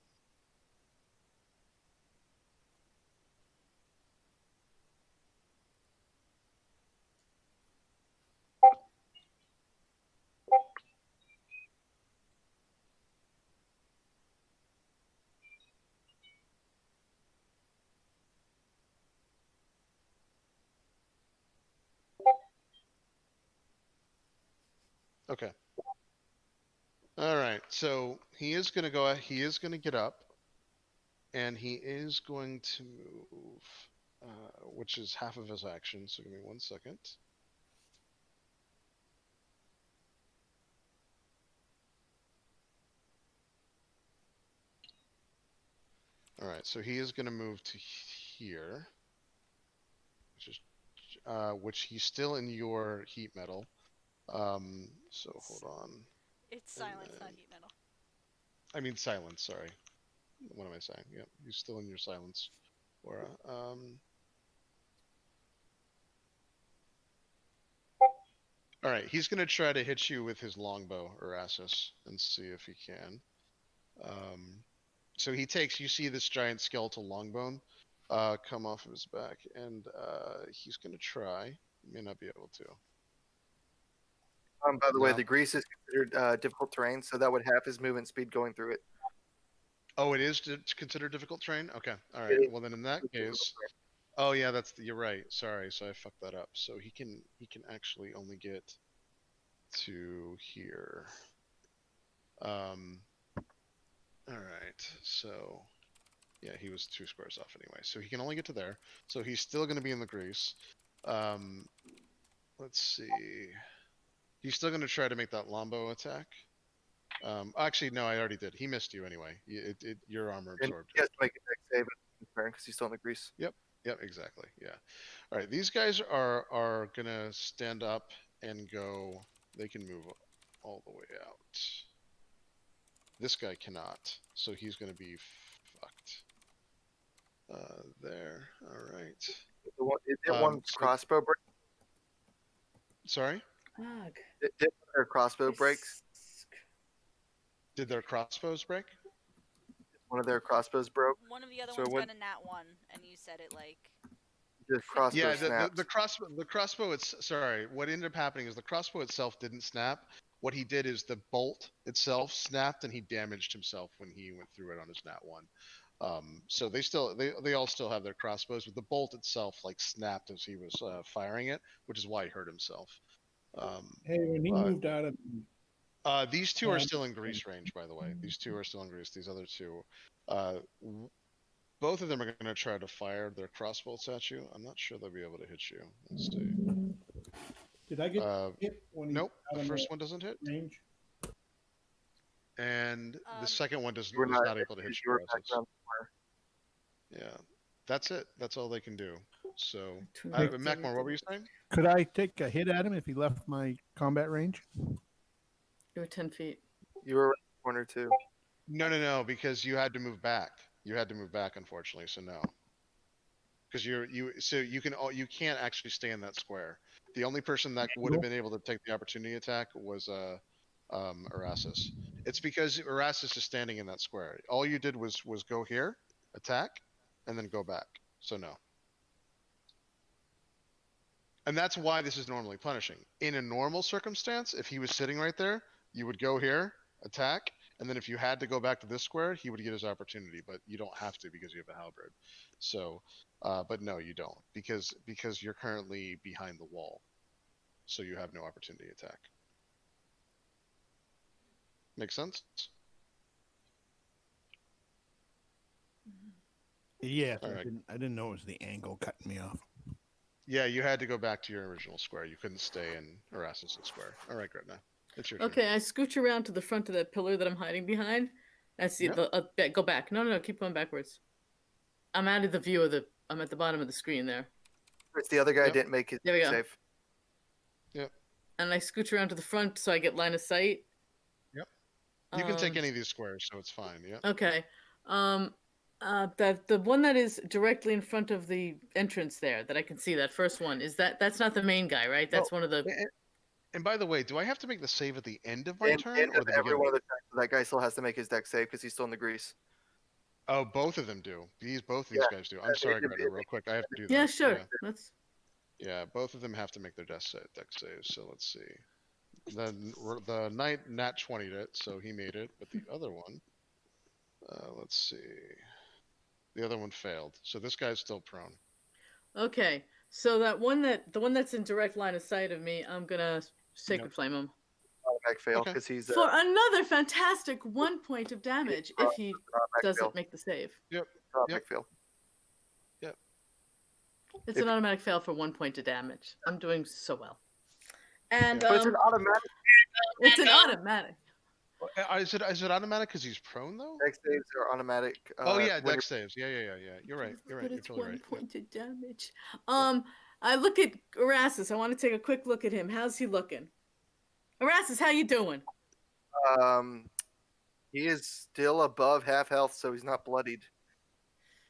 Okay. All right. So he is going to go. He is going to get up, and he is going to move, which is half of his action. So give me 1 second. All right. So he is going to move to here, which he's still in your heat metal. So hold on.
It's silence, not heat metal.
I mean silence, sorry. What am I saying? Yep, he's still in your silence aura. Alright, he's gonna try to hit you with his longbow, Erasmus, and see if he can. So he takes, you see this giant skeletal longbone come off of his back, and he's gonna try. May not be able to.
By the way, the grease is considered difficult terrain, so that would half his movement speed going through it.
Oh, it is considered difficult terrain? Okay, alright. Well then in that case... Oh yeah, you're right. Sorry, so I fucked that up. So he can actually only get to here. Alright, so... Yeah, he was 2 squares off anyway. So he can only get to there. So he's still going to be in the grease. Let's see... He's still going to try to make that Lombo attack. Actually, no, I already did. He missed you anyway. Your armor absorbed.
He has to make a dex save because he's still in the grease.
Yep, exactly. Yeah. All right, these guys are going to stand up and go. They can move all the way out. This guy cannot, so he's going to be fucked. There. All right.
Is there one crossbow break?
Sorry?
Did their crossbow break?
Did their crossbows break?
One of their crossbows broke.
One of the other ones got a nat 1, and you said it like.
The crossbow
the crossbow. It's sorry. What ended up happening is the crossbow itself didn't snap. What he did is the bolt itself snapped, and he damaged himself when he went through it on his nat 1. So they all still have their crossbows, but the bolt itself like snapped as he was firing it, which is why he hurt himself.
Hey, when he moved out of
these two are still in grease range, by the way. These two are still in grease. These other two, Both of them are going to try to fire their crossbolts at you. I'm not sure they'll be able to hit you. Let's see.
Did I get hit when he
Nope,
got
the
him
first
at
one doesn't hit,
range?
and the second one is
We're
not able to hit
you're
your
back
assets.
around
Yeah, that's it. That's all they can do. So,
Hey,
Macmore, what were you saying?
Could I take a hit at him if he left my combat range?
You're 10 feet.
You were around the corner too.
No, because you had to move back. You had to move back, unfortunately. So no, because you can't actually stay in that square. The only person that would have been able to take the opportunity attack was Erastus. It's because Erastus is standing in that square. All you did was go here, attack, and then go back. So no. And that's why this is normally punishing. In a normal circumstance, if he was sitting right there, you would go here, attack, and then if you had to go back to this square, he would get his opportunity, but you don't have to because you have a halberd. So, but no, you don't, because you're currently behind the wall. So you have no opportunity attack. Make sense?
Yes,
All right.
I didn't know it was the angle cutting me off.
Yeah, you had to go back to your original square. You couldn't stay in Erasmus' square. All right, Gretna. It's your turn.
Okay, I scooch around to the front of that pillar that I'm hiding behind. I see go back. No, keep going backwards. I'm out of the view of I'm at the bottom of the screen there.
It's the other guy didn't make his
There we go.
save.
Yep.
And I scooch around to the front so I get line of sight.
Yep. You can take any of these squares, so it's fine. Yeah.
Okay. The one that is directly in front of the entrance there that I can see, that first one, that's not the main guy, right? That's one of the.
And by the way, do I have to make the save at the end of my turn or the
every one
beginning?
of the turns, that guy still has to make his deck save because he's still in the grease.
Oh, both of them do. Both of these guys do. I'm sorry, Gretna, real quick. I have to do that.
Yeah, sure.
Yeah, both of them have to make their deck saves. So let's see. The knight nat 20'd it, so he made it. But the other one, let's see. The other one failed. So this guy's still prone.
Okay, so the one that's in direct line of sight of me, I'm gonna Sacred Flame him.
Automatic fail because he's
for another fantastic 1 point of damage if he doesn't make the save.
Yep.
Automatic fail.
Yep.
It's an automatic fail for 1 point of damage. I'm doing so well. And
but it's an automatic.
It's an automatic.
Is it automatic because he's prone though?
Deck saves are automatic.
Oh yeah, deck saves. Yeah. You're right. You're
But
right.
it's
You're totally
1
right.
point of damage. I look at Erastus. I want to take a quick look at him. How's he looking? Erastus, how you doing?
He is still above half health, so he's not bloodied.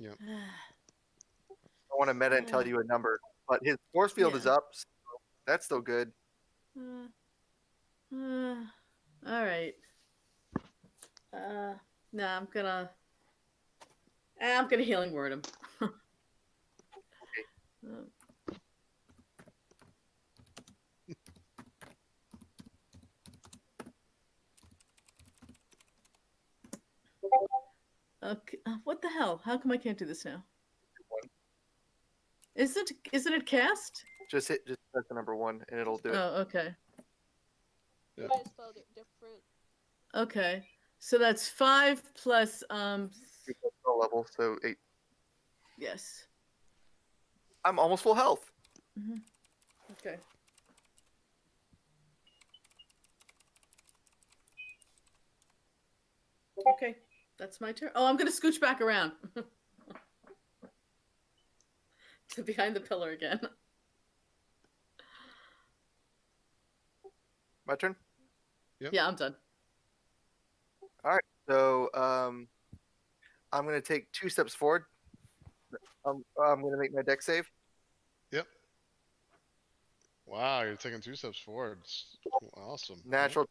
Yeah.
I want to meta and tell you a number, but his force field is up, so that's still good.
All right. No, I'm gonna healing word him. Okay. What the hell? How come I can't do this now? Isn't it cast?
Just press the number 1 and it'll do it.
Oh, okay.
Yeah.
I spelled it different.
Okay. So that's 5 plus
level, so 8.
Yes.
I'm almost full health.
Mm-hmm. Okay. Okay, that's my turn. Oh, I'm gonna scooch back around to behind the pillar again.
My turn?
Yep.
Yeah, I'm done.
All right. So I'm going to take 2 steps forward. I'm going to make my deck save.
Yep. Wow, you're taking 2 steps forward. It's awesome.
Unnatural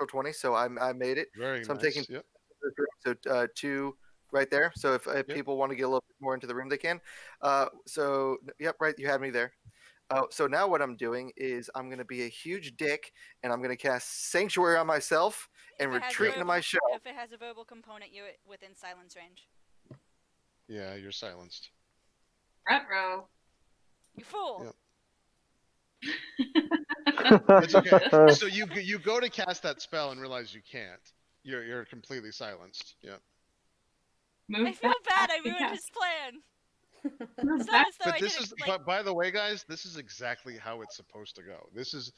20, so I made it.
Very
so
nice.
I'm taking so 2 right there. So if people want to get a little bit more into the room, they can. So yep, right. You had me there. So now what I'm doing is I'm going to be a huge dick, and I'm going to cast Sanctuary on myself and retreat into my shell.
If it has a verbal component, you're within silence range.
Yeah, you're silenced.
Retro.
You fool.
Yep. It's okay. So you go to cast that spell and realize you can't. You're completely silenced. Yeah.
Move
I feel
back,
bad. I
acting
ruined
out.
his plan.
Move
It's
back.
not as though I
But this
did
is,
it, like,
but by the way, guys, this is exactly how it's supposed to go. This is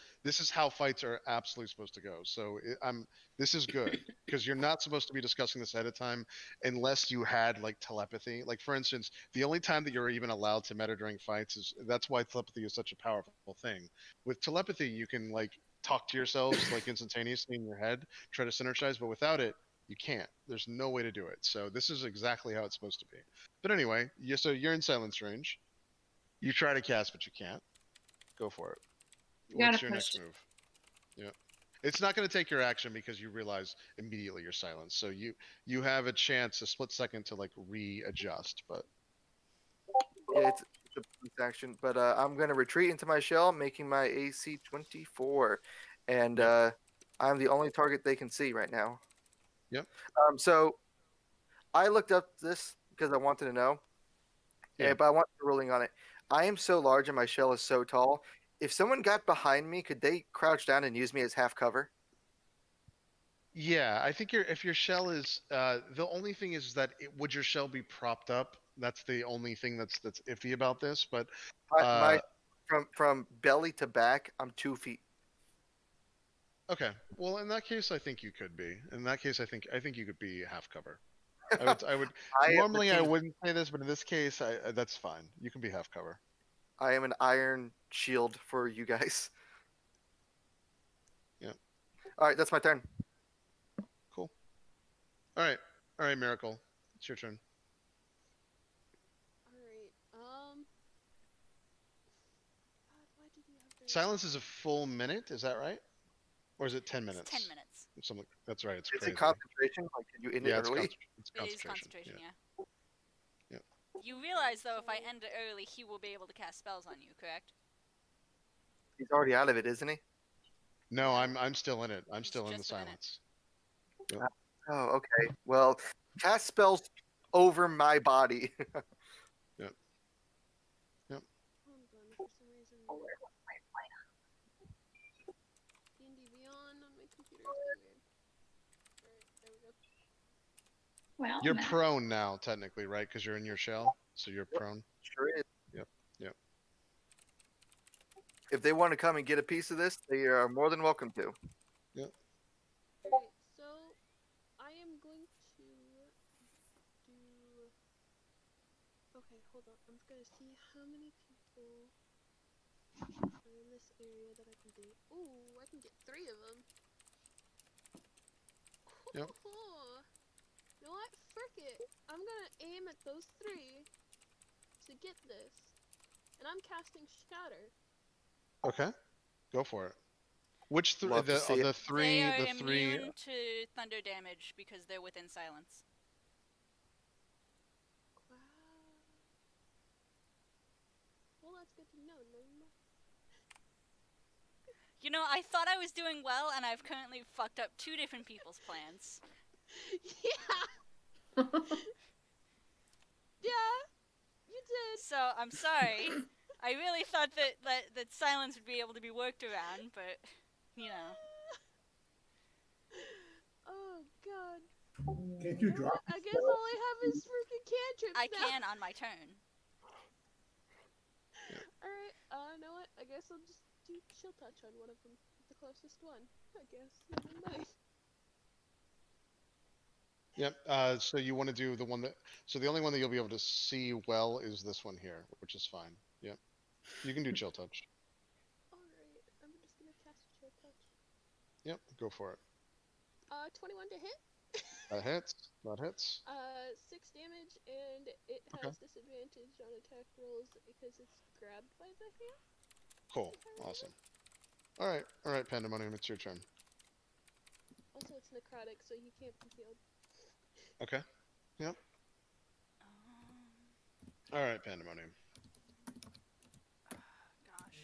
how fights are absolutely supposed to go. So this is good because you're not supposed to be discussing this ahead of time unless you had like telepathy. Like for instance, the only time that you're even allowed to meta during fights is that's why telepathy is such a powerful thing. With telepathy, you can like talk to yourselves like instantaneously in your head, try to synergize, but without it, you can't. There's no way to do it. So this is exactly how it's supposed to be. But anyway, so you're in silence range. You try to cast, but you can't. Go for it.
You gotta
What's your
push
next
it.
move? Yeah. It's not going to take your action because you realize immediately you're silenced. So you have a chance, a split second to like readjust. But
Yeah, it's a bonus action. But I'm gonna retreat into my shell, making my AC 24, and
Yep.
I'm the only target they can see right now.
Yep.
So I looked up this because I wanted to know,
Yeah.
but I want the ruling on it. I am so large and my shell is so tall. If someone got behind me, could they crouch down and use me as half cover?
Yeah, I think if your shell is the only thing is that would your shell be propped up? That's the only thing that's iffy about this. But
My from belly to back, I'm 2 feet.
okay, well in that case, I think you could be. In that case, I think you could be half cover. I would normally I wouldn't say this, but in this case, that's fine. You can be half cover.
I am an iron shield for you guys.
Yeah.
All right, that's my turn.
Cool. All right, Miracle. It's your turn.
Alright, God, why did you have to...
Silence is a full minute, is that right? Or is it 10 minutes?
It's 10 minutes.
Something, that's right, it's
Is
crazy.
it concentration? Like, can you end it early?
It's
It is
concentration.
concentration,
Yeah.
yeah. You realize, though, if I end it early, he will be able to cast spells on you, correct?
He's already out of it, isn't he?
No, I'm still in it. I'm still in the
just a minute.
silence.
Oh, okay. Well, cast spells over my body.
Yep.
Hold on, for some reason... D&D Beyond on my computer is weird. Alright, there we go.
Well,
You're
Matt.
prone now, technically, right? Because you're in your shell, so you're prone.
Sure is.
Yep.
If they want to come and get a piece of this, they are more than welcome to.
Alright, so I am going to do... Okay, hold on. I'm gonna see how many people are in this area that I can do. Ooh, I can get 3 of them.
Yep.
You know what? Frick it. I'm gonna aim at those 3 to get this. And I'm casting Shatter.
Okay. Go for it. Which
Love to see it.
the three
They are
the three
immune to thunder damage because they're within silence.
Wow. Well, that's good to know.
You know, I thought I was doing well, and I've currently fucked up 2 different people's plans.
Yeah! Yeah! You did!
So, I'm sorry. I really thought that silence would be able to be worked around, but, you know.
Oh, God.
Can't you drop?
I guess all I have is freaking cantrips
I
now.
can on my turn.
Alright, you know what? I guess I'll just do Chill Touch on one of them. The closest one. I guess. Never mind.
Yep. So you want to do the one that. So the only one that you'll be able to see well is this one here, which is fine. Yep. You can do Chill Touch.
Alright, I'm just gonna cast Chill Touch.
Yep. Go for it.
21 to hit.
That hits. That hits.
6 damage, and it has disadvantage on attack rolls because it's grabbed by the hand.
Cool. Awesome. All right, Pandemonium, it's your turn.
Also, it's necrotic, so he can't be healed.
Okay. Yep. All right, Pandemonium.
Gosh.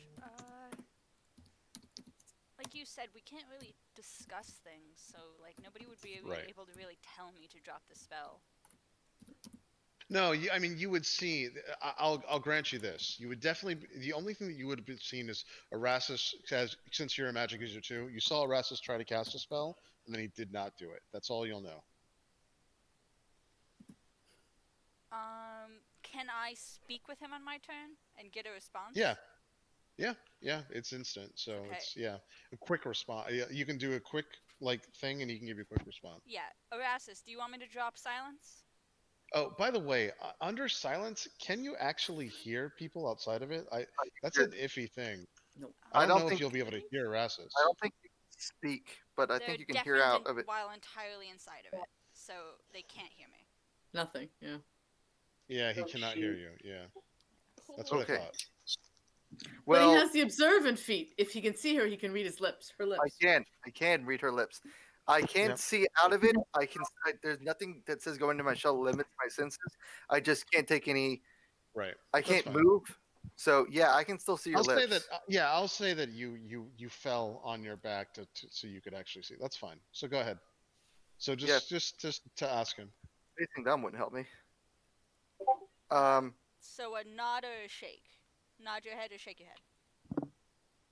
Like you said, we can't really discuss things, so like nobody would be
Right.
able to really tell me to drop the spell.
No, I mean, you would see. I'll grant you this. You would definitely. The only thing that you would have seen is Erastus, since you're a magic user too. You saw Erastus try to cast a spell, and then he did not do it. That's all you'll know.
Can I speak with him on my turn and get a response?
Yeah. Yeah, it's instant. So
Okay.
it's a quick response. You can do a quick thing, and he can give you a quick response.
Yeah, Erastus, do you want me to drop silence?
Oh, by the way, under silence, can you actually hear people outside of it? That's an iffy thing.
No.
I don't know if you'll be able to hear Erastus.
I don't think you can speak, but I think you can hear out of it.
While entirely inside of it, so they can't hear me.
Nothing. Yeah.
Yeah, he cannot hear you. Yeah, that's what I thought.
Well, he has the observant feat. If he can see her, he can read his lips. Her lips.
I can read her lips. I can't see out of it. There's nothing that says go into my shell limits my senses. I just can't take any.
Right.
I can't move. So yeah, I can still see your lips.
Say that. I'll say that you fell on your back so you could actually see. That's fine. So go ahead. So just to ask him.
Anything dumb wouldn't help me.
So a nod or a shake. Nod your head or shake your head.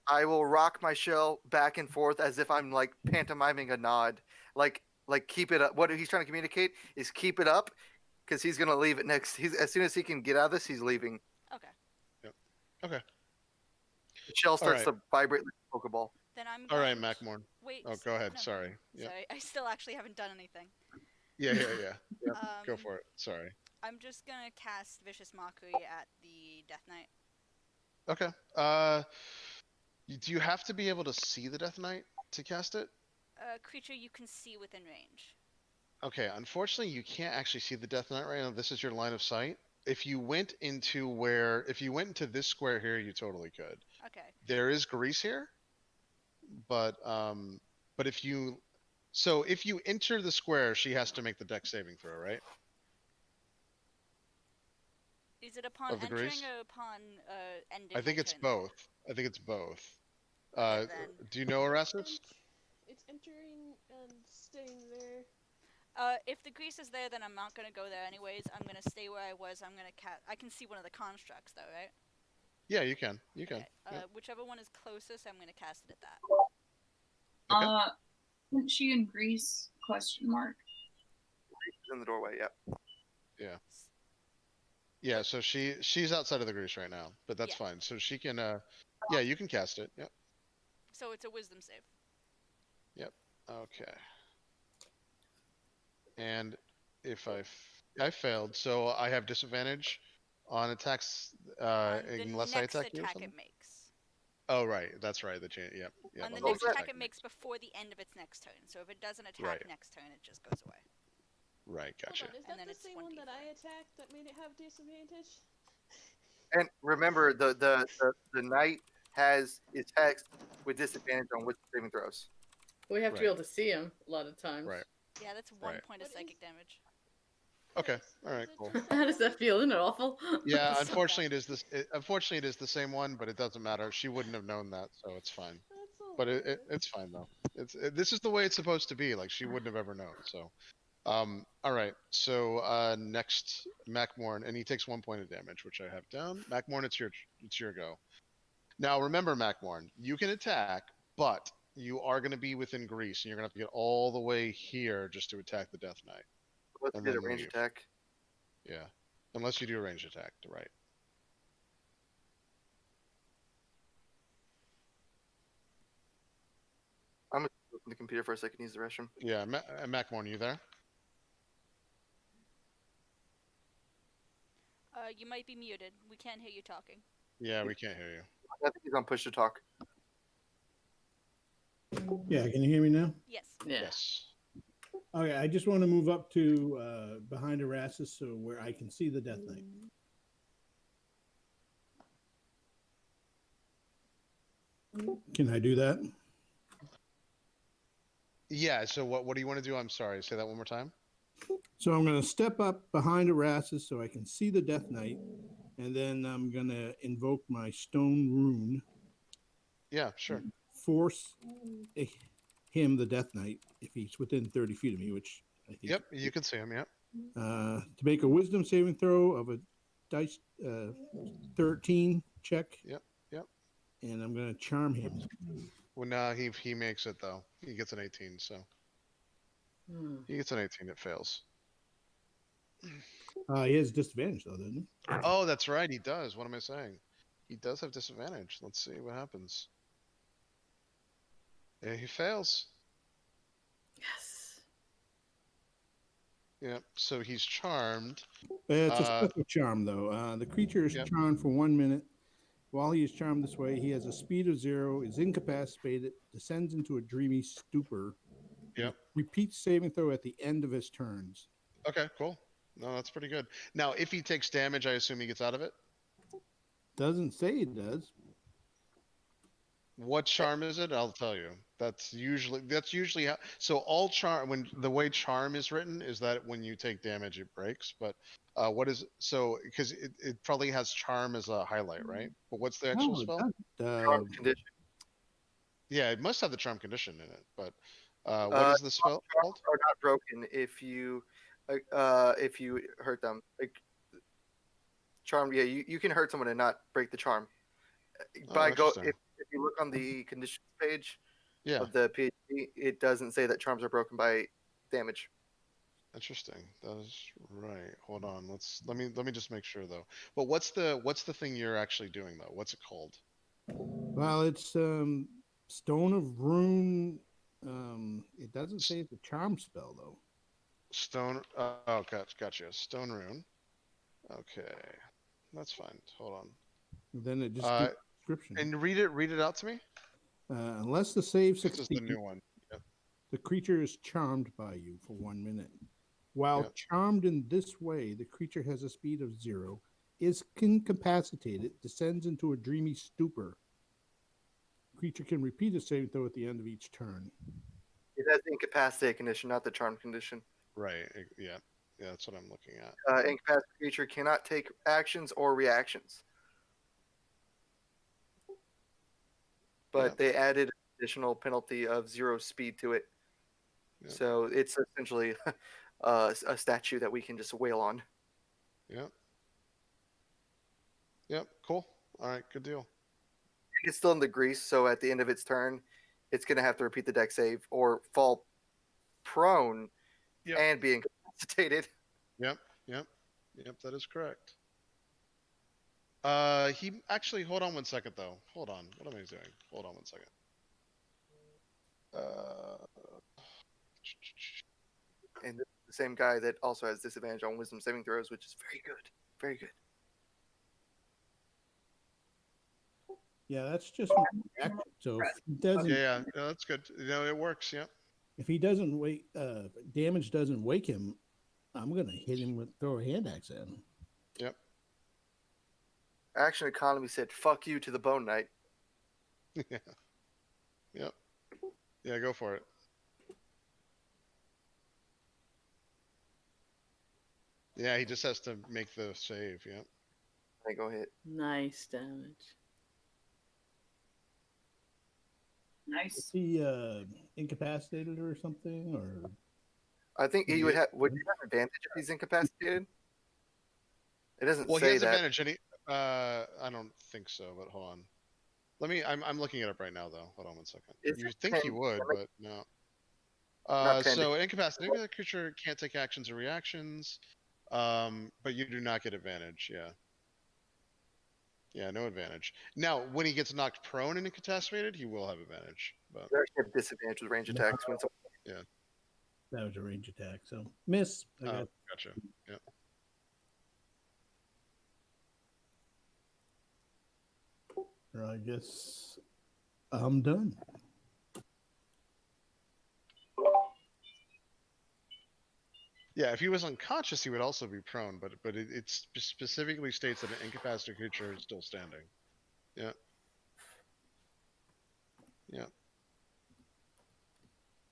I will rock my shell back and forth as if I'm like pantomiming a nod, like keep it up. What he's trying to communicate is keep it up, because he's gonna leave it next. As soon as he can get out of this, he's leaving.
Okay.
Yep. Okay.
The shell starts to vibrate like a Pokeball.
Then I'm.
All right, Macmorn.
Wait.
Oh, go ahead.
No.
Sorry. Yep.
Sorry, I still actually haven't done anything.
Yeah. Go for it. Sorry.
I'm just gonna cast Vicious Mockery at the Death Knight.
Okay. Do you have to be able to see the Death Knight to cast it?
Creature you can see within range.
Okay. Unfortunately, you can't actually see the Death Knight right now. This is your line of sight. If you went into this square here, you totally could.
Okay.
There is grease here, but if you enter the square, she has to make the dex saving throw, right?
Is it upon entering or upon ending?
I think it's both. Do you know Erastus?
It's entering and staying there.
If the grease is there, then I'm not gonna go there anyways. I'm gonna stay where I was. I can see one of the constructs though, right?
Yeah, you can. Okay.
Whichever one is closest, I'm gonna cast it at
that. Okay. Isn't she in Greece? Question mark.
Greece in the doorway. Yep.
Yeah. Yeah. So she's outside of the grease right now, but that's fine. So she can. Yeah, you can cast it. Yep.
So it's a wisdom save.
Yep. Okay. And if I failed, so I have disadvantage on attacks unless I attack you or something?
It makes.
Oh right, that's right. Yep.
On the next attack it makes before the end of its next turn. So if it doesn't attack next turn, it just goes away.
Right, gotcha.
Is that the same one that I attacked that made it have disadvantage?
And remember, the knight has attacks with disadvantage on wisdom saving throws.
We have to be able to see him a lot of times.
Right.
Yeah, that's 1 point of psychic damage.
Okay. All right. Cool.
How does that feel? Isn't it awful?
Yeah. Unfortunately, it is the same one, but it doesn't matter. She wouldn't have known that, so it's fine. But it's fine though. This is the way it's supposed to be. Like she wouldn't have ever known. So, all right. So next, Macmorn, and he takes 1 point of damage, which I have down. Macmorn, it's your go. Now remember, Macmorn, you can attack, but you are going to be within grease, and you're going to have to get all the way here just to attack the Death Knight.
Let's get a range attack.
Yeah, unless you do a range attack, right?
I'm going to open the computer for a second. Use the restroom.
Yeah, Macmorn, you there?
You might be muted. We can't hear you talking.
Yeah, we can't hear you.
I think he's on push to talk.
Yeah, can you hear me now?
Yes.
Yes.
Okay, I just want to move up to behind Erastus so where I can see the Death Knight. Can I do that?
Yeah, so what do you want to do? I'm sorry, say that one more time.
So I'm going to step up behind Erastus so I can see the Death Knight, and then I'm going to invoke my stone rune.
Yeah, sure.
Force him, the Death Knight, if he's within 30 feet of me, which I think.
Yep, you can see him, yep.
To make a wisdom saving throw of a dice 13 check.
Yep.
And I'm going to charm him.
Well, no, he makes it, though. He gets an 18, so. He gets an 18, it fails.
He has disadvantage though, doesn't he?
Oh, that's right. He does. What am I saying? He does have disadvantage. Let's see what happens. Yeah, he fails.
Yes.
Yep. So he's charmed.
It's a special charm though. The creature is charmed for 1 minute. While he is charmed this way, he has a speed of 0, is incapacitated, descends into a dreamy stupor.
Yep.
Repeats saving throw at the end of his turns.
Okay, cool. No, that's pretty good. Now, if he takes damage, I assume he gets out of it?
Doesn't say it does.
What charm is it? I'll tell you. That's usually how. So all charm, when the way charm is written is that when you take damage, it breaks. But what is so? Because it probably has charm as a highlight, right? But what's the actual spell?
Charm condition.
Yeah, it must have the charm condition in it. But what is the spell called?
Are not broken if you hurt them. Like charm, yeah, you can hurt someone and not break the charm. If you look on the conditions page of the PhD, it doesn't say that charms are broken by damage.
Interesting. That is right. Hold on. Let me just make sure though. But what's the thing you're actually doing though? What's it called?
Well, it's Stone of Rune. It doesn't say it's a charm spell though.
Stone. Oh, gotcha. Stone Rune. Okay, that's fine. Hold on.
Then it just gives a description.
And read it out to me.
Unless the save succeeds,
this is the new one. Yep.
The creature is charmed by you for 1 minute. While charmed in this way, the creature has a speed of 0, is incapacitated, descends into a dreamy stupor. Creature can repeat a saving throw at the end of each turn.
It has the incapacitate condition, not the charm condition.
Right. Yeah. Yeah, that's what I'm looking at.
Incapacitated creature cannot take actions or reactions. But they added an additional penalty of 0 speed to it. Yeah. So it's essentially a statue that we can just wail on.
Yep. Yep. Cool. All right. Good deal.
It's still in the grease, so at the end of its turn, it's going to have to repeat the deck save or fall prone and be incapacitated.
Yep. That is correct. He actually. Hold on 1 second, though. Hold on. What am I doing? Hold on 1 second.
And the same guy that also has disadvantage on wisdom saving throws, which is very good. Very good.
Yeah, that's just action. So if he doesn't.
Yeah, that's good. It works. Yeah.
If he doesn't wake, damage doesn't wake him, I'm gonna hit him with throw a hand axe at him.
Yep.
Action Economy said, "Fuck you" to the Bone Knight.
Yeah. Yep. Yeah, go for it. Yeah, he just has to make the save. Yep.
I go hit.
Nice damage.
Nice.
Is he incapacitated or something, or?
I think he would have. Would he have advantage if he's incapacitated? It doesn't say that.
Well, he has advantage. And I don't think so, but hold on. I'm looking it up right now, though. Hold on 1 second. You think he would, but no. So incapacitated creature can't take actions or reactions, but you do not get advantage. Yeah. Yeah, no advantage. Now, when he gets knocked prone and incapacitated, he will have advantage. But
they actually have disadvantage with range attacks. When
yeah.
That was a range attack, so miss.
Oh, gotcha. Yeah.
I guess I'm done.
Yeah, if he was unconscious, he would also be prone, but it specifically states that an incapacitated creature is still standing. Yeah. Yeah.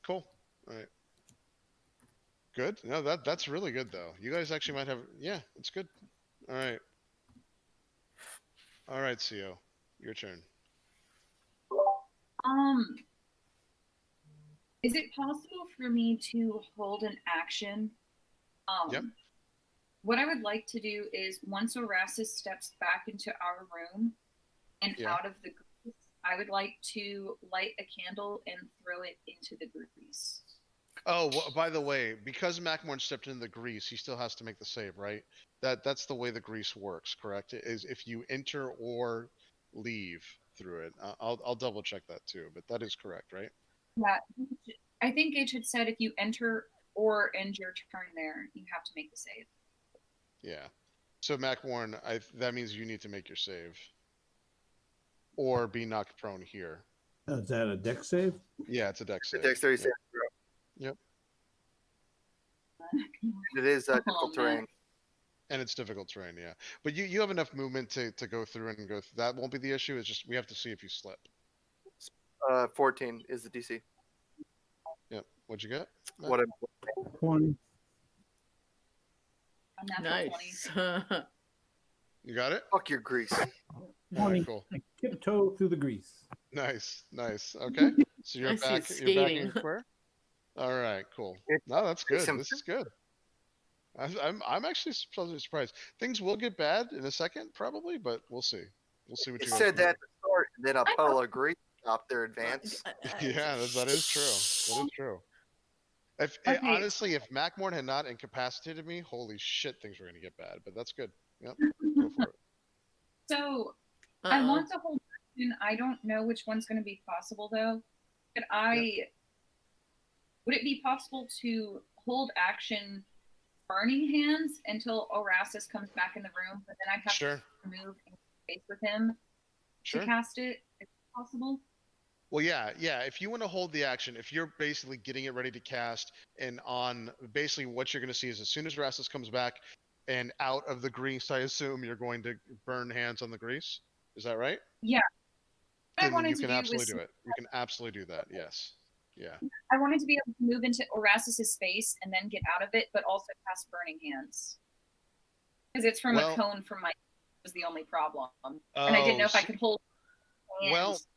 Cool. All right. Good. No, that's really good though. You guys actually might have. Yeah, it's good. All right. All right, CO, your turn.
Is it possible for me to hold an action?
Yep.
What I would like to do is once Erastus steps back into our room and out of the grease, I would like to light a candle and throw it into the grease.
Oh, by the way, because Macmorn stepped into the grease, he still has to make the save, right? That's the way the grease works, correct? Is if you enter or leave through it. I'll double check that too, but that is correct, right?
Yeah, I think Gage had said if you enter or end your turn there, you have to make the save.
Yeah. So Macmorn, that means you need to make your save, or be knocked prone here.
Is that a deck save?
Yeah, it's a deck save.
Dexterity save.
Yep.
It is difficult terrain.
And it's difficult terrain, yeah. But you have enough movement to go through and go through. That won't be the issue. It's just we have to see if you slip.
14 is the DC.
Yep. What'd you get?
What?
20.
Nice.
You got it?
Fuck your grease.
All right, cool.
I tiptoe through the grease.
Nice. Okay. So you're
I see
back.
it
You're back in
skating.
square. All right. Cool. No, that's good. This is good. I'm actually pleasantly surprised. Things will get bad in a second, probably, but we'll see. We'll see what
You
you guys
said
can
that at the start, and then a puddle of grease stopped their advance.
do. Yeah, that is true. That is true. Honestly, if Macmorn had not incapacitated me, holy shit, things were going to get bad. But that's good. Yep. Go for it.
So I want to hold action. I don't know which one's going to be possible though. Would it be possible to hold action burning hands until Orasis comes back in the room, but then I'd have to move in space with him to cast it? Is it possible?
Well, yeah. If you want to hold the action, if you're basically getting it ready to cast, and on basically what you're going to see is as soon as Orasis comes back and out of the grease, I assume you're going to burn hands on the grease. Is that right?
Yeah.
Then you can absolutely do it. You can absolutely do that. Yes. Yeah.
I wanted to be able to move into Orasis's space and then get out of it, but also cast Burning Hands. Because it's from a cone from my was the only problem. And I didn't know if I could hold hands.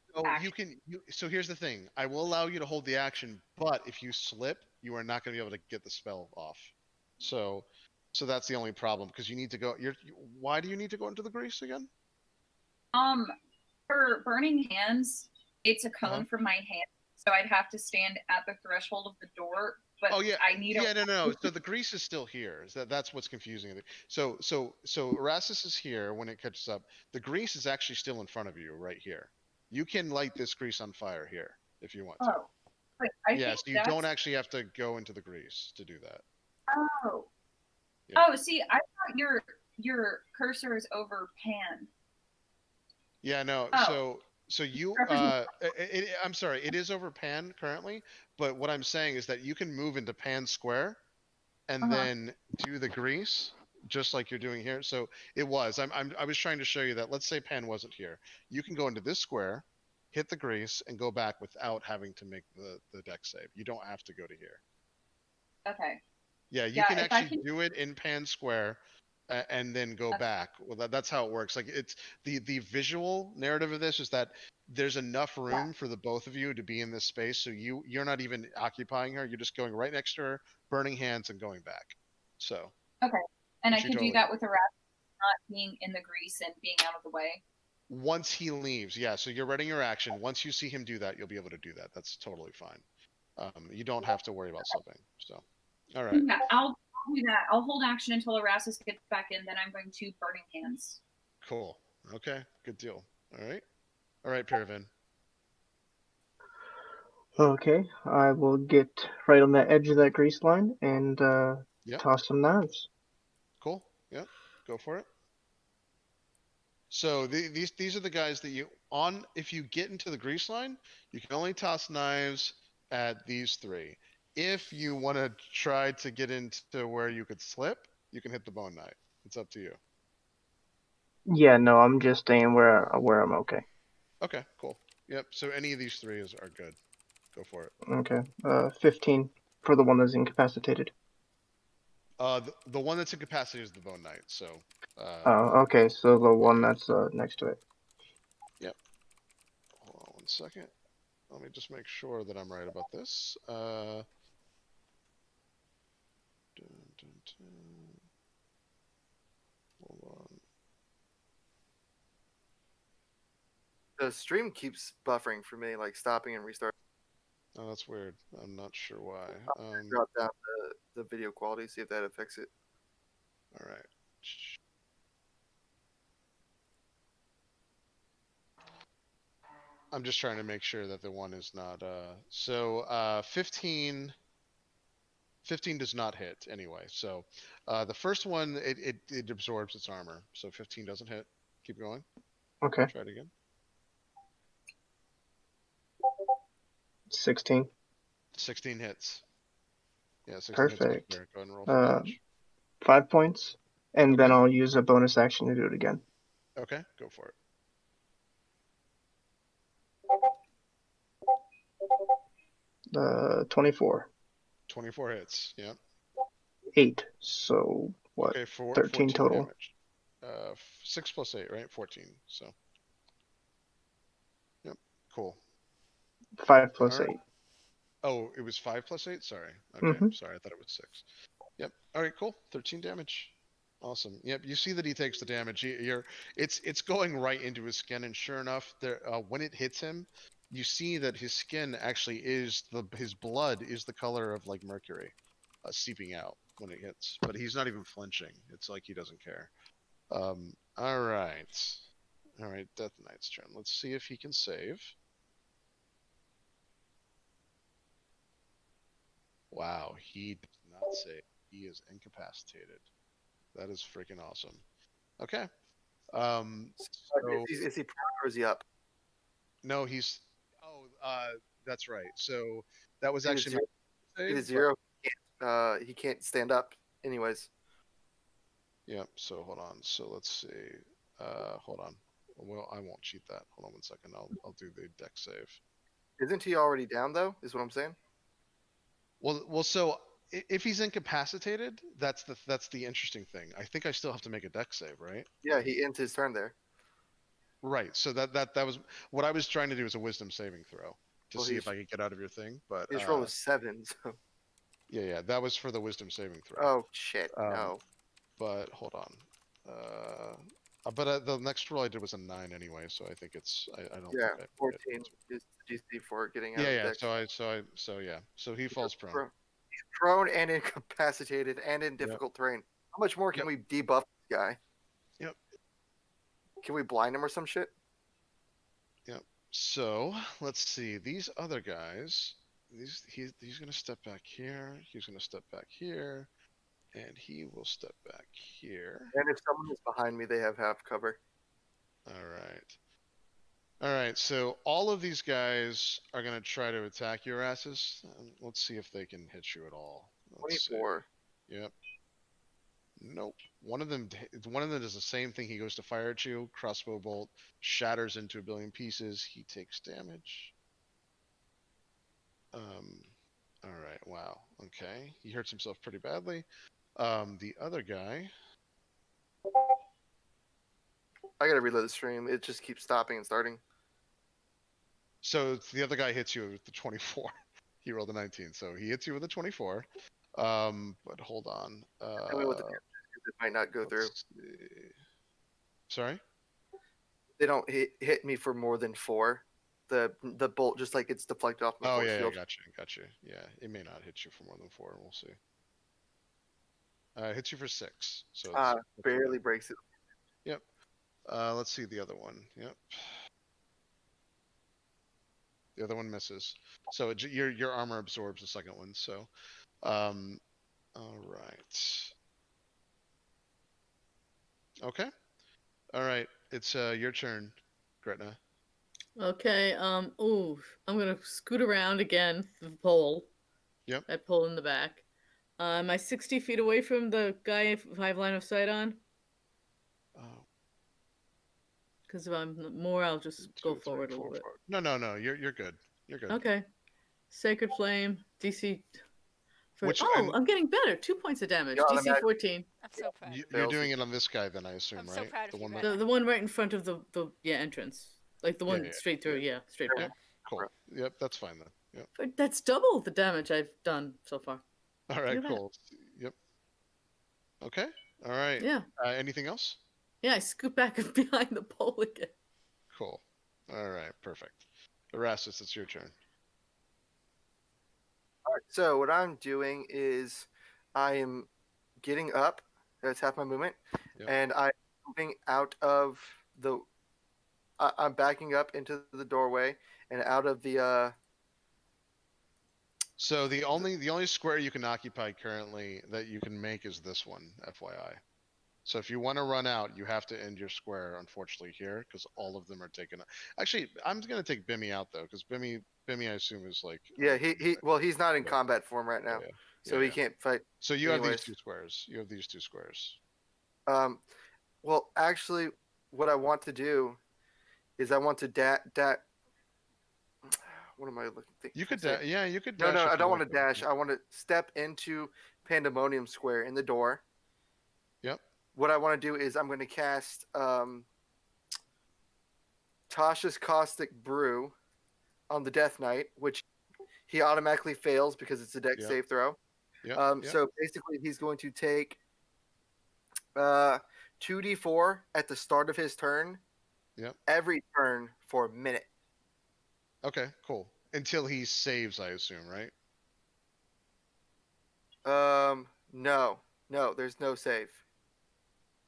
You can. So here's the thing. I will allow you to hold the action, but if you slip, you are not going to be able to get the spell off. So that's the only problem because you need to go. Why do you need to go into the grease again?
For Burning Hands, it's a cone from my hand, so I'd have to stand at the threshold of the door. But I need.
No. So the grease is still here. That's what's confusing. So Erasus is here when it catches up. The grease is actually still in front of you right here. You can light this grease on fire here if you want to.
So
you don't actually have to go into the grease to do that.
Oh. Yeah. Oh, see, I thought your cursor is over Pan.
Yeah, no. So you I'm sorry, it is over Pan currently, but what I'm saying is that you can move into Pan Square and then do the grease just like you're doing here. So I was trying to show you that let's say Pan wasn't here. You can go into this square, hit the grease, and go back without having to make the deck save. You don't have to go to here.
Okay.
Yeah, you can actually do it in Pan Square and then go back. Well, that's how it works. Like it's the visual narrative of this is that there's enough room for the both of you to be in this space. So you're not even occupying her. You're just going right next to her, burning hands and going back. So.
Okay. And I can do that with a rat not being in the grease and being out of the way.
Once he leaves, yeah. So you're readying your action. Once you see him do that, you'll be able to do that. That's totally fine. You don't have to worry about slipping. So, all right.
Yeah, I'll do that. I'll hold action until Erasus gets back in. Then I'm going to Burning Hands.
Cool. Okay. Good deal. All right, Paravan.
Okay, I will get right on the edge of that grease line and toss some knives.
Cool. Yep. Go for it. So these are the guys that if you get into the grease line, you can only toss knives at these three. If you want to try to get into where you could slip, you can hit the bone knife. It's up to you.
Yeah, no, I'm just staying where I'm okay.
Okay, cool. Yep. So any of these three are good. Go for it.
Okay. 15 for the one that's incapacitated.
The one that's incapacitated is the bone knight. So.
Okay. So the one that's next to it.
Yep. Hold on 1 second. Let me just make sure that I'm right about this. Hold on.
The stream keeps buffering for me, like stopping and restarting.
Oh, that's weird. I'm not sure why.
Drop down the video quality, see if that affects it.
All right. I'm just trying to make sure that the one is not. So 15 does not hit anyway. So the first one, it absorbs its armor. So 15 doesn't hit. Keep going.
Okay.
Try it again.
16.
16 hits. Yeah, 16
Perfect.
hits. Go ahead and roll for damage.
5 points, and then I'll use a bonus action to do it again.
Okay, go for
it. 24.
24 hits. Yeah.
8. So what?
Okay,
13 total.
Damage. 6 plus 8, right? 14. So. Yep. Cool.
5 plus 8.
Oh, it was 5 plus 8? Sorry. Okay, sorry. I thought it was 6. Yep. All right, cool. 13 damage. Awesome. Yep. You see that he takes the damage. It's going right into his skin, and sure enough, when it hits him, you see that his skin actually his blood is the color of like mercury, seeping out when it hits. But he's not even flinching. It's like he doesn't care. All right. Death Knight's turn. Let's see if he can save. Wow, he does not save. He is incapacitated. That is freaking awesome. Okay. So,
is he prone or is he up?
No, he's. Oh, that's right. So that was actually.
He is 0. He can't stand up, anyways.
Yeah. So hold on. So let's see. Hold on. Well, I won't cheat that. Hold on 1 second. I'll do the deck save.
Isn't he already down though? Is what I'm saying.
Well. So if he's incapacitated, that's the interesting thing. I think I still have to make a deck save, right?
Yeah, he ends his turn there.
Right. So that was what I was trying to do, is a wisdom saving throw to see if I could get out of your thing. But
his roll was 7. So.
Yeah. That was for the wisdom saving throw.
Oh shit! No.
But hold on. But the next roll I did was a 9 anyway, so I think it's. I don't.
Yeah,
think
14 is the DC for getting out.
Yeah.
Of the deck.
So he falls prone.
He's prone and incapacitated and in difficult terrain. How much more can we debuff this guy?
Yep.
Can we blind him or some shit?
Yep. So let's see these other guys. He's gonna step back here. He's gonna step back here, and he will step back here.
And if someone is behind me, they have half cover.
All right. So all of these guys are gonna try to attack your asses. Let's see if they can hit you at all.
24.
Yep. Nope. One of them does the same thing. He goes to fire at you. Crossbow bolt shatters into a billion pieces. He takes damage. All right. Wow. Okay. He hurts himself pretty badly. The other guy.
I gotta reload the stream. It just keeps stopping and starting.
So the other guy hits you with the 24. He rolled a 19, so he hits you with a 24. But hold on.
Tell me what the damage is, 'cause it might not go through.
See. Sorry?
They don't hit me for more than 4. The bolt just like it's deflected off my force field.
Gotcha. Yeah, it may not hit you for more than 4. We'll see. It hits you for 6. So
barely breaks it.
Yep. Let's see the other one. Yep. The other one misses. So your armor absorbs the second one. So, all right. Okay. All right. It's your turn, Gretna.
Okay. Ooh, I'm gonna scoot around again the pole.
Yep.
I pull in the back. Am I 60 feet away from the guy I have line of sight on?
Oh.
Because if I'm more, I'll just go forward a little bit.
No. You're good. You're good.
Okay. Sacred Flame, DC.
And
I'm getting better. 2 points of damage. DC 14.
I'm so proud.
You're doing it on this guy, then I assume,
I'm
right?
so proud of you,
Right? The one right in front of the entrance, like the one straight through. Yeah, straight back.
Cool. Yep, that's fine then. Yep.
But that's double the damage I've done so far.
All right, cool. Yep. Okay. All right.
Yeah.
Anything else?
Yeah, I scoot back behind the pole again.
Cool. All right, perfect. Erastus, it's your turn.
So what I'm doing is I am getting up. That's half my movement, and I'm moving out of the. I'm backing up into the doorway and out of the.
So the only square you can occupy currently that you can make is this one, FYI. So if you want to run out, you have to end your square, unfortunately, here, because all of them are taken up. Actually, I'm going to take Bimmy out, though, because Bimmy, I assume, is like...
Yeah, he's not in combat form right now, so he can't fight.
So you have these two squares. You have these two squares.
Well, actually, what I want to do is I want to what am I looking?
You could you could
dash. No, I don't want to
like
dash. I want to step into Pandemonium Square in the door.
Yep.
What I want to do is I'm going to cast Tasha's Caustic Brew on the Death Knight, which he automatically fails because it's a dex save throw. So basically, he's going to take 2d4 at the start of his turn. Every turn for a minute.
Okay, cool. Until he saves, I assume, right?
No, there's no save.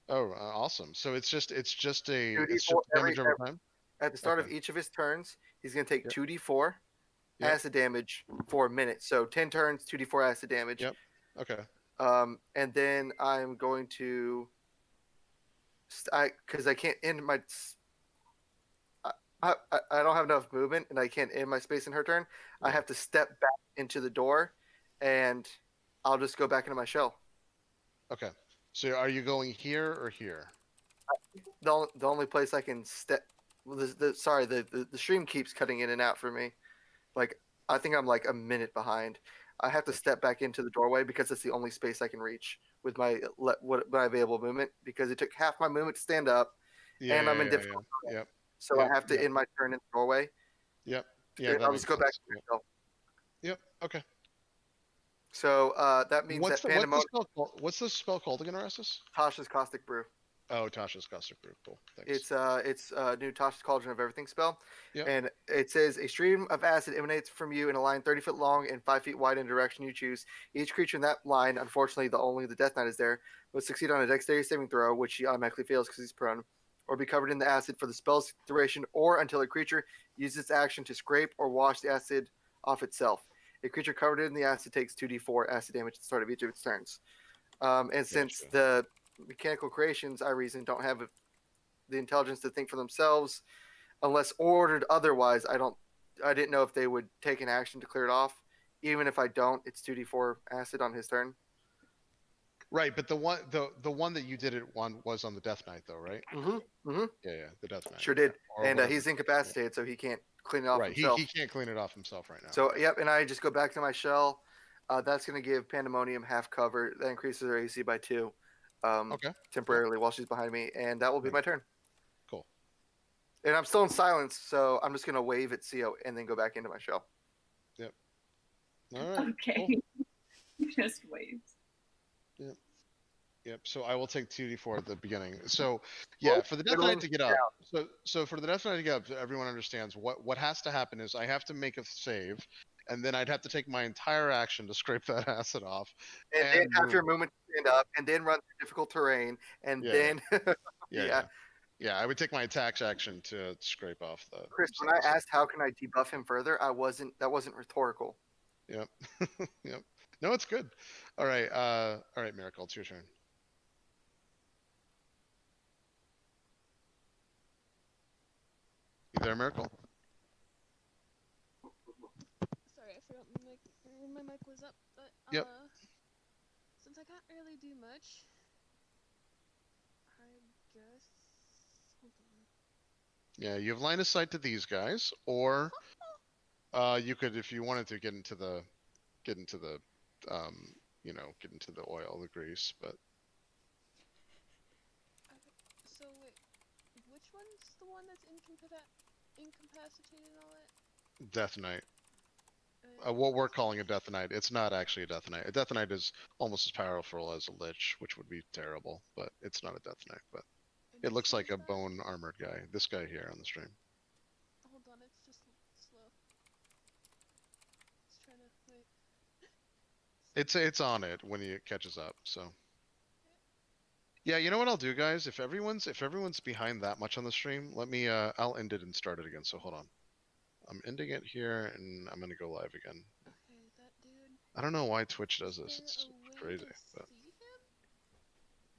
Oh, awesome! So it's just a
damage over time. At the start of each of his turns, he's going to take 2d4 acid damage for a minute. So 10 turns, 2d4 acid damage.
Yep. Okay.
And then I'm going to, because I can't end my. I don't have enough movement, and I can't end my space in her turn. I have to step back into the door, and I'll just go back into my shell.
Okay. So are you going here or here?
The only place I can step. The stream keeps cutting in and out for me. Like, I think I'm like a minute behind. I have to step back into the doorway because it's the only space I can reach with my available movement, because it took half my movement to stand up, and I'm in difficult.
Yep.
So I have to end my turn in the doorway.
Yep. Yeah.
I'll just go back to myself.
Yep. Okay.
So that means
what's the spell called again, Orestes?
Tasha's Caustic Brew.
Oh, Tasha's Caustic Brew. Cool. Thanks.
It's a new Tasha's Cauldron of Everything spell.
Yep.
And it says a stream of acid emanates from you in a line 30 foot long and 5 feet wide in the direction you choose. Each creature in that line, unfortunately, only the Death Knight is there, will succeed on a dexterity saving throw, which he automatically fails because he's prone, or be covered in the acid for the spell's duration, or until a creature uses its action to scrape or wash the acid off itself. A creature covered in the acid takes 2d4 acid damage at the start of each of its turns. And since the mechanical creations, I reason, don't have the intelligence to think for themselves, unless ordered otherwise, I didn't know if they would take an action to clear it off. Even if I don't, it's 2d4 acid on his turn.
Right, but the one that you did it on was on the Death Knight, though, right? Yeah, the Death Knight.
Sure did. And he's incapacitated, so he can't clean it off himself.
He can't clean it off himself right now.
So, and I just go back to my shell. That's going to give Pandemonium half cover. That increases her AC by 2 temporarily while she's behind me, and that will be my turn.
Cool.
And I'm still in silence, so I'm just going to wave at CO and then go back into my shell.
Yep. All right.
Okay. Cool. Just waves.
Yep. So I will take 2d4 at the beginning. So yeah, for the Death Knight to get up. So for the Death Knight to get up, so everyone understands what has to happen is I have to make a save, and then I'd have to take my entire action to scrape that acid off.
And then have your movement stand up, and then run through difficult terrain, and then
I would take my attack action to scrape off the.
Chris, when I asked how can I debuff him further, that wasn't rhetorical.
Yep. Yep. No, it's good. All right, Miracle, it's your turn. You there, Miracle?
Sorry, I forgot my mic was up, but since I can't really do much, I guess. Hold on.
Yeah, you have line of sight to these guys, or you could, if you wanted to, get into the oil, the grease, but.
So wait, which one's the one that's incapacitated and all that?
Death Knight. What we're calling a Death Knight, it's not actually a Death Knight. A Death Knight is almost as powerful as a Lich, which would be terrible, but it's not a Death Knight. But it looks like a bone armored guy. This guy here on the stream.
Hold on, it's just slow. It's trying to wait.
It's on it when it catches up. So. Yeah, you know what I'll do, guys? If everyone's behind that much on the stream, let me I'll end it and start it again. So hold on. I'm ending it here and I'm gonna go live again.
Okay, that dude.
I don't know why Twitch does this. It's crazy.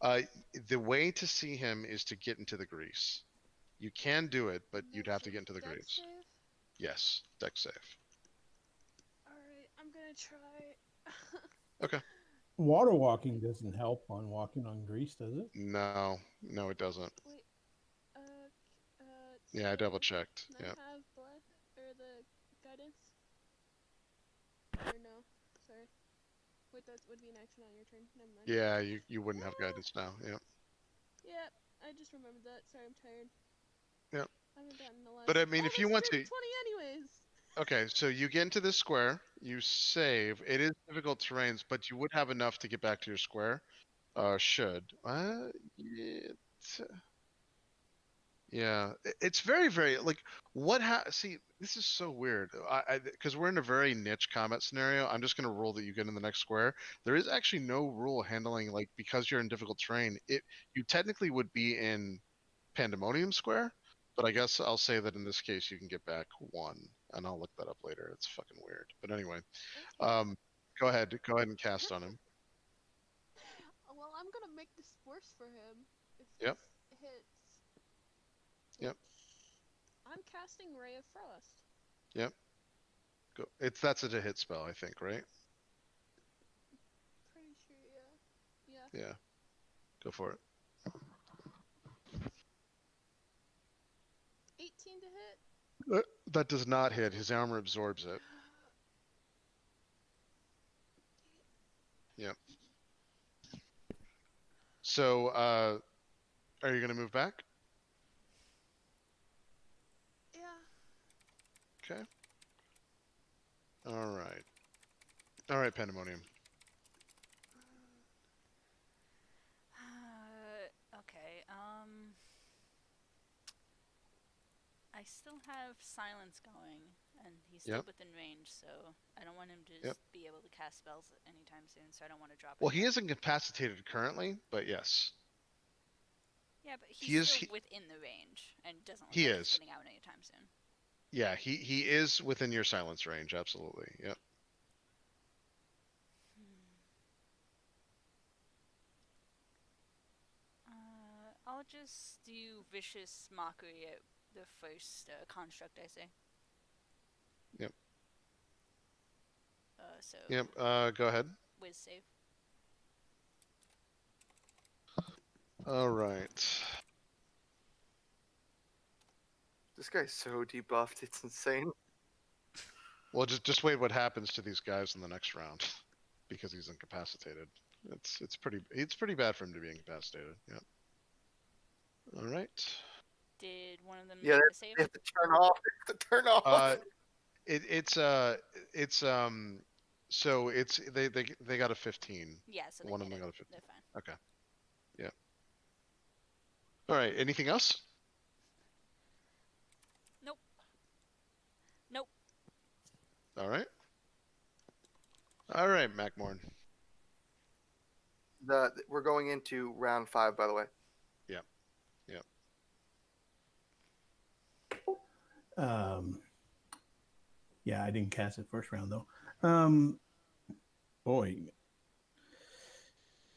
But the way to see him is to get into the grease. You can do it, but you'd have to get into the grease.
Save?
Yes, deck save.
Alright, I'm gonna try.
Okay.
Water walking doesn't help on walking on grease, does it?
No, it doesn't.
Wait,
yeah, I double checked.
Can
Yeah.
I have blood or the guidance? Or no? Sorry. Wait, that would be an action on your turn. Never mind.
Yeah, you wouldn't have guidance now. Yeah.
Yep, I just remembered that. Sorry, I'm tired.
Yep.
I haven't gotten a lot.
But I mean, if you want to.
20 anyways.
Okay, so you get into this square, you save. It is difficult terrains, but you would have enough to get back to your square. Should. Yeah, it's very, very like see, this is so weird. Because we're in a very niche combat scenario. I'm just gonna rule that you get in the next square. There is actually no rule handling like because you're in difficult terrain. You technically would be in Pandemonium Square, but I guess I'll say that in this case you can get back 1, and I'll look that up later. It's fucking weird. But anyway, go ahead and cast on him.
Well, I'm gonna make this worse for him. If
Yep.
this hits.
Yep.
I'm casting Ray of Frost.
Yep. Go. That's a hit spell, I think, right?
Pretty sure, yeah.
Yeah. Go for it.
18 to hit?
That does not hit. His armor absorbs it. Yep. So, are you going to move back?
Yeah.
Okay. All right, Pandemonium.
Okay, I still have silence going, and he's still within range, so I don't want him to just be able to cast spells anytime soon, so I don't want to drop it.
Well, he is incapacitated currently, but yes.
Yeah, but he's still within the range, and doesn't look like he's getting out anytime soon.
Yeah, he is within your silence range, absolutely, yep.
I'll just do Vicious Mockery at the first construct I say.
Yep.
So.
Yep. Go ahead.
Wiz save.
All right.
This guy's so debuffed, it's insane.
Well, just wait what happens to these guys in the next round, because he's incapacitated. It's pretty bad for him to be incapacitated. Yep. All right.
Did one of them
make a save? They have to turn off. They have to turn off.
So they got a 15.
Yeah, so
one of them got a 15.
They're fine.
Okay. Yeah. All right. Anything else?
Nope. Nope.
All right. All right, Macmorn.
We're going into round 5, by the way.
Yeah. Yeah.
Yeah, I didn't cast it first round though. Boy,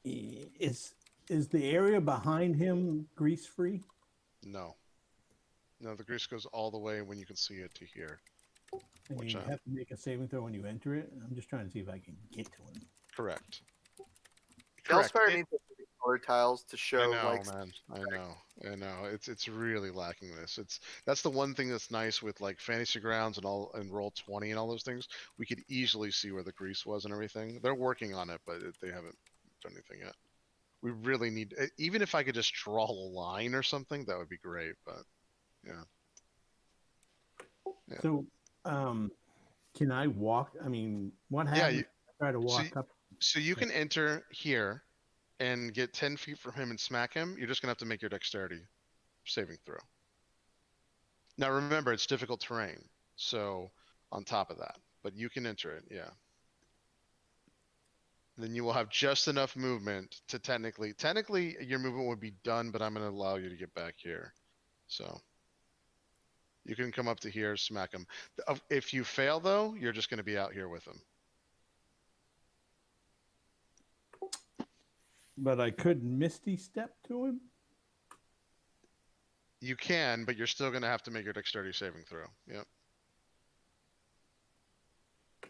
is the area behind him grease free?
No, the grease goes all the way when you can see it to here.
And you have to make a saving throw when you enter it. I'm just trying to see if I can get to him.
Correct.
Hellspire needs color tiles to show.
Man. I know. It's really lacking this. That's the one thing that's nice with like Fantasy Grounds and Roll20 and all those things. We could easily see where the grease was and everything. They're working on it, but they haven't done anything yet. We really need. Even if I could just draw a line or something, that would be great. But yeah.
So, can I walk? I mean, what happens?
Yeah,
if I try to walk up.
So you can enter here and get 10 feet from him and smack him. You're just gonna have to make your dexterity saving throw. Now remember, it's difficult terrain, so on top of that, but you can enter it. Yeah. then you will have just enough movement to technically your movement would be done, but I'm going to allow you to get back here. So you can come up to here, smack him. If you fail though, you're just going to be out here with him.
But I could Misty Step to him?
You can, but you're still going to have to make your dexterity saving throw. Yep.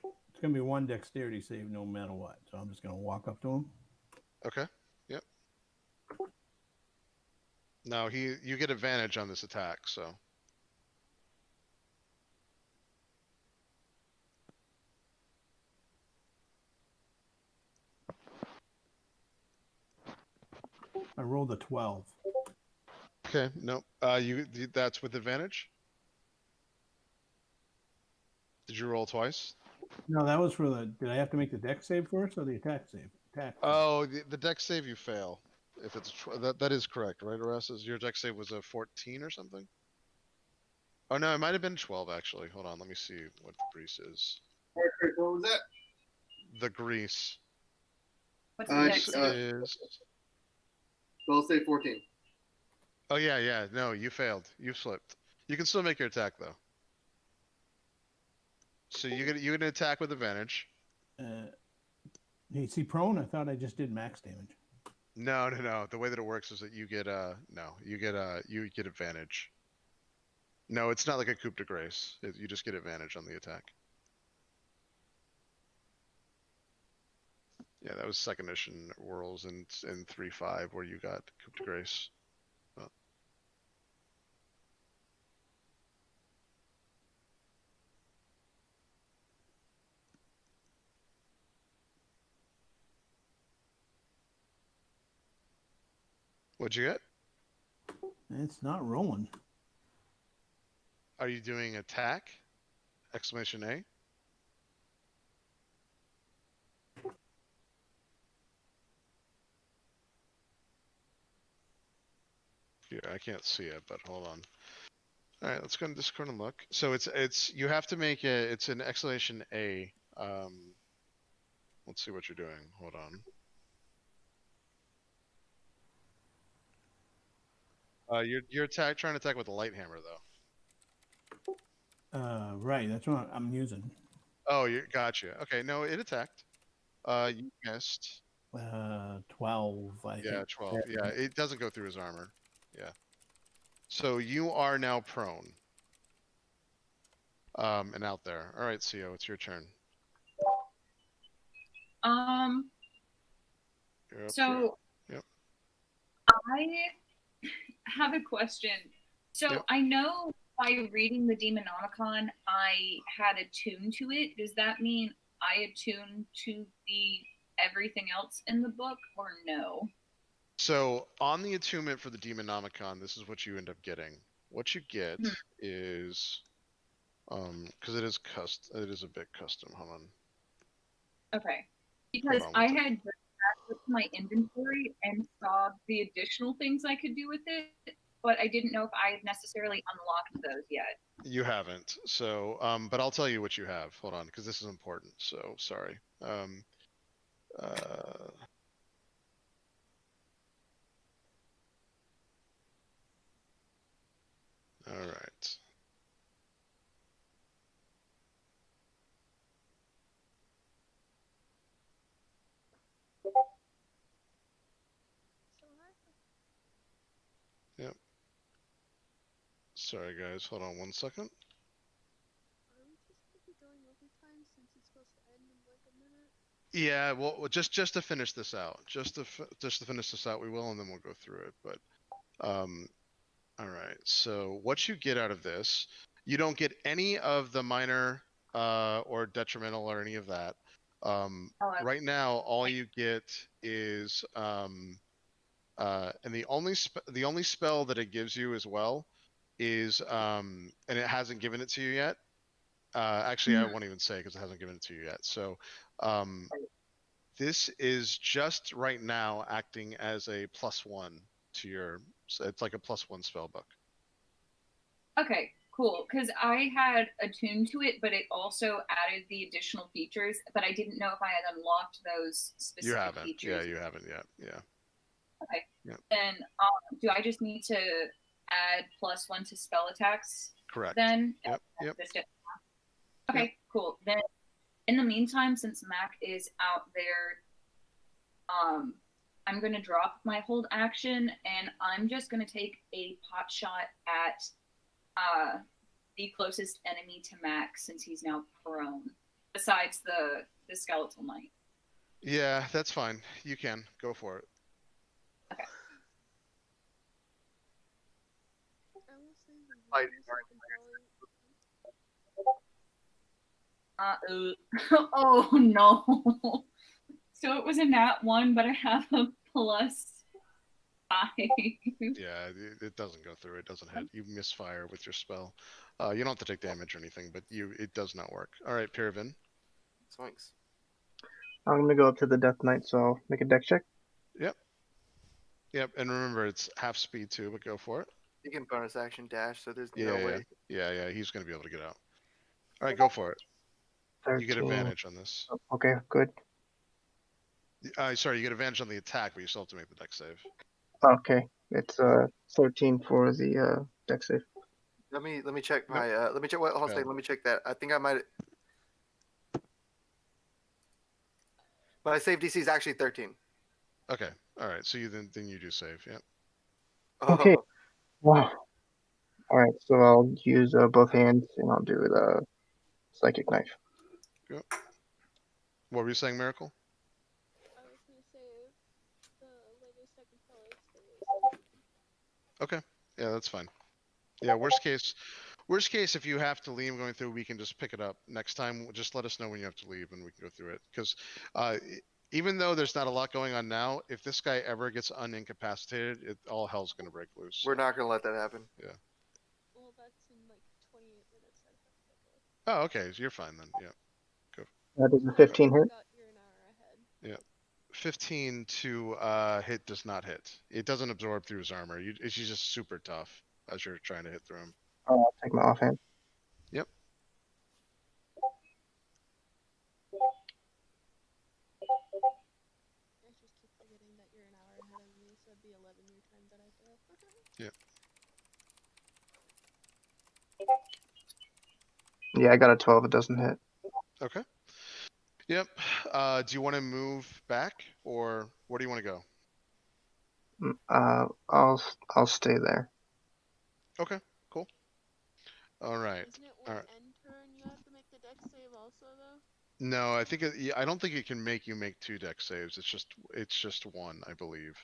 It's going to be one dexterity save no matter what. So I'm just going to walk up to him.
Okay. Yep. Now you get advantage on this attack, so.
I rolled a 12.
Okay, no. That's with advantage? Did you roll twice?
No, that was for the. Did I have to make the dex save first or the attack save? Attack.
Oh, the dex save you fail. If it's that is correct, right, Erasmus? Your dex save was a 14 or something? Oh no, it might have been 12 actually. Hold on, let me see what the grease is.
What was that?
The grease.
What's the dex?
Is...
Well, say 14.
Oh yeah. No, you failed. You slipped. You can still make your attack though. So you get an attack with advantage.
Is he prone? I thought I just did max damage.
No. The way that it works is that you get you get advantage. No, it's not like a coup de grace. You just get advantage on the attack. Yeah, that was second edition Worlds in 3.5 where you got coup de grace. Oh. What'd you get?
It's not rolling.
Are you doing attack? Exclamation A? Yeah, I can't see it, but hold on. All right, let's go to Discord and look. So it's you have to make it's an exclamation A. Let's see what you're doing. Hold on. You're trying to attack with a light hammer though.
Right. That's what I'm using.
Oh, gotcha. Okay, no, it attacked. You missed.
12. I think.
12. Yeah, it doesn't go through his armor. Yeah. So you are now prone. And out there. All right, Co, it's your turn.
So
yep.
I have a question. So
yep.
I know by reading the Demonomicon, I had attuned to it. Does that mean I attune to the everything else in the book, or no?
So on the attunement for the Demonomicon, this is what you end up getting. What you get is, because it is a bit custom. Hold on.
Okay. Because I had back with my inventory and saw the additional things I could do with it, but I didn't know if I had necessarily unlocked those yet.
You haven't. So, but I'll tell you what you have. Hold on, because this is important. So sorry. All right. Yep. Sorry, guys. Hold on 1 second.
Are we just going to be going overtime since it's supposed to end in like a minute?
Yeah, well, just to finish this out, just to finish this out, we will, and then we'll go through it. But, all right. So what you get out of this, you don't get any of the minor or detrimental or any of that. Right now, all you get is and the only spell that it gives you as well is and it hasn't given it to you yet. Actually, I won't even say because it hasn't given it to you yet. So this is just right now acting as a +1 to your. So it's like a +1 spell book.
Okay, cool. Because I had attuned to it, but it also added the additional features. But I didn't know if I had unlocked those specific
You haven't.
features.
Yeah, you haven't yet. Yeah.
Okay.
Yep.
Then do I just need to add +1 to spell attacks?
Correct.
Then?
Yep.
Okay,
Yep.
cool. Then in the meantime, since Mac is out there, I'm going to drop my hold action and I'm just going to take a pot shot at the closest enemy to Mac since he's now prone, besides the skeletal knight.
Yeah, that's fine. You can go for it.
Okay. Oh no. So it was a nat 1, but I have a +5.
Yeah, it doesn't go through. It doesn't hit. You misfire with your spell. You don't have to take damage or anything, but it does not work. All right, Piravin.
Swings.
I'm gonna go up to the Death Knight, so I'll make a dex check.
Yep, and remember it's half speed too, but go for it.
You can bonus action dash, so there's no way.
Yeah, he's gonna be able to get out. All right, go for it.
13.
You get advantage on this.
Okay, good.
Sorry, you get advantage on the attack, but you still have to make the dex save.
Okay, it's 13 for the dex save.
Let me check my let me check what hold on, let me check that. I think I might my save DC is actually 13.
Okay. All right. So then you do save. Yeah.
Okay. Wow. All right, so I'll use both hands and I'll do the psychic knife.
Yep. What were you saying, Miracle?
I was gonna save the latest I can tell is
Okay. Yeah, that's fine. Yeah. Worst case, if you have to leave going through, we can just pick it up next time. Just let us know when you have to leave, and we can go through it. Because even though there's not a lot going on now, if this guy ever gets unincapacitated, all hell's gonna break loose.
We're not gonna let that happen.
Yeah.
Well, that's in like 28 minutes.
Oh, okay. So you're fine then. Yeah. Go.
Does the 15 hit?
You're an hour ahead.
Yeah. 15 to hit does not hit. It doesn't absorb through his armor. It's just super tough as you're trying to hit through him.
I'll take my offhand.
Yep.
I just keep forgetting that you're an hour ahead of me, so it'd be 11 your time that I fail.
Yep.
Yeah, I got a 12. It doesn't hit.
Okay. Yep. Do you want to move back, or where do you want to go?
I'll stay there.
Okay. Cool. All right.
Isn't it one end turn you have to make the dex save also though?
No, I don't think it can make you make 2 dex saves. It's just 1, I believe.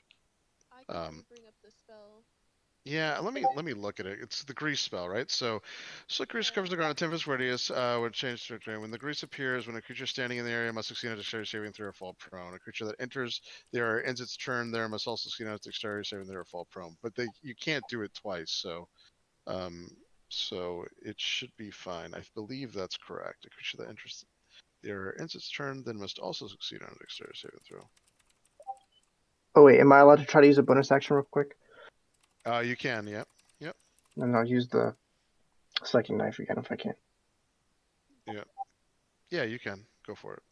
I can bring up the spell.
Yeah, let me look at it. It's the grease spell, right? So, slick grease covers the ground at 10 foot radius. When changed to terrain. When the grease appears, when a creature standing in the area must succeed on a dexterity saving throw or fall prone. A creature that enters there ends its turn there must also succeed on a dexterity saving throw or fall prone. But you can't do it twice, so it should be fine. I believe that's correct. A creature that enters there ends its turn then must also succeed on a dexterity saving throw.
Oh wait, am I allowed to try to use a bonus action real quick?
You can, yep.
And I'll use the psychic knife again if I can.
Yeah, you can. Go for it.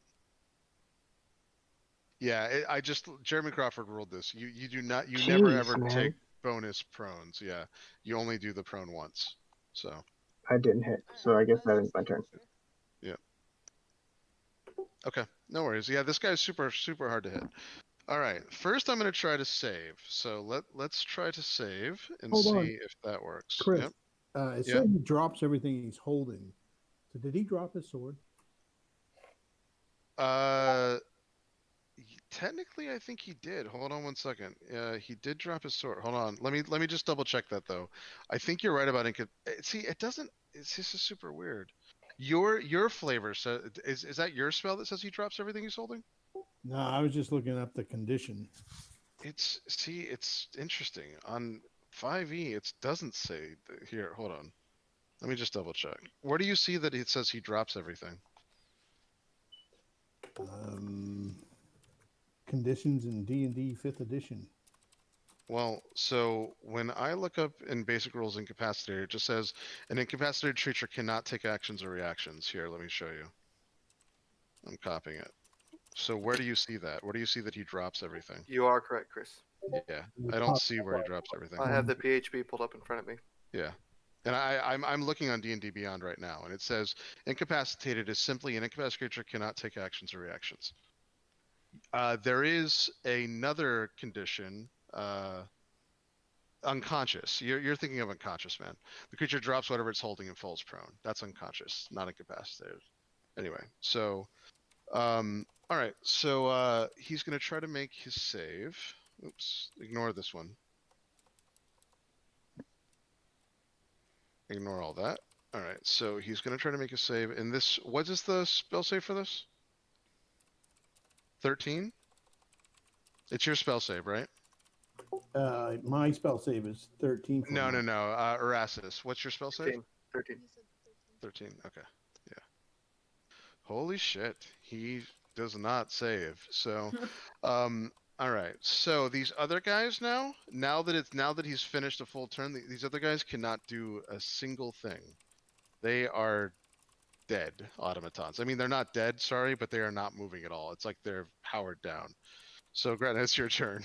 Yeah, Jeremy Crawford ruled this. You never ever take bonus prones. Yeah, you only do the prone once. So.
I didn't hit, so I guess that ends my turn.
Yeah. Okay, no worries. Yeah, this guy's super hard to hit. All right, first I'm going to try to save. So let's try to save and see if that works.
Chris,
yep.
It said he drops everything he's holding. So did he drop his sword?
Technically, I think he did. Hold on one second. He did drop his sword. Hold on. Let me just double check that though. I think you're right about see, it doesn't. This is super weird. Your flavor. So is that your spell that says he drops everything he's holding?
No, I was just looking up the condition.
It's interesting. On 5e, it doesn't say here. Hold on. Let me just double check. Where do you see that it says he drops everything?
Conditions in D&D 5th edition.
Well, so when I look up in basic rules incapacitator, it just says an incapacitated creature cannot take actions or reactions. Here, let me show you. I'm copying it. So where do you see that? Where do you see that he drops everything?
You are correct, Chris.
Yeah, I don't see where he drops everything.
I have the PHP pulled up in front of me.
Yeah. And I'm looking on D&D Beyond right now, and it says incapacitated is simply an incapacitated creature cannot take actions or reactions. There is another condition, unconscious. You're thinking of unconscious, man. The creature drops whatever it's holding and falls prone. That's unconscious, not incapacitated. Anyway, so all right, so he's gonna try to make his save. Oops, ignore this one. Ignore all that. All right, so he's gonna try to make a save. And this, what is the spell save for this? 13? It's your spell save, right?
My spell save is 13.
No. Erastus, what's your spell save?
13.
13. Okay. Yeah. Holy shit. He does not save. So, all right. So these other guys now that he's finished a full turn, these other guys cannot do a single thing. They are dead automatons. I mean, they're not dead, sorry, but they are not moving at all. It's like they're powered down. So, Greta, it's your turn.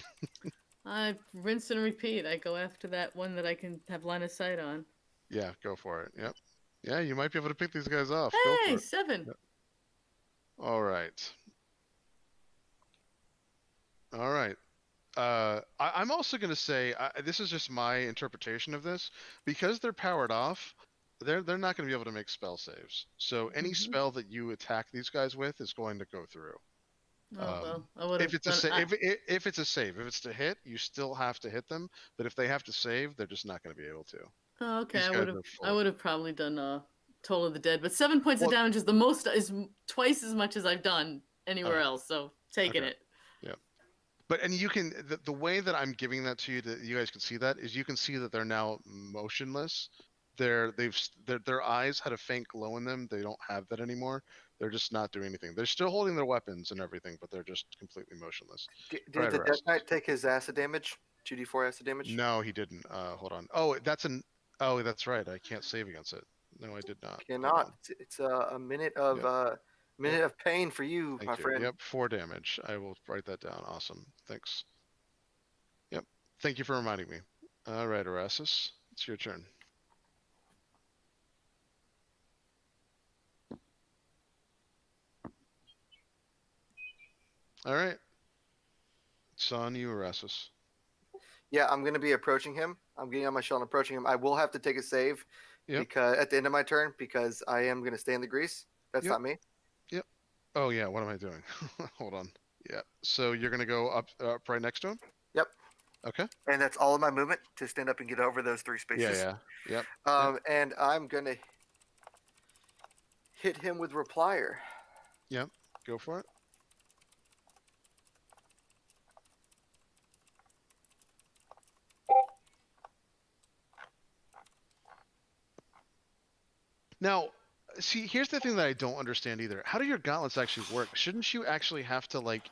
I rinse and repeat. I go after that one that I can have line of sight on.
Yeah, go for it. Yep. Yeah, you might be able to pick these guys off.
Hey, 7.
Yep. All right. All right. I'm also going to say, this is just my interpretation of this. Because they're powered off, they're not going to be able to make spell saves. So any spell that you attack these guys with is going to go through.
Oh, well,
if it's a save, if it's a save, if it's to hit, you still have to hit them. But if they have to save, they're just not going to be able to.
Oh, okay. I would have probably done Toll of the Dead, but 7 points of damage is twice as much as I've done anywhere else. So taking it.
Yeah. But and you can the way that I'm giving that to you, that you guys can see that, is you can see that they're now motionless. Their eyes had a faint glow in them. They don't have that anymore. They're just not doing anything. They're still holding their weapons and everything, but they're just completely motionless.
Did the Death Knight take his acid damage? 2d4 acid damage?
No, he didn't. Hold on. Oh, that's right. I can't save against it. No, I did not.
Cannot. It's a minute of of pain for you,
Thank
my
you.
friend.
Yep, 4 damage. I will write that down. Awesome. Thanks. Yep. Thank you for reminding me. All right, Erastus, it's your turn. All right. It's on you, Erastus.
Yeah, I'm going to be approaching him. I'm getting on my shield and approaching him. I will have to take a save because at the end of my turn, because I am going to stay in the grease. That's not me.
Yep. Oh, yeah. What am I doing? Hold on. Yeah. So you're going to go up right next to him?
Yep.
Okay.
And that's all of my movement to stand up and get over those 3 spaces.
Yeah. Yep.
And I'm going to hit him with Replier.
Yep. Go for it. Now, see, here's the thing that I don't understand either. How do your gauntlets actually work? Shouldn't you actually have to, like,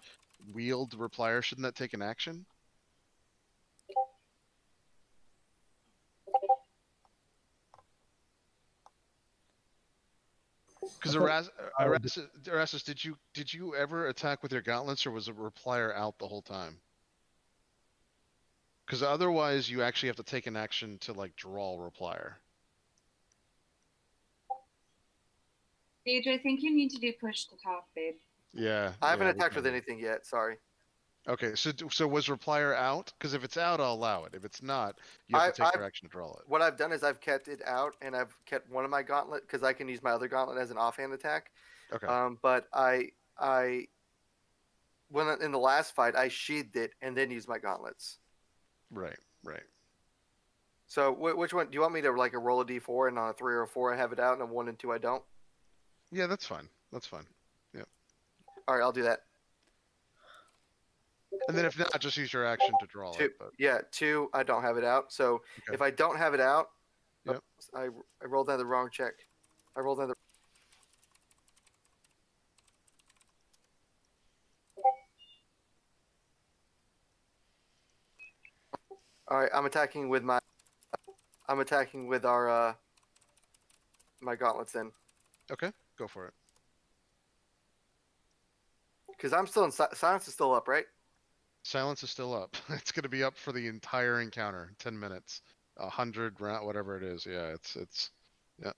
wield the Replier? Shouldn't that take an action? Because Erastus, did you ever attack with your gauntlets, or was a Replier out the whole time? Because otherwise, you actually have to take an action to, like, draw Replier.
Sage, I think you need to do push to talk, babe.
Yeah.
I haven't attacked with anything yet. Sorry.
Okay, so was Replier out? Because if it's out, I'll allow it. If it's not, you have to take your action to draw it.
What I've done is I've kept it out, and I've kept one of my gauntlet because I can use my other gauntlet as an offhand attack.
Okay.
But when in the last fight, I sheathed it and then used my gauntlets.
Right.
So which one do you want me to like a roll a d4 and on a 3 or a 4 I have it out, and a 1 and 2 I don't?
Yeah, that's fine. Yeah.
All right, I'll do that.
And then if not, just use your action to draw it. But...
Yeah, 2 I don't have it out. So if I don't have it out, I rolled down the wrong check. I rolled down the. All right, I'm attacking with my. I'm attacking with our my gauntlets in.
Okay, go for it.
Because I'm still in silence is still up, right?
Silence is still up. It's going to be up for the entire encounter. 10 minutes, 100 round, whatever it is. Yeah, it's yeah.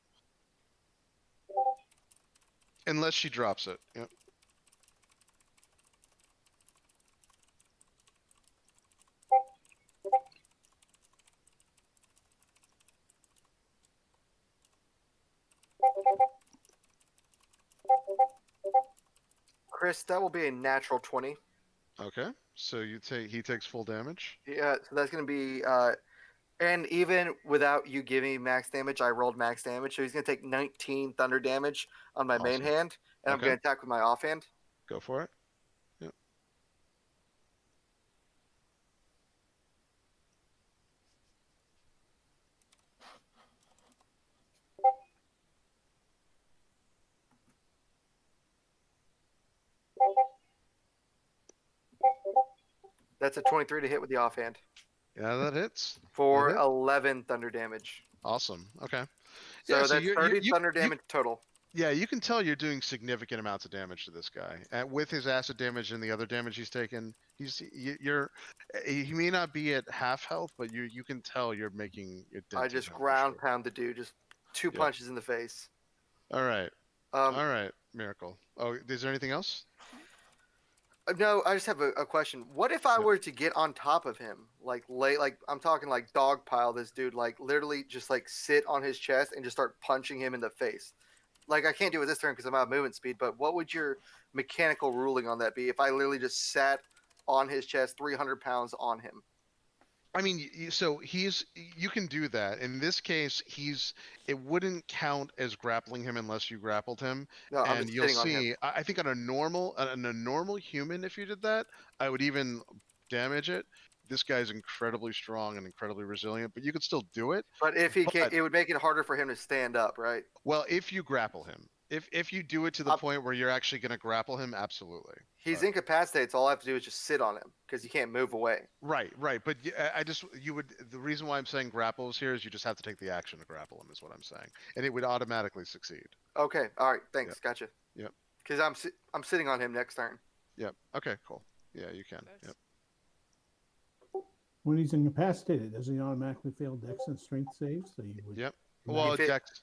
Unless she drops it. Yep.
Chris, that will be a natural 20.
Okay, so he takes full damage.
Yeah, so that's gonna be and even without you giving me max damage, I rolled max damage, so he's gonna take 19 thunder damage on my main hand, and I'm gonna attack with my offhand.
Go for it. Yep.
That's a 23 to hit with the offhand.
Yeah, that hits.
For 11 thunder damage.
Awesome. Okay.
So
yeah,
that's 30 thunder damage total.
Yeah, you can tell you're doing significant amounts of damage to this guy. And with his acid damage and the other damage he's taken, he may not be at half health, but you can tell you're making it.
I just ground pound the dude, just two punches in the face.
All right. All right, Miracle. Oh, is there anything else?
No, I just have a question. What if I were to get on top of him, like I'm talking like dog pile this dude, like literally just like sit on his chest and just start punching him in the face? Like I can't do it this turn because I'm out of movement speed. But what would your mechanical ruling on that be if I literally just sat on his chest, 300 pounds on him?
I mean, so you can do that. In this case, it wouldn't count as grappling him unless you grappled him.
No,
and you'll see, I think on a normal human, if you did that, I would even damage it. This guy's incredibly strong and incredibly resilient, but you could still do it.
But if he can't, it would make it harder for him to stand up, right?
Well, if you grapple him. If you do it to the point where you're actually going to grapple him, absolutely.
He's incapacitated, so all I have to do is just sit on him because he can't move away.
Right. But the reason why I'm saying grapples here is you just have to take the action to grapple him, is what I'm saying, and it would automatically succeed.
Okay. All right. Thanks.
Yep.
Gotcha.
Yep.
Because I'm sitting on him next turn.
Yep. Okay. Cool. Yeah, you can. Yep.
When he's incapacitated, doesn't he automatically fail Dex and Strength saves? So you would.
Yep. Well,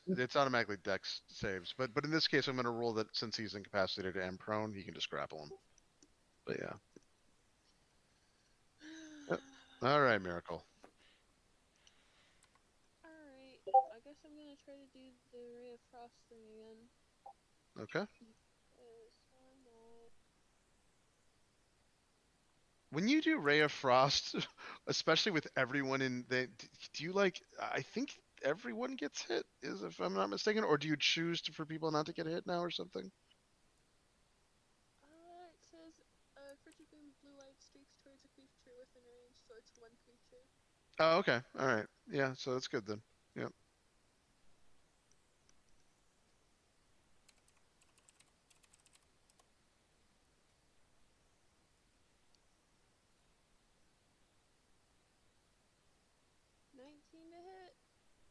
it's automatically Dex saves, but in this case, I'm going to rule that since he's incapacitated and prone, he can just grapple him. But yeah. Yep. All right, Miracle.
All right, I guess I'm gonna try to do the Ray of Frost thing again.
Okay. When you do Ray of Frost, especially with everyone in the, do you like? I think everyone gets hit, if I'm not mistaken, or do you choose for people not to get hit now or something?
It says frigid beam blue light streaks towards a creature within range, so it's one creature.
Oh, okay. All right. Yeah, so that's good then. Yep.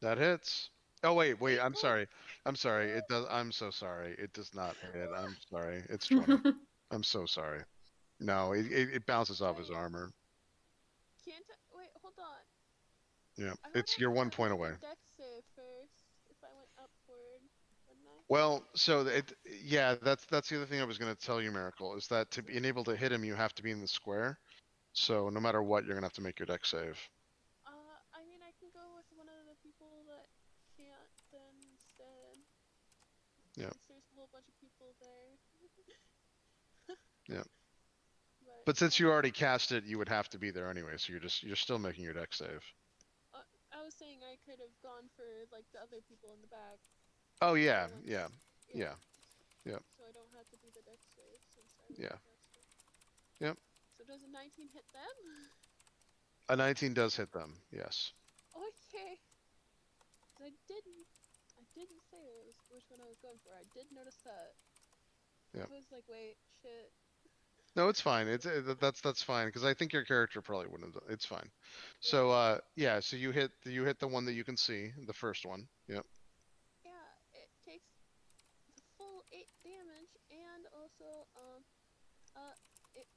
That hits. Oh wait, I'm sorry. It does. I'm so sorry. It does not hit. I'm sorry. It's 20. I'm so sorry. No, it bounces off his armor.
Can't wait? Hold on.
Yeah, you're 1 point away.
Dex save first. If I went upward, wouldn't I?
Well, so that's the other thing I was going to tell you, Miracle, is that to be able to hit him, you have to be in the square. So no matter what, you're gonna have to make your dex save.
I mean, I can go with one of the people that can't then instead.
Yeah.
There's a whole bunch of people there.
Yeah. But since you already cast it, you would have to be there anyway. So you're still making your dex save.
I was saying I could have gone for like the other people in the back.
Oh yeah.
So I don't have to do the dex save since I Yep. So does a 19 hit them?
A 19 does hit them. Yes.
Okay. I didn't say which one I was going for. I did notice that.
Yeah.
I was like, wait, shit.
No, it's fine. That's fine because I think your character probably wouldn't have. It's fine. So yeah, so you hit the one that you can see, the first one. Yep.
Yeah, it takes the full 8 damage, and also its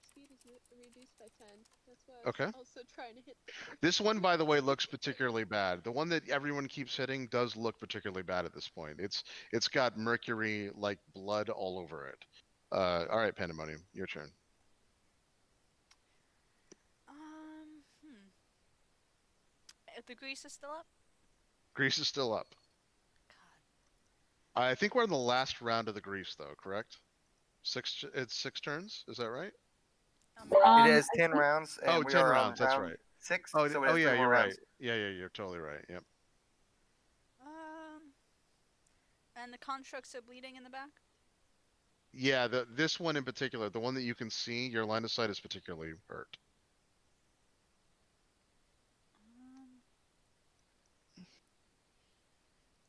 speed is reduced by 10. That's why I was
Okay.
also trying to hit.
This one, by the way, looks particularly bad. The one that everyone keeps hitting does look particularly bad at this point. It's got mercury like blood all over it. All right, Pandemonium, your turn.
The grease is still up?
Grease is still up.
God.
I think we're in the last round of the grease, though. Correct? It's 6 turns. Is that right?
It has 10 rounds. And
Oh,
we
10
are
rounds.
On
That's
round
right.
6.
Oh,
so it has
yeah,
3
you're
more
right.
rounds.
Yeah, you're totally right. Yep.
And the constructs are bleeding in the back?
Yeah, this one in particular, the one that you can see, your line of sight is particularly hurt.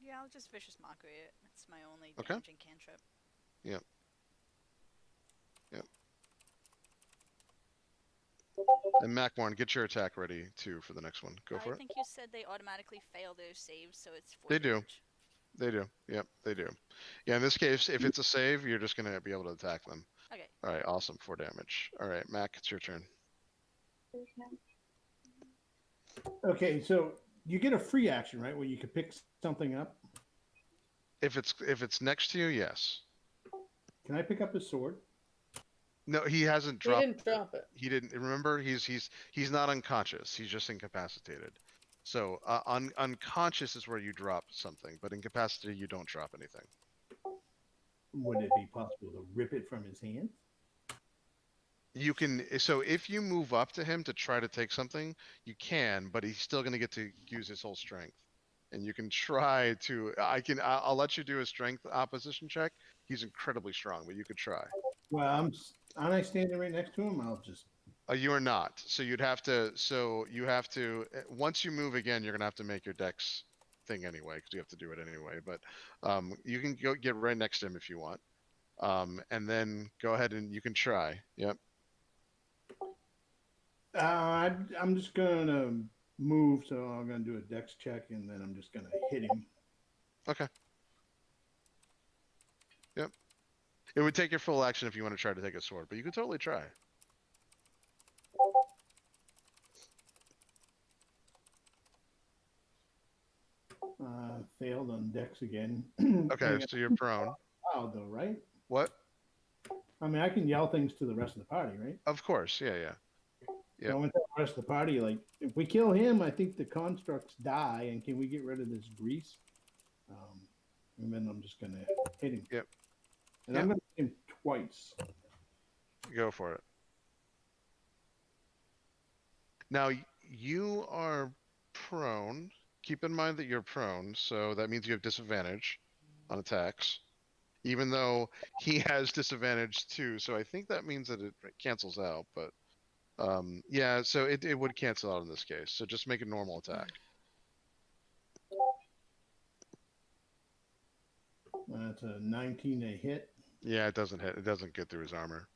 Yeah, I'll just Vicious Mockery it. It's my only
Okay.
damaging cantrip.
Yep. Yep. And Macmorn, get your attack ready too for the next one. Go for it.
I think you said they automatically fail their saves, so it's 4
They do.
damage.
They do. Yep, they do. Yeah, in this case, if it's a save, you're just gonna be able to attack them.
Okay.
All right, awesome. 4 damage. All right, Mac, it's your turn.
Okay, so you get a free action, right, where you could pick something up.
If it's next to you, yes.
Can I pick up his sword?
No, he hasn't dropped.
He didn't drop it.
He didn't. Remember, he's not unconscious. He's just incapacitated. So unconscious is where you drop something, but incapacitated you don't drop anything.
Would it be possible to rip it from his hand?
You can. So if you move up to him to try to take something, you can, but he's still going to get to use his whole strength. And you can try to. I'll let you do a strength opposition check. He's incredibly strong, but you could try.
Well, aren't I standing right next to him? I'll just.
You are not. So you'd have to. So you have to. Once you move again, you're gonna have to make your dex thing anyway, because you have to do it anyway. But you can go get right next to him if you want, and then go ahead and you can try. Yep.
I'm just gonna move, so I'm gonna do a dex check, and then I'm just gonna hit him.
Okay. Yep. It would take your full action if you want to try to take a sword, but you could totally try.
Failed on dex again.
Okay, so you're prone.
Wow, though, right?
What?
I mean, I can yell things to the rest of the party, right?
Of course, yeah.
So I went to the rest of the party, like, if we kill him, I think the constructs die, and can we get rid of this grease? And then I'm just gonna hit him.
Yep.
And I'm gonna hit him twice.
Go for it. Now, you are prone. Keep in mind that you're prone, so that means you have disadvantage on attacks. Even though he has disadvantage too, so I think that means that it cancels out, but yeah, so it would cancel out in this case, so just make a normal attack.
That's a 19 to hit.
Yeah, it doesn't hit. It doesn't get through his armor.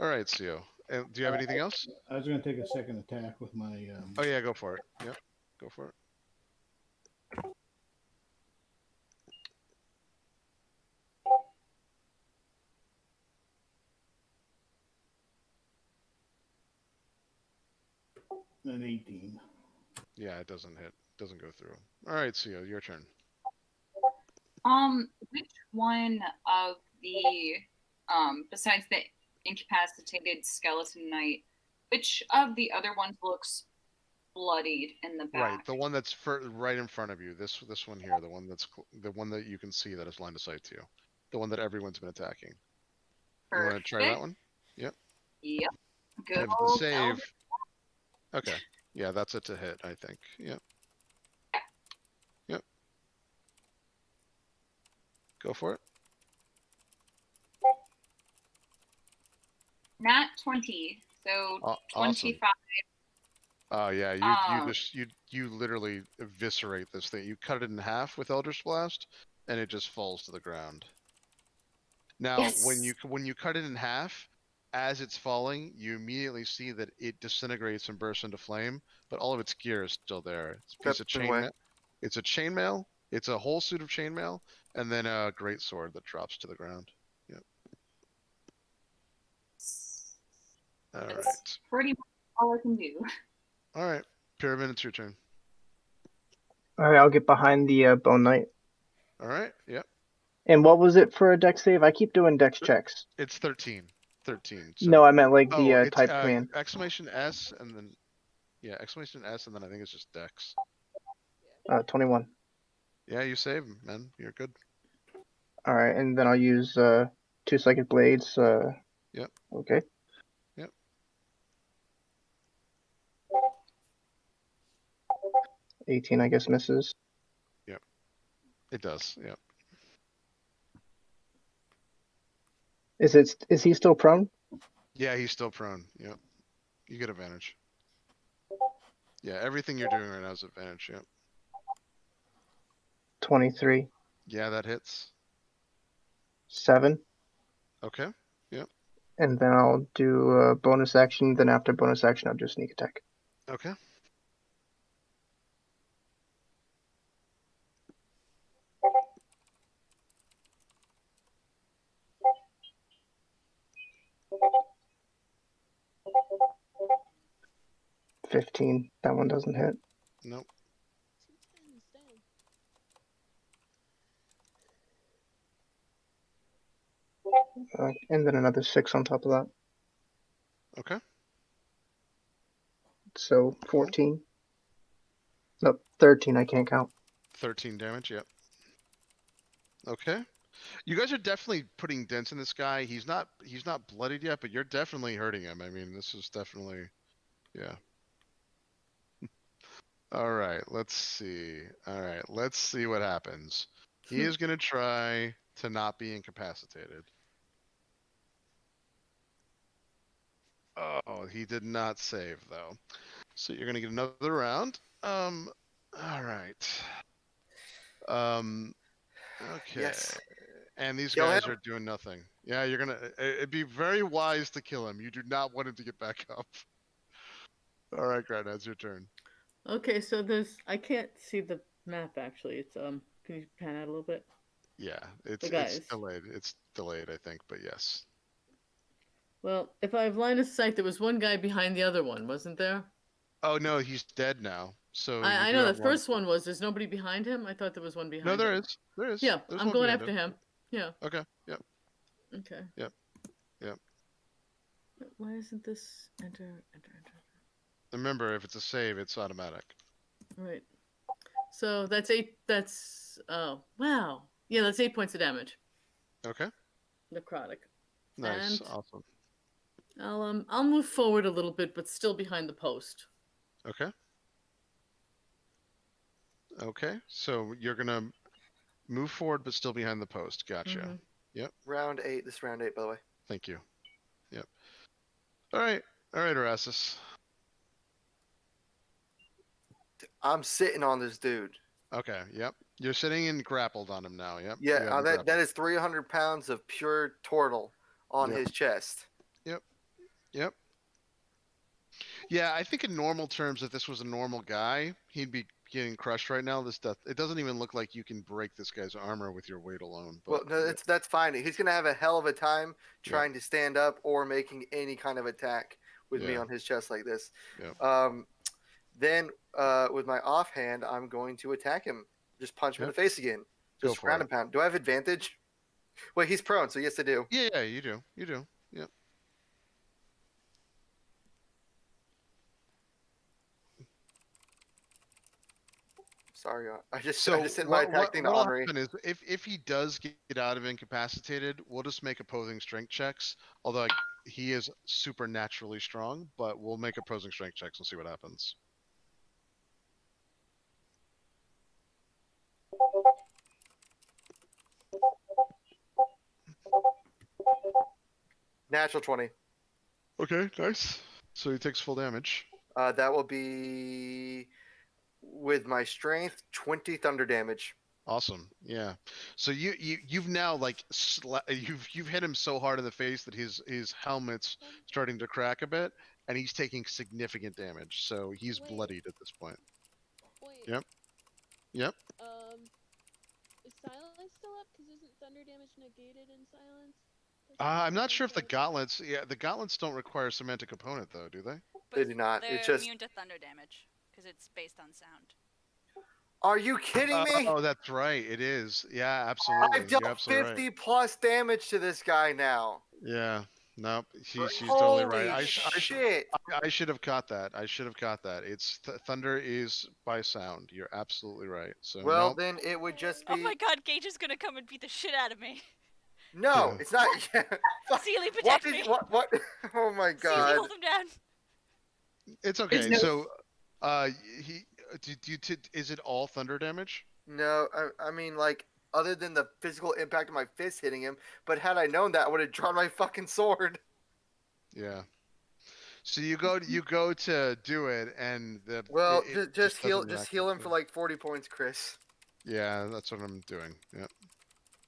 All right, Sio. Do you have anything else?
I was going to take a second attack with my...
Oh, yeah, go for it. Yep, go for it.
An 18.
Yeah, it doesn't hit. Doesn't go through. All right, Sio, your turn.
Which one of the besides the incapacitated skeleton knight, which of the other ones looks bloodied in the back?
Right, the one that's right in front of you. This one here, the one that you can see that is line of sight to you, the one that everyone's been attacking.
Perfect.
You want to try that one? Yep.
Yep. Good
And the
old
save. Okay. Yeah, that's it to hit, I think. Yep. Yep. Go for it.
Nat 20. So
Awesome.
25.
Oh yeah, you literally eviscerate this thing. You cut it in half with Eldritch Blast, and it just falls to the ground. Now,
Yes.
when you cut it in half, as it's falling, you immediately see that it disintegrates and bursts into flame, but all of its gear is still there. It's a piece of chainmail. It's a chainmail. It's a whole suit of chainmail, and then a great sword that drops to the ground. Yep. All
That's
right.
pretty much all I can do.
All right, Pyramid, it's your turn.
All right, I'll get behind the Bone Knight.
All right. Yep.
And what was it for a dex save? I keep doing dex checks.
It's 13. 13. So...
No, I meant like the
it's,
type command.
Exclamation S and then exclamation S and then I think it's just dex.
21.
Yeah, you save, man. You're good.
All right, and then I'll use 2 psychic blades.
Yep.
Okay.
Yep.
18, I guess, misses.
Yep. It does. Yep.
Is he still prone?
Yeah, he's still prone. Yep. You get advantage. Yeah, everything you're doing right now is advantage. Yep.
23.
Yeah, that hits.
7.
Okay. Yep.
And then I'll do a bonus action. Then after bonus action, I'll do sneak attack.
Okay.
$15. That one doesn't hit.
Nope.
And then another 6 on top of that.
Okay.
So 14. No, 13. I can't count.
13 damage. Yep. Okay. You guys are definitely putting dents in this guy. He's not bloodied yet, but you're definitely hurting him. I mean, this is definitely, yeah. All right, let's see. All right, let's see what happens. He is going to try to not be incapacitated. Oh, he did not save though. So you're going to get another round. All right. Okay.
Yes.
And these
Kill
guys
him.
are doing nothing. Yeah, you're gonna. It'd be very wise to kill him. You do not want him to get back up. All right, Grant, it's your turn.
Okay, so there's. I can't see the map actually. It's Can you pan out a little bit?
Yeah, it's delayed. It's delayed, I think, but yes.
Well, if I have line of sight, there was one guy behind the other one, wasn't there?
Oh no, he's dead now. So
I know the first one was. There's nobody behind him. I thought there was one behind.
No, there
him.
is. There is.
Yeah,
There's
I'm
one
going
behind
after him. Yeah.
Okay. Yep.
Okay.
Yep. Yep.
Why isn't this enter?
Remember, if it's a save, it's automatic.
Right. So that's 8. That's wow. Yeah, that's 8 points of damage.
Okay.
Necrotic.
Nice.
And
awesome.
I'll move forward a little bit, but still behind the post.
Okay. Okay. So you're gonna move forward, but still behind the post. Gotcha.
Mm-hmm.
Yep.
Round 8. This is round 8, by the way.
Thank you. Yep. All right. All right, Erasmus.
I'm sitting on this dude.
Okay. Yep. You're sitting and grappled on him now. Yep.
Yeah, that is 300 pounds of pure turtle on his chest.
Yep. Yep. Yeah, I think in normal terms, if this was a normal guy, he'd be getting crushed right now. This death, it doesn't even look like you can break this guy's armor with your weight alone. But,
well, no, that's fine. He's gonna have a hell of a time trying to stand up or making any kind of attack with me on his chest like this.
Yeah.
Then with my offhand, I'm going to attack him. Just punch him in the face again. Just round and pound. Do I have advantage? Wait, he's prone, so yes, I do.
Yeah, you do. You do. Yep.
Sorry, I just sent my attack thing to Henri.
What will happen is if he does get out of incapacitated, we'll just make opposing strength checks. Although he is supernaturally strong, but we'll make opposing strength checks and see what happens.
Natural 20.
Okay, nice. So he takes full damage.
That will be with my strength 20 thunder damage.
Awesome. Yeah. So you've now like you've hit him so hard in the face that his helmet's starting to crack a bit, and he's taking significant damage. So he's bloodied at this point.
Wait.
Yep. Yep.
Is silence still up? Because isn't thunder damage negated in silence?
I'm not sure if the gauntlets. Yeah, the gauntlets don't require semantic opponent though, do they?
They do not.
They're
It's just.
immune to thunder damage because it's based on sound.
Are you kidding me?
Oh, that's right. It is. Yeah, absolutely.
I've dealt 50 plus damage to this guy now.
Yeah. Nope. She's
Holy
totally right.
shit.
I should have caught that. I should have caught that. It's thunder is by sound. You're absolutely right. So
well,
nope.
then it would just be.
Oh my god, Gage is gonna come and beat the shit out of me.
No,
Yeah.
it's not.
Sealy, protect me.
What? Oh my
Sealy,
god.
hold him down.
It's okay.
No-
So, is it all thunder damage?
No, I mean, like, other than the physical impact of my fist hitting him, but had I known that, I would have drawn my fucking sword.
Yeah. So you go to do it, and the
Well,
it
just heal
doesn't react
him
to
for
it.
like 40 points, Chris.
Yeah, that's what I'm doing. Yeah.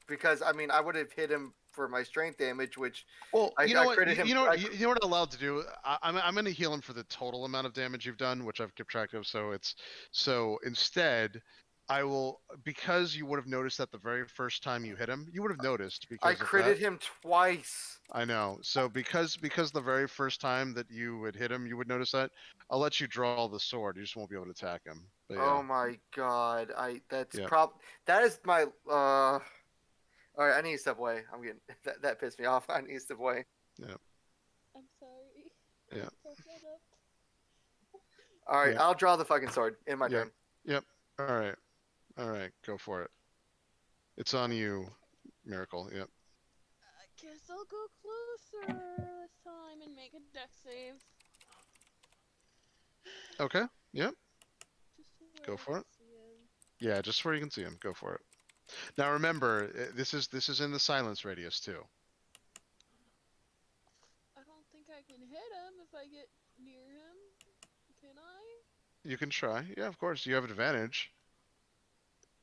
Because I mean, I would have hit him for my strength damage, which
Well,
I
you know what?
critted him.
You know what? You know what I'm allowed to do? I'm going to heal him for the total amount of damage you've done, which I've kept track of. So instead, I will, because you would have noticed that the very first time you hit him, you would have noticed because
I
of
critted
that.
him twice.
I know. So because the very first time that you would hit him, you would notice that. I'll let you draw the sword. You just won't be able to attack him. But
Oh
yeah.
my god! That's
Yeah.
that is my All right, I need to step away. I'm getting that pissed me off. I need to step away.
Yeah.
I'm sorry.
Yeah.
All right,
Yeah.
I'll draw the fucking sword in my
Yeah.
turn.
Yep. All right. Go for it. It's on you, Miracle. Yep.
I guess I'll go closer this time and make a deck save.
Okay. Yep.
Just so
Go
I
for
can
it.
see him.
Yeah, just where you can see him. Go for it. Now remember, this is in the silence radius too.
I don't think I can hit him if I get near him. Can I?
You can try. Yeah, of course. You have advantage.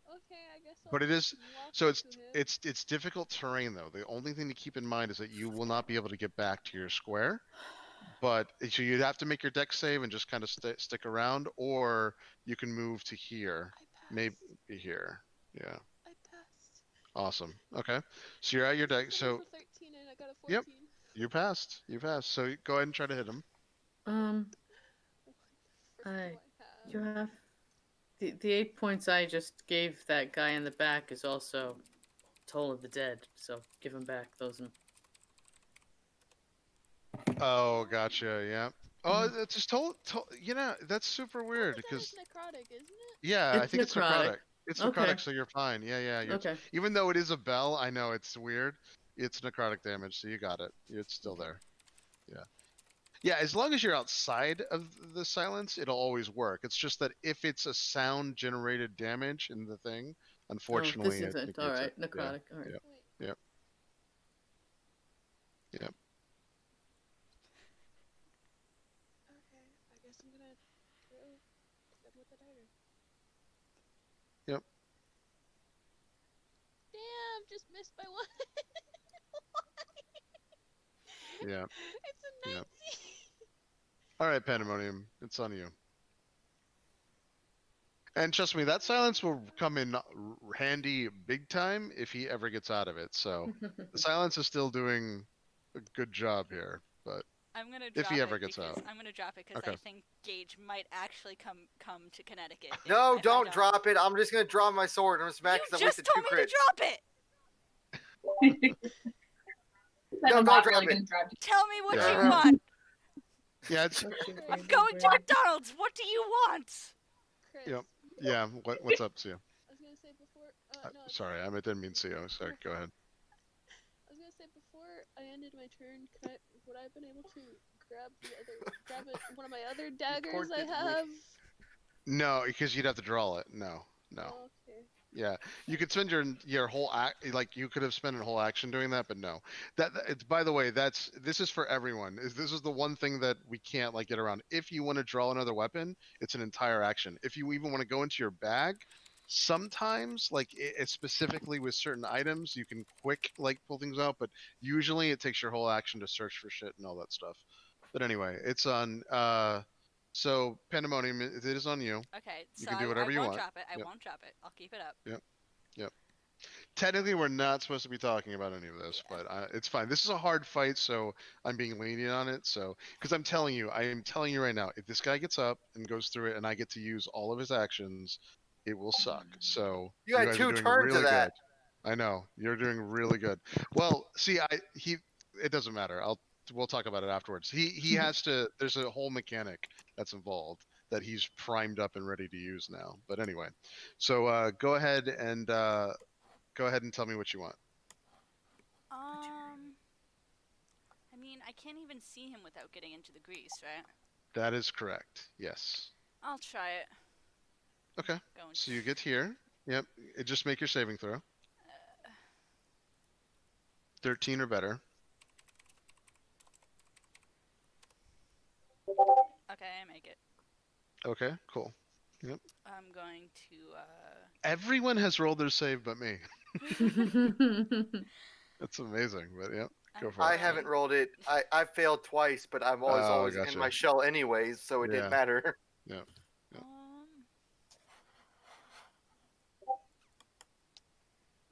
Okay, I guess I'll
But it is
walk
so
up to him.
it's difficult terrain though. The only thing to keep in mind is that you will not be able to get back to your square. But so you'd have to make your deck save and just kind of stick around, or you can move to here, maybe here. Yeah.
I passed.
Awesome. Okay. So you're at your deck. So
For 13 and I got a 14.
yep, you passed. You passed. So go ahead and try to hit him.
You have the 8 points I just gave that guy in the back is also Toll of the Dead. So give him back those.
Oh, gotcha. Yeah. Oh, it's just told. You know, that's super weird because
necrotic, isn't it?
yeah, I think it's necrotic. It's
Okay.
necrotic, so you're fine. Yeah. You're
Okay.
Even though it is a bell, I know it's weird. It's necrotic damage, so you got it. It's still there. Yeah. Yeah, as long as you're outside of the silence, it'll always work. It's just that if it's a sound generated damage in the thing, unfortunately,
this isn't.
negates
All right,
it.
necrotic. All right.
Yep. Yep.
Okay, I guess I'm gonna go hit him with the dagger.
Yep.
Damn, just missed by one.
Yeah.
It's a 19.
Yep. All right, Pandemonium, it's on you. And trust me, that silence will come in handy big time if he ever gets out of it. So the silence is still doing a good job here, but
I'm gonna drop
if he ever
it
gets
because
out.
I'm gonna drop it because
Okay.
I think Gage might actually come to Connecticut.
No,
if I
don't drop it. I'm just gonna draw my sword. I'm smack
You
because I
just
wasted
told
2
me
crits.
to drop it.
No,
I'm
don't
not
drop
really
it.
gonna drop it.
Tell me what
Yeah.
you want.
Yeah, it's
I'm going to McDonald's. What do you want?
Chris,
yep. Yeah. What's up, Sia?
I was gonna say before. No,
Sorry, I didn't mean Sia. Sorry. Go ahead.
I was gonna say before I ended my turn, would I have been able to grab one of my other daggers I have?
No, because you'd have to draw it. No.
Oh, okay.
Yeah, you could spend your whole act, like you could have spent a whole action doing that, but no. It's, by the way, this is for everyone. This is the one thing that we can't like get around. If you want to draw another weapon, it's an entire action. If you even want to go into your bag, sometimes, like specifically with certain items, you can quick like pull things out, but usually it takes your whole action to search for shit and all that stuff. But anyway, it's on. So Pandemonium, it is on you.
Okay,
You
so
can do whatever you want.
I won't drop it. I
Yep.
won't drop it. I'll keep it up.
Yep. Technically, we're not supposed to be talking about any of this, but it's fine. This is a hard fight, so I'm being lenient on it. So, because I am telling you right now, if this guy gets up and goes through it, and I get to use all of his actions, it will suck. So
You had
guys
2
are doing
turns
really
of that.
good. I know you're doing really good. Well, see, it doesn't matter. We'll talk about it afterwards. He has to. There's a whole mechanic that's involved that he's primed up and ready to use now. But anyway, so go ahead and tell me what you want.
I mean, I can't even see him without getting into the grease, right?
That is correct. Yes.
I'll try it.
Okay. So you get here. Yep. Just make your saving throw. 13 or better.
Okay, I make it.
Okay. Cool. Yep.
I'm going to.
Everyone has rolled their save but me. That's amazing, but yep. Go for it.
I haven't rolled it. I failed twice, but I'm always
gotcha.
in my shell anyways, so it didn't matter.
Yeah.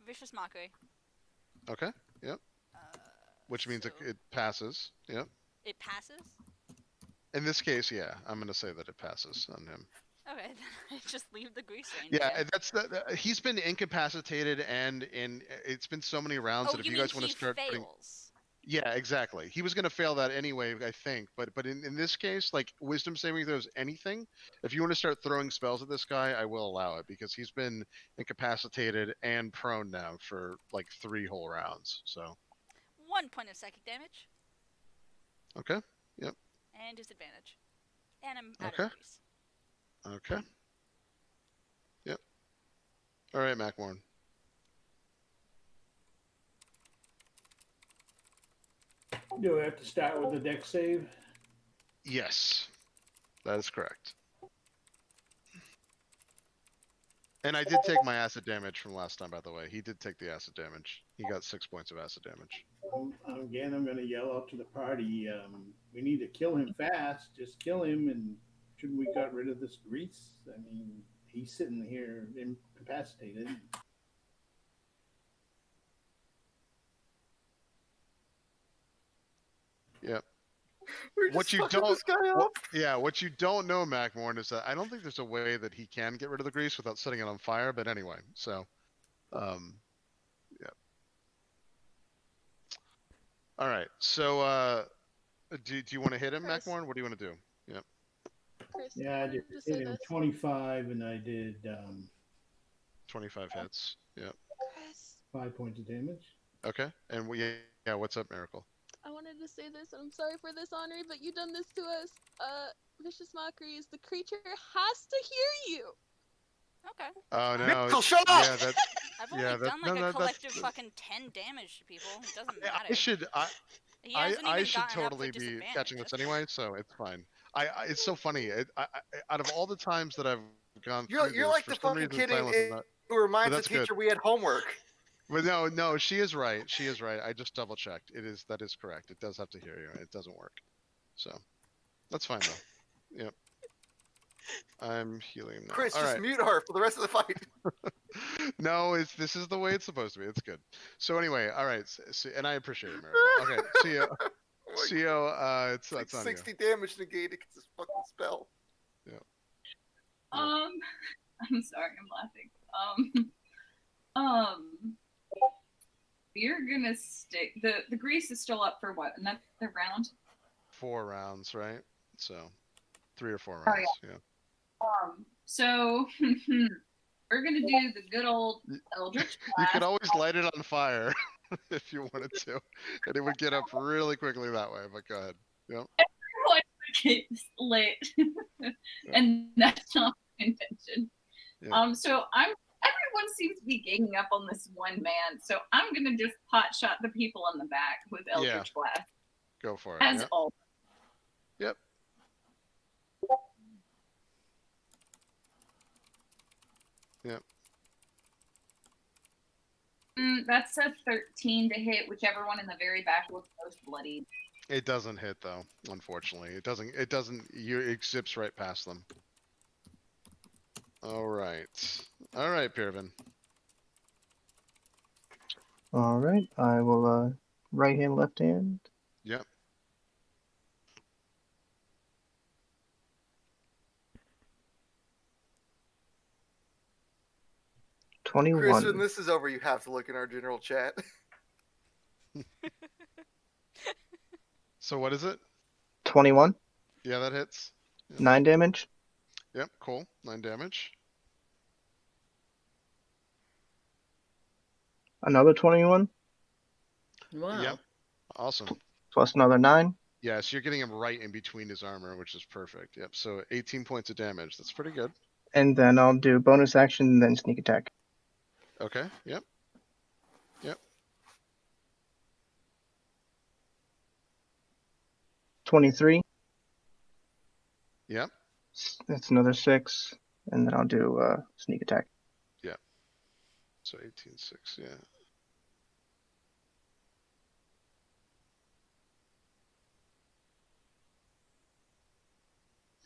Vicious Mockery.
Okay. Yep. Which means it passes. Yep.
It passes?
In this case, yeah. I'm going to say that it passes on him.
Okay, then I just leave the grease range.
Yeah, that's he's been incapacitated, and it's been so many rounds that if you guys want to start putting... Yeah, exactly. He was going to fail that anyway, I think. But in this case, like wisdom saving throws, anything. If you want to start throwing spells at this guy, I will allow it because he's been incapacitated and prone now for like 3 whole rounds. So
1 point of psychic damage.
Okay. Yep.
And disadvantage. And I'm out
Okay.
of grease.
Okay. Yep. All right, Macmorn.
Do I have to start with the deck save?
Yes, that is correct. And I did take my acid damage from last time, by the way. He did take the acid damage. He got 6 points of acid damage.
Again, I'm going to yell out to the party. We need to kill him fast. Just kill him, and shouldn't we got rid of this grease? I mean, he's sitting here incapacitated.
Yep.
What you don't,
what you don't know, Macmorn, is that I don't think there's a way that he can get rid of the grease without setting it on fire. But anyway, so, yeah. All right. So, do you want to hit him, Macmorn? What do you want to do? Yep.
Yeah, I did hit him 25, and I did
25 hits. Yep.
5 points of damage.
Okay. And yeah, what's up, Miracle?
I wanted to say this, and I'm sorry for this, Henri, but you done this to us. Vicious Mockery is the creature has to hear you.
Okay.
Oh no!
Miracle, shut up!
Yeah, that.
I've only done like a collective fucking 10 damage to people. It doesn't matter.
I should totally be catching this anyway, so it's fine. It's so funny. Out of all the times that I've gone through,
you're like the fucking kid who reminds the teacher we had homework.
But no, she is right. She is right. I just double checked. That is correct. It does have to hear you. It doesn't work. So that's fine though. Yep. I'm healing him now.
Chris,
all
just
right.
mute her for the rest of the fight.
No, this is the way it's supposed to be. It's good. So anyway, all right. And I appreciate it, Miracle. Okay, see you. See you. It's
like
on
60
you.
damage negated because this fucking spell.
Yeah.
I'm sorry, I'm laughing. You're gonna stay. The grease is still up for what? Another round?
4 rounds, right? So 3 or 4 rounds.
Oh, yeah. So we're gonna do the good old Eldritch Blast.
You could always light it on fire if you wanted to, and it would get up really quickly that way. But go ahead. Yep.
Everyone gets late, and that's not my intention.
Yeah.
So everyone seems to be ganging up on this one man, so I'm gonna just pot shot the people in the back with Eldritch Blast.
Go for it.
As always.
Yep. Yep.
That's a 13 to hit. Whichever one in the very back looks most bloody.
It doesn't hit though, unfortunately. It doesn't. It zips right past them. All right, Pirvin.
All right, I will right hand, left hand.
Yep.
$21.
Chris, when this is over, you have to look in our general chat.
So what is it?
21.
Yeah, that hits. Yep.
9 damage.
Yep, cool. 9 damage.
Another 21.
Wow.
Yep. Awesome.
Plus another 9.
Yeah, so you're getting him right in between his armor, which is perfect. Yep. So 18 points of damage. That's pretty good.
And then I'll do bonus action and then sneak attack.
Okay. Yep.
23.
Yep.
That's another 6. And then I'll do sneak attack.
Yep. So 18-6, yeah.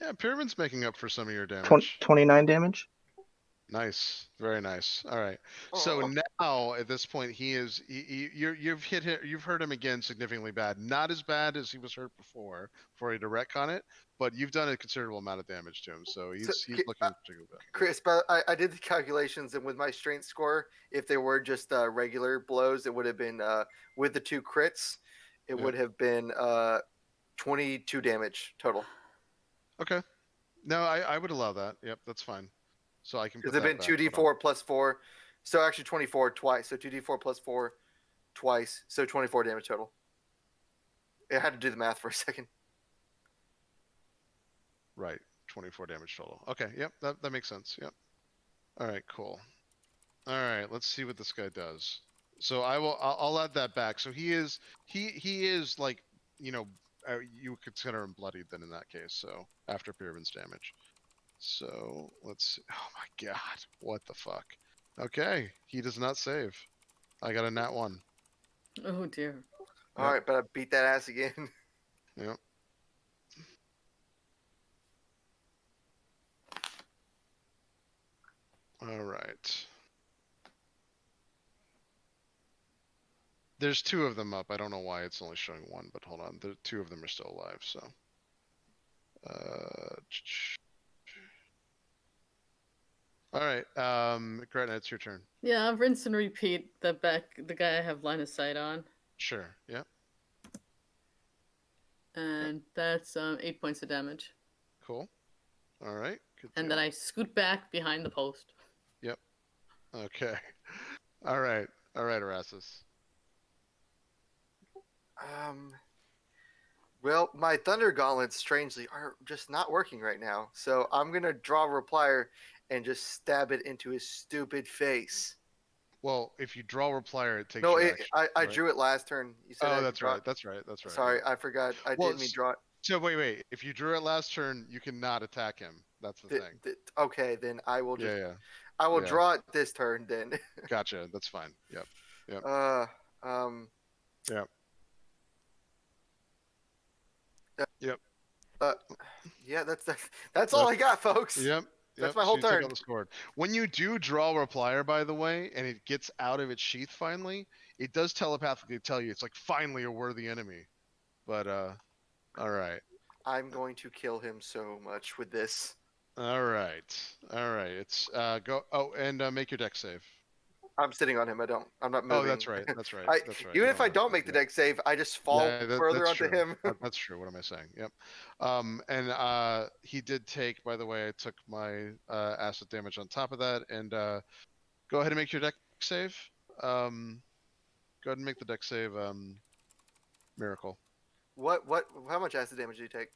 Yeah, Pyramid's making up for some of your damage.
29 damage.
Nice, very nice. All right. So now at this point, you've hurt him again significantly bad. Not as bad as he was hurt before he direct on it, but you've done a considerable amount of damage to him. So he's looking particularly bad.
Chris, but I did the calculations, and with my strength score, if they were just regular blows, it would have been with the 2 crits, it would have been 22 damage total.
Okay. No, I would allow that. Yep, that's fine. So I can put
that been 2d4 plus 4, so actually 24 twice. So 2d4 plus 4 twice, so 24 damage total. I had to do the math for a second.
Right, 24 damage total. Okay, yep, that makes sense. Yep. All right, cool. All right, let's see what this guy does. So I'll add that back. So he is like, you would consider him bloodied then in that case. So after Pyramid's damage. So let's see. Oh my god, what the fuck? Okay, he does not save. I got a nat 1.
Oh dear.
All right, but I beat that ass again.
Yep. All right. There's 2 of them up. I don't know why it's only showing 1, but hold on. The 2 of them are still alive. So. All right, Gretna, it's your turn.
Yeah, I'll rinse and repeat the guy I have line of sight on.
Sure, yep.
And that's 8 points of damage.
Cool. All right. Good
and
deal.
then I scoot back behind the post.
Yep. Okay. All right, Erasmus.
Well, my Thunder Gauntlets, strangely, are just not working right now. So I'm going to draw a replier and just stab it into his stupid face.
Well, if you draw replier, it takes
No,
your action,
I
right?
drew it last turn. You said
that's right. That's right.
Sorry, I forgot. I didn't mean draw it.
So wait. If you drew it last turn, you cannot attack him. That's the thing.
Okay, then I will just...
Yeah.
I will draw it this turn then.
Gotcha. That's fine. Yep.
Yep.
Yep.
Yeah, that's all I got, folks.
Yep.
That's my whole turn.
The sword. When you do draw replier, by the way, and it gets out of its sheath finally, it does telepathically tell you it's like finally a worthy enemy. But all right.
I'm going to kill him so much with this.
All right. It's go. Oh, and make your dex save.
I'm sitting on him. I'm not moving.
Oh, that's right. That's right.
Even if I don't make the dex save, I just fall further onto him.
That's true. What am I saying? Yep. And he did take. By the way, I took my acid damage on top of that. And go ahead and make your dex save. Go ahead and make the dex save. Miracle.
What? How much acid damage did he take?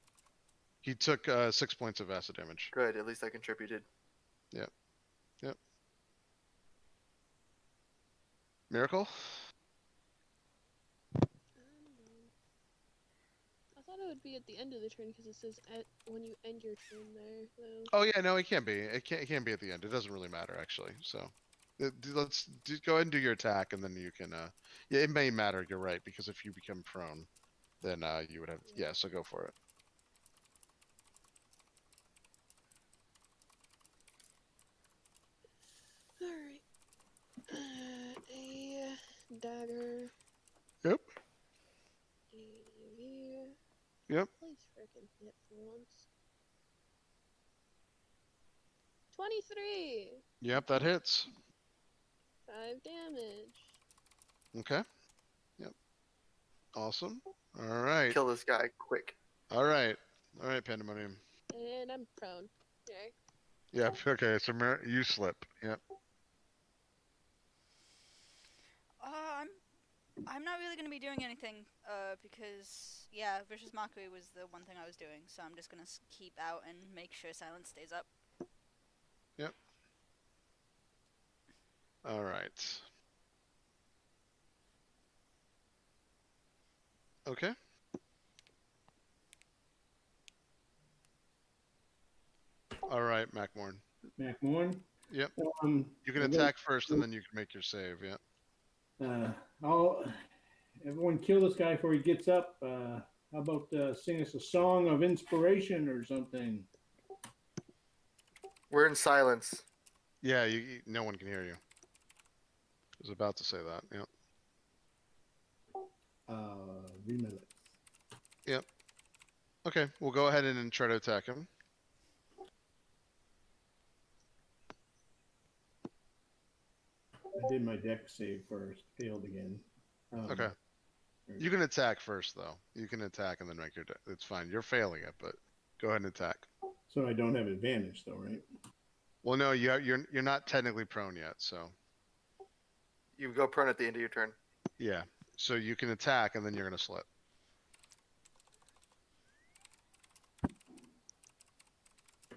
He took 6 points of acid damage.
Good. At least I contributed.
Yep. Miracle?
I thought it would be at the end of the turn because it says when you end your turn there. So.
Oh yeah, no, it can't be. It can't be at the end. It doesn't really matter actually. So, Let's go ahead and do your attack, and then you can. Yeah, it may matter. You're right, because if you become prone, then you would have. Yeah, so go for it.
All right. A dagger.
Yep. Yep.
Please freaking hit for once. 23.
Yep, that hits.
5 damage.
Okay. Yep. Awesome. All right.
Kill this guy quick.
All right. All right, Pandemonium.
And I'm prone. Okay.
Yep. Okay. So you slip. Yep.
I'm not really gonna be doing anything. Because yeah, Vicious Mockery was the one thing I was doing. So I'm just gonna keep out and make sure silence stays up.
Yep. All right. Okay. All right, Macmorn.
Macmorn?
Yep.
You
You can attack first, and then you can make your save. Yeah.
Everyone kill this guy before he gets up. How about sing us a song of inspiration or something?
We're in silence.
Yeah. No one can hear you. I was about to say that. Yep.
Remilix.
Yep. Okay, we'll go ahead and try to attack him.
I did my deck save first. Failed again.
Okay. You can attack first, though. You can attack and then make your deck. It's fine. You're failing it, but go ahead and attack.
So I don't have advantage, though, right?
Well, no, you're not technically prone yet, so.
You go prone at the end of your turn.
Yeah. So you can attack, and then you're gonna slip.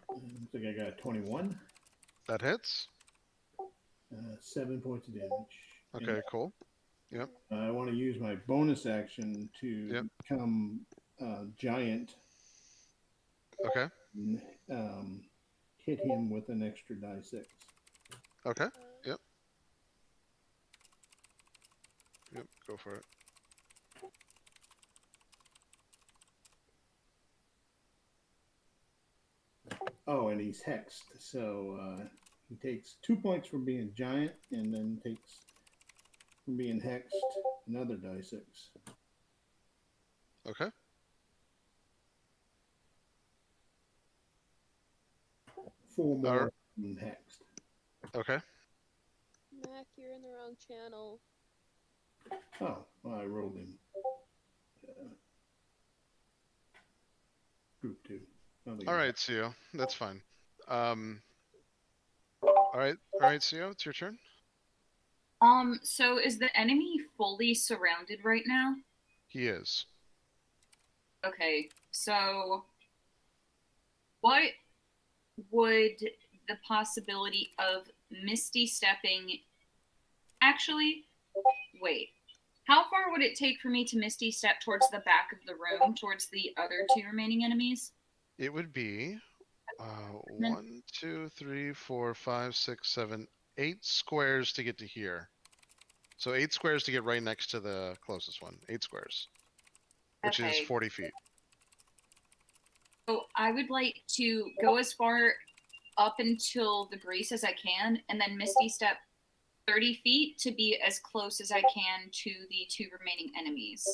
Looks like I got a 21.
That hits.
7 points of damage.
Okay, cool. Yep.
I want to use my bonus action to become giant.
Okay.
And, hit him with an extra die 6.
Okay. Yep. Yep. Go for it.
Oh, and he's hexed, so he takes 2 points from being giant, and then takes from being hexed another die 6.
Okay.
4 more from hexed.
Okay.
Mac, you're in the wrong channel.
Oh, well, I rolled him. Group 2.
All right, Sio. That's fine. All right, Sio. It's your turn.
So is the enemy fully surrounded right now?
He is.
Okay, so what would the possibility of Misty stepping... Actually, wait. How far would it take for me to Misty step towards the back of the room, towards the other 2 remaining enemies?
It would be 1, 2, 3, 4, 5, 6, 7, 8 squares to get to here. So 8 squares to get right next to the closest one. 8 squares, which is 40 feet.
So I would like to go as far up until the grease as I can, and then Misty step 30 feet to be as close as I can to the 2 remaining enemies.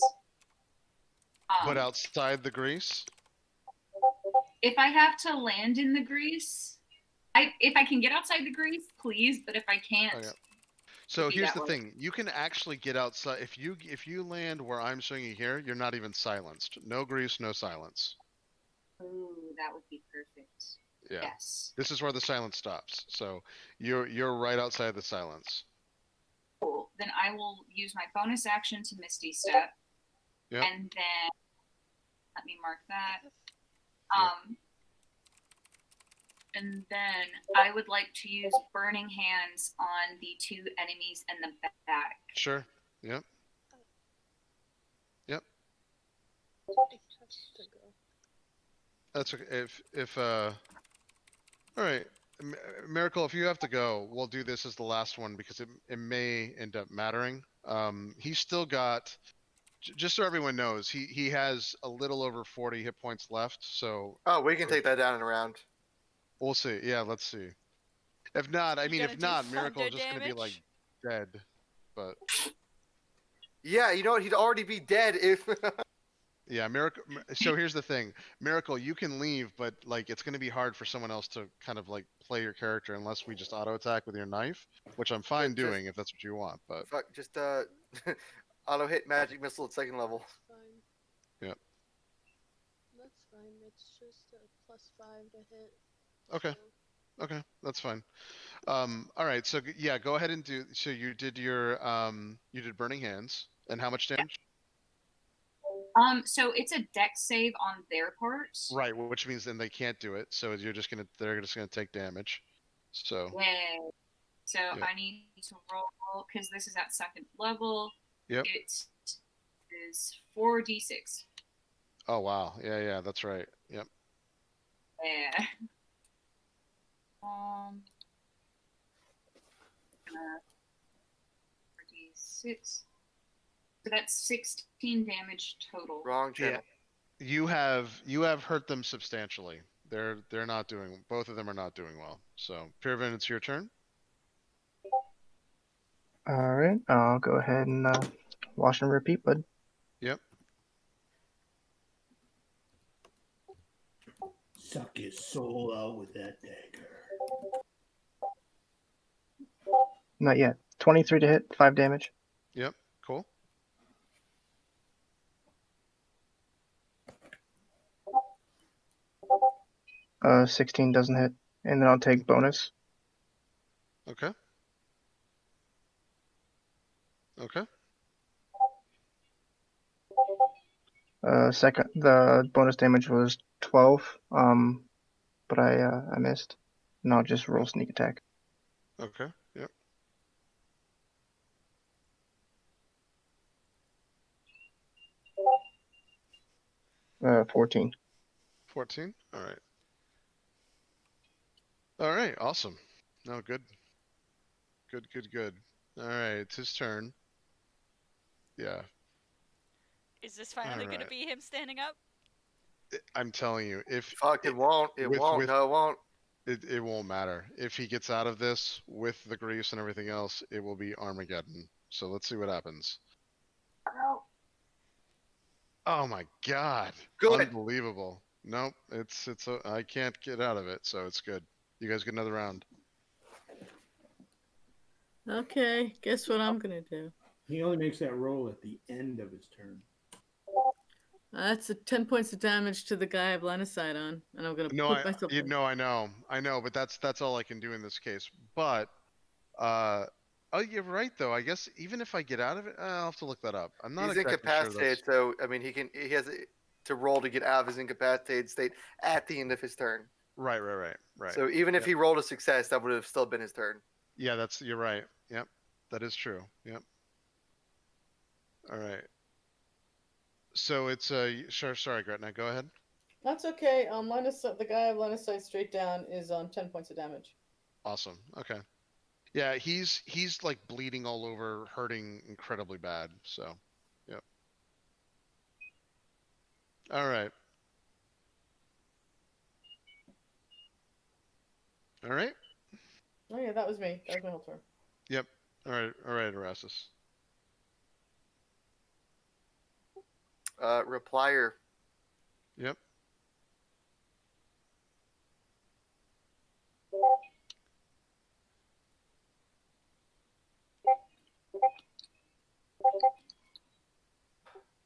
But outside the grease?
If I have to land in the grease, if I can get outside the grease, please. But if I can't,
okay. So here's the thing: you can actually get outside. If you land where I'm showing you here, you're not even silenced. No grease, no silence.
Ooh, that would be perfect.
Yeah.
Yes.
This is where the silence stops. So you're right outside the silence.
Cool. Then I will use my bonus action to Misty Step.
Yep.
And then let me mark that. And then I would like to use Burning Hands on the 2 enemies in the back.
Sure. Yep. Yep. That's okay. All right. Miracle, if you have to go, we'll do this as the last one because it may end up mattering. He's still got, just so everyone knows, he has a little over 40 hit points left. So.
Oh, we can take that down in a round.
We'll see. Yeah, let's see. If not, if not, Miracle is just
damage?
gonna be like dead. But.
Yeah, you know what? He'd already be dead if.
Yeah, Miracle. So here's the thing, Miracle, you can leave, but like it's gonna be hard for someone else to kind of like play your character unless we just auto attack with your knife, which I'm fine doing if that's what you want. But
fuck, just auto hit magic missile at 2nd level.
Fine.
Yep.
That's fine. It's just a +5 to hit.
Okay. Okay, that's fine. All right. So yeah, go ahead and do. So you did your you did Burning Hands, and how much damage?
So it's a dex save on their part.
Right, which means then they can't do it. So they're just gonna take damage. So.
Yeah. So I need to roll because this is at 2nd level.
Yep.
It is 4d6.
Oh wow! Yeah, that's right. Yep.
Yeah. 4d6. So that's 16 damage total.
Wrong channel.
Yeah. You have hurt them substantially. They're not doing. Both of them are not doing well. So Pirvin, it's your turn.
All right, I'll go ahead and wash and repeat, bud.
Yep.
Suck his soul out with that dagger.
Not yet. 23 to hit, 5 damage.
Yep. Cool.
Uh, 16 doesn't hit, and then I'll take bonus.
Okay. Okay.
The bonus damage was 12. But I missed, and I'll just roll sneak attack.
Okay. Yep.
14.
14. All right. All right. Awesome. No, good. Good. All right. It's his turn. Yeah.
Is this finally going to be him standing up?
I'm telling you, if
fuck, it won't. It won't. No, it won't.
It won't matter. If he gets out of this with the grease and everything else, it will be Armageddon. So let's see what happens. Oh my god.
Good.
Unbelievable. Nope. I can't get out of it, so it's good. You guys get another round.
Okay, guess what I'm gonna do.
He only makes that roll at the end of his turn.
That's 10 points of damage to the guy I have line of sight on, and I'm gonna put myself.
No, I know, but that's all I can do in this case. But, you're right though. I guess even if I get out of it, I'll have to look that up. I'm not.
He's incapacitated, so I mean, he has to roll to get out of his incapacitated state at the end of his turn.
Right.
So even if he rolled a success, that would have still been his turn.
Yeah, you're right. Yep, that is true. Yep. All right. So it's sorry, Gretna, go ahead.
That's okay. The guy I have line of sight straight down is on 10 points of damage.
Awesome. Okay. Yeah, he's like bleeding all over, hurting incredibly bad. So, yep. All right. All right.
Oh yeah, that was me. That was my whole turn.
Yep. All right, Erastus.
Replier.
Yep.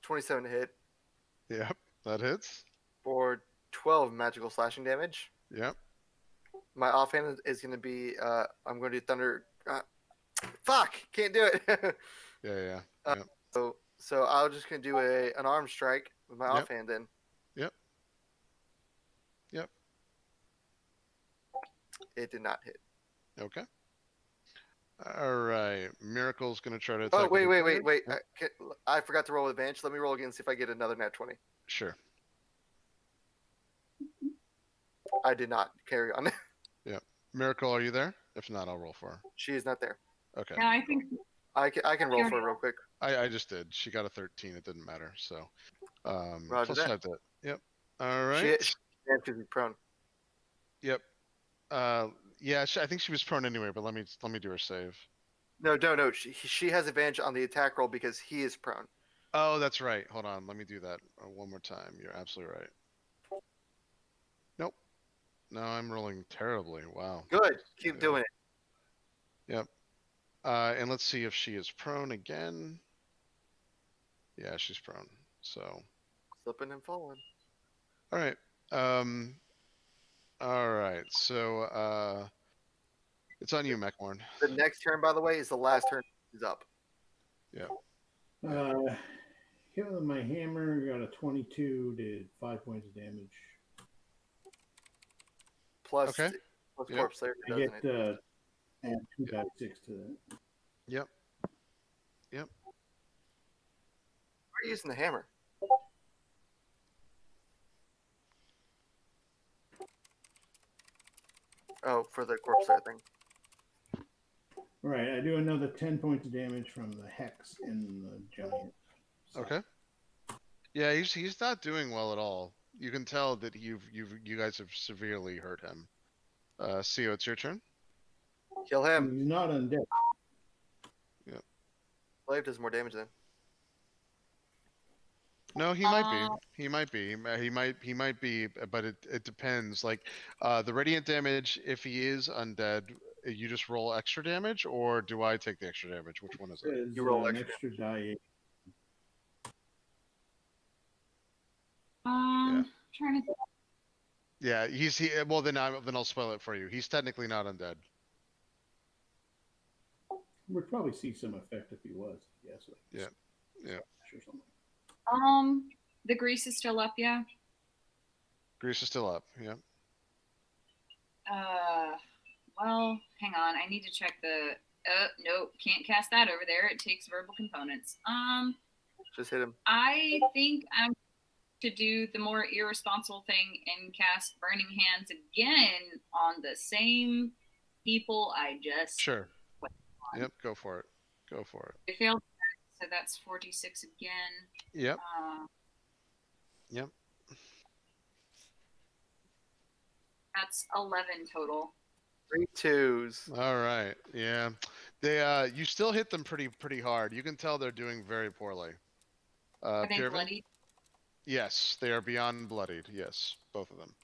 $27 to hit.
Yep, that hits.
For 12 magical slashing damage.
Yep.
My offhand is going to be, I'm going to do thunder. Fuck! Can't do it.
Yeah. Yep.
So I was just going to do an arm strike with my offhand then.
Yep.
It did not hit.
Okay. All right. Miracle's going to try to attack.
Oh, wait. I forgot to roll with advantage. Let me roll again and see if I get another nat 20.
Sure.
I did not. Carry on.
Yep. Miracle, are you there? If not, I'll roll for her.
She is not there.
Okay.
Yeah, I think
I can roll for her real quick.
I just did. She got a 13. It didn't matter. So,
Roger
plus
that.
5 to it. Yep. All right.
She to be prone.
Yep. Yeah. I think she was prone anyway. But let me do her save.
No. She has advantage on the attack roll because he is prone.
Oh, that's right. Hold on. Let me do that one more time. You're absolutely right. Nope. No, I'm rolling terribly. Wow.
Good. Keep doing it.
Yep. And let's see if she is prone again. Yeah, she's prone. So.
Slipping and falling.
All right. All right. So, it's on you, Mechmorn.
The next turn, by the way, is the last turn. Is up.
Yeah.
Hit with my hammer, got a 22, did 5 points of damage.
Plus
yep.
corpse there.
I get add 2 die 6 to that.
Yep.
Why are you using the hammer? Oh, for the corpse there thing.
Right, I do another 10 points of damage from the hex in the giant. So.
Okay. Yeah, he's not doing well at all. You can tell that you guys have severely hurt him. Sio, it's your turn.
Kill him.
He's not undead.
Yep.
Glaive does more damage then.
No, he might be. He might be. He might be. But it depends. Like, the radiant damage, if he is undead, you just roll extra damage, or do I take the extra damage? Which one is it?
You roll
an extra die 8.
Trying to think.
Yeah, well, then I'll spoil it for you. He's technically not undead.
We'd probably see some effect if he was. Yes.
Yeah. Yeah.
Or something.
The grease is still up, yeah.
Grease is still up. Yeah.
Well, hang on. I need to check the. Nope, can't cast that over there. It takes verbal components.
Just hit him.
I think I'm to do the more irresponsible thing and cast Burning Hands again on the same people I just.
Sure. Yep. Go for it. Go for it.
It failed, so that's 46 again.
Yep. Yep.
That's 11 total.
3 2s.
All right. Yeah. They you still hit them pretty hard. You can tell they're doing very poorly.
Are they
Pirvin?
bloodied?
Yes, they are beyond bloodied. Yes, both of them.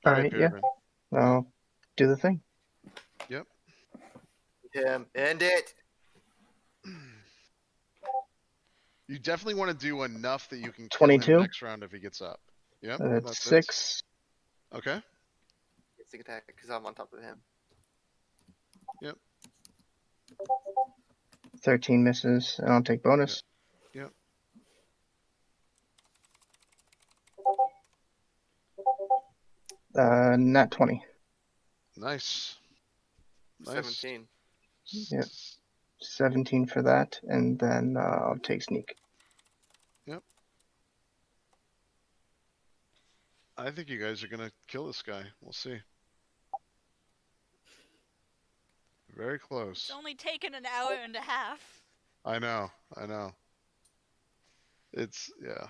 All right, yeah.
Pirvin.
I'll do the thing.
Yep.
Him. End it.
You definitely want to do enough that you can kill
22?
him next round if he gets up. Yep.
That's 6.
Okay.
It's the attack because I'm on top of him.
Yep.
13 misses, and I'll take bonus.
Yep.
Nat 20.
Nice.
17.
Yep. 17 for that, and then I'll take sneak.
Yep. I think you guys are gonna kill this guy. We'll see. Very close.
It's only taken an hour and a half.
I know. It's yeah.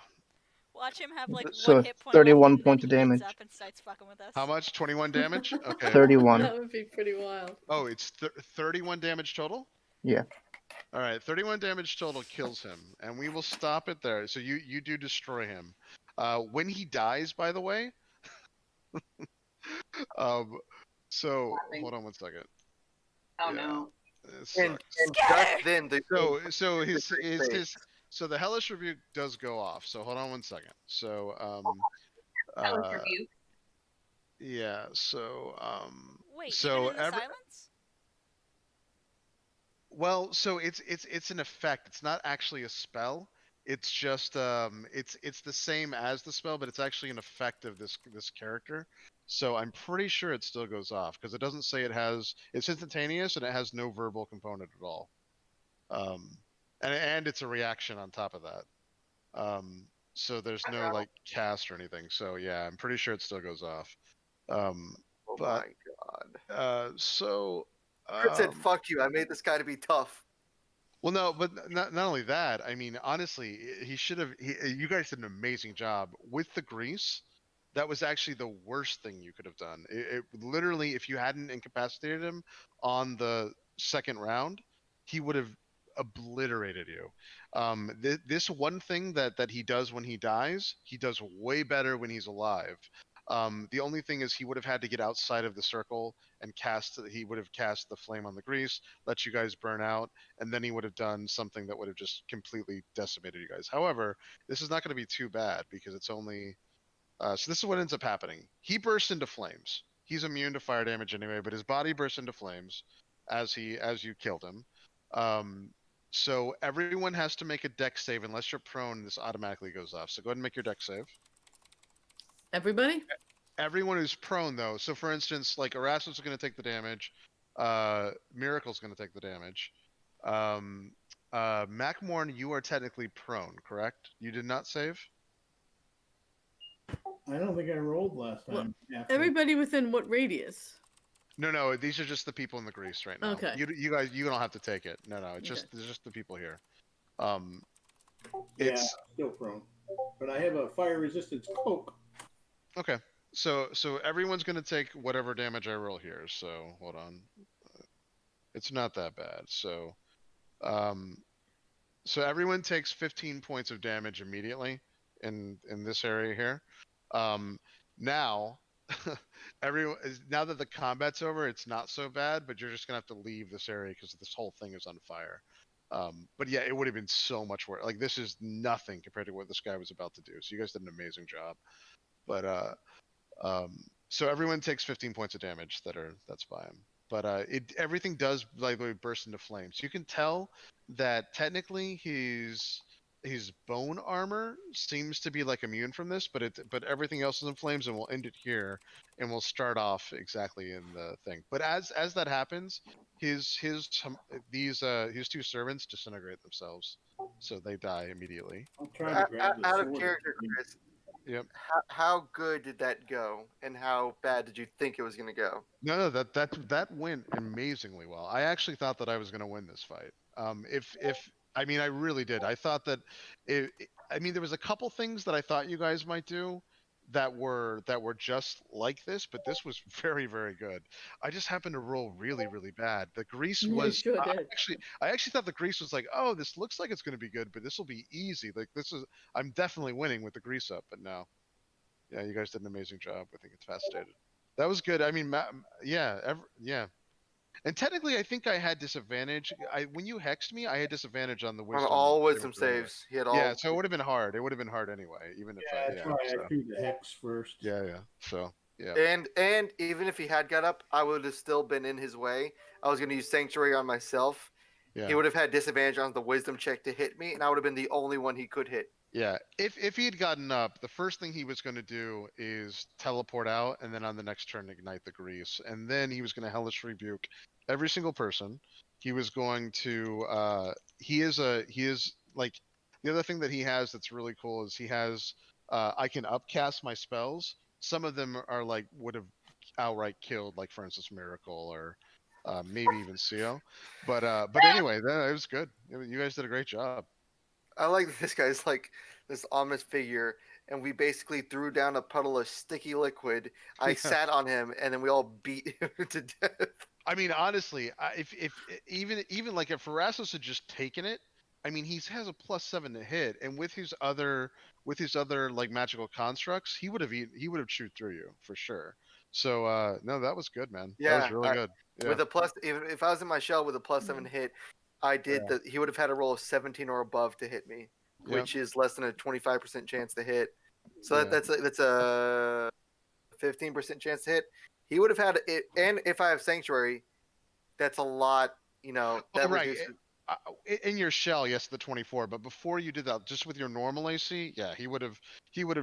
Watch him have like
So
one hit point
31
left, and
points
then
of
he gets
damage.
up and starts fucking with us.
How much? 21 damage? Okay.
31.
That would be pretty wild.
Oh, it's 31 damage total?
Yeah.
All right, 31 damage total kills him, and we will stop it there. So you do destroy him. When he dies, by the way. So hold on one second.
Oh no.
And just then the
So the hellish rebuke does go off. So hold on one second. So
Hellish rebuke.
Yeah. So
Wait,
so
even in the silence?
Well, so it's an effect. It's not actually a spell. It's just it's the same as the spell, but it's actually an effect of this character. So I'm pretty sure it still goes off because it doesn't say it's instantaneous and it has no verbal component at all. And it's a reaction on top of that. So there's no like cast or anything. So yeah, I'm pretty sure it still goes off.
Oh
but,
my god.
so.
Chris said, "Fuck you." I made this guy to be tough.
Well, no, but not only that. I mean, honestly, he should have. You guys did an amazing job with the grease. That was actually the worst thing you could have done. It literally, if you hadn't incapacitated him on the second round, he would have obliterated you. This one thing that he does when he dies, he does way better when he's alive. The only thing is he would have had to get outside of the circle and cast. He would have cast the flame on the grease, let you guys burn out, and then he would have done something that would have just completely decimated you guys. However, this is not going to be too bad because it's only. So this is what ends up happening. He bursts into flames. He's immune to fire damage anyway, but his body bursts into flames as you killed him. So everyone has to make a dex save unless you're prone. This automatically goes off. So go ahead and make your dex save.
Everybody?
Everyone who's prone, though. So, for instance, like Erasmus is going to take the damage. Miracle's going to take the damage. Macmorn, you are technically prone, correct? You did not save?
I don't think I rolled last time.
Everybody within what radius?
No. These are just the people in the grease right now.
Okay.
You guys, you don't have to take it. No. It's
Okay.
just the people here.
Yeah, still prone, but I have a fire resistance cloak.
Okay. So everyone's going to take whatever damage I roll here. So hold on. It's not that bad. So everyone takes 15 points of damage immediately in this area here. Now now that the combat's over, it's not so bad, but you're just gonna have to leave this area because this whole thing is on fire. But yeah, it would have been so much worse. Like, this is nothing compared to what this guy was about to do. So you guys did an amazing job. But so everyone takes 15 points of damage that's by him. But everything does like burst into flames. You can tell that technically his bone armor seems to be like immune from this, but everything else is in flames, and we'll end it here, and we'll start off exactly in the thing. But as that happens, his two servants disintegrate themselves, so they die immediately.
I'm trying to grab the
Out
sword.
of character, Chris.
Yep.
How good did that go, and how bad did you think it was going to go?
No, that went amazingly well. I actually thought that I was going to win this fight. I mean, I really did. I thought that there was a couple things that I thought you guys might do that were just like this, but this was very, very good. I just happened to roll really, really bad. The grease was I actually thought the grease was like, oh, this looks like it's going to be good, but this will be easy. Like, I'm definitely winning with the grease up, but no. Yeah, you guys did an amazing job. I think it's fascinated. That was good. I mean, yeah. And technically, I think I had disadvantage. When you hexed me, I had disadvantage on the wisdom.
On all wisdom saves. He had all.
Yeah, so it would have been hard. It would have been hard anyway, even if
That's why I threw the hex first.
Yeah. So yeah.
And even if he had got up, I would have still been in his way. I was going to use Sanctuary on myself.
Yeah.
He would have had disadvantage on the wisdom check to hit me, and I would have been the only one he could hit.
Yeah, if he had gotten up, the first thing he was going to do is teleport out, and then on the next turn ignite the grease, and then he was going to hellish rebuke every single person. He was going to he is like, the other thing that he has that's really cool is he has I can upcast my spells. Some of them are like would have outright killed, like for instance Miracle or maybe even Seal. But anyway, it was good. You guys did a great job.
I like this guy's like this ominous figure, and we basically threw down a puddle of sticky liquid. I sat on him, and then we all beat him to death.
I mean, honestly, if even like if Erasmus had just taken it, I mean, he has a +7 to hit, and with his other like magical constructs, he would have chewed through you for sure. So no, that was good, man.
Yeah,
that was really good. Yeah.
With a plus, if I was in my shell with a +7 hit, I did he would have had a roll of 17 or above to hit me, which is less than a 25% chance to hit. So that's a 15% chance to hit. He would have had it, and if I have Sanctuary, that's a lot. That reduces.
In your shell, yes, the 24. But before you did that, just with your normal AC, yeah, he would have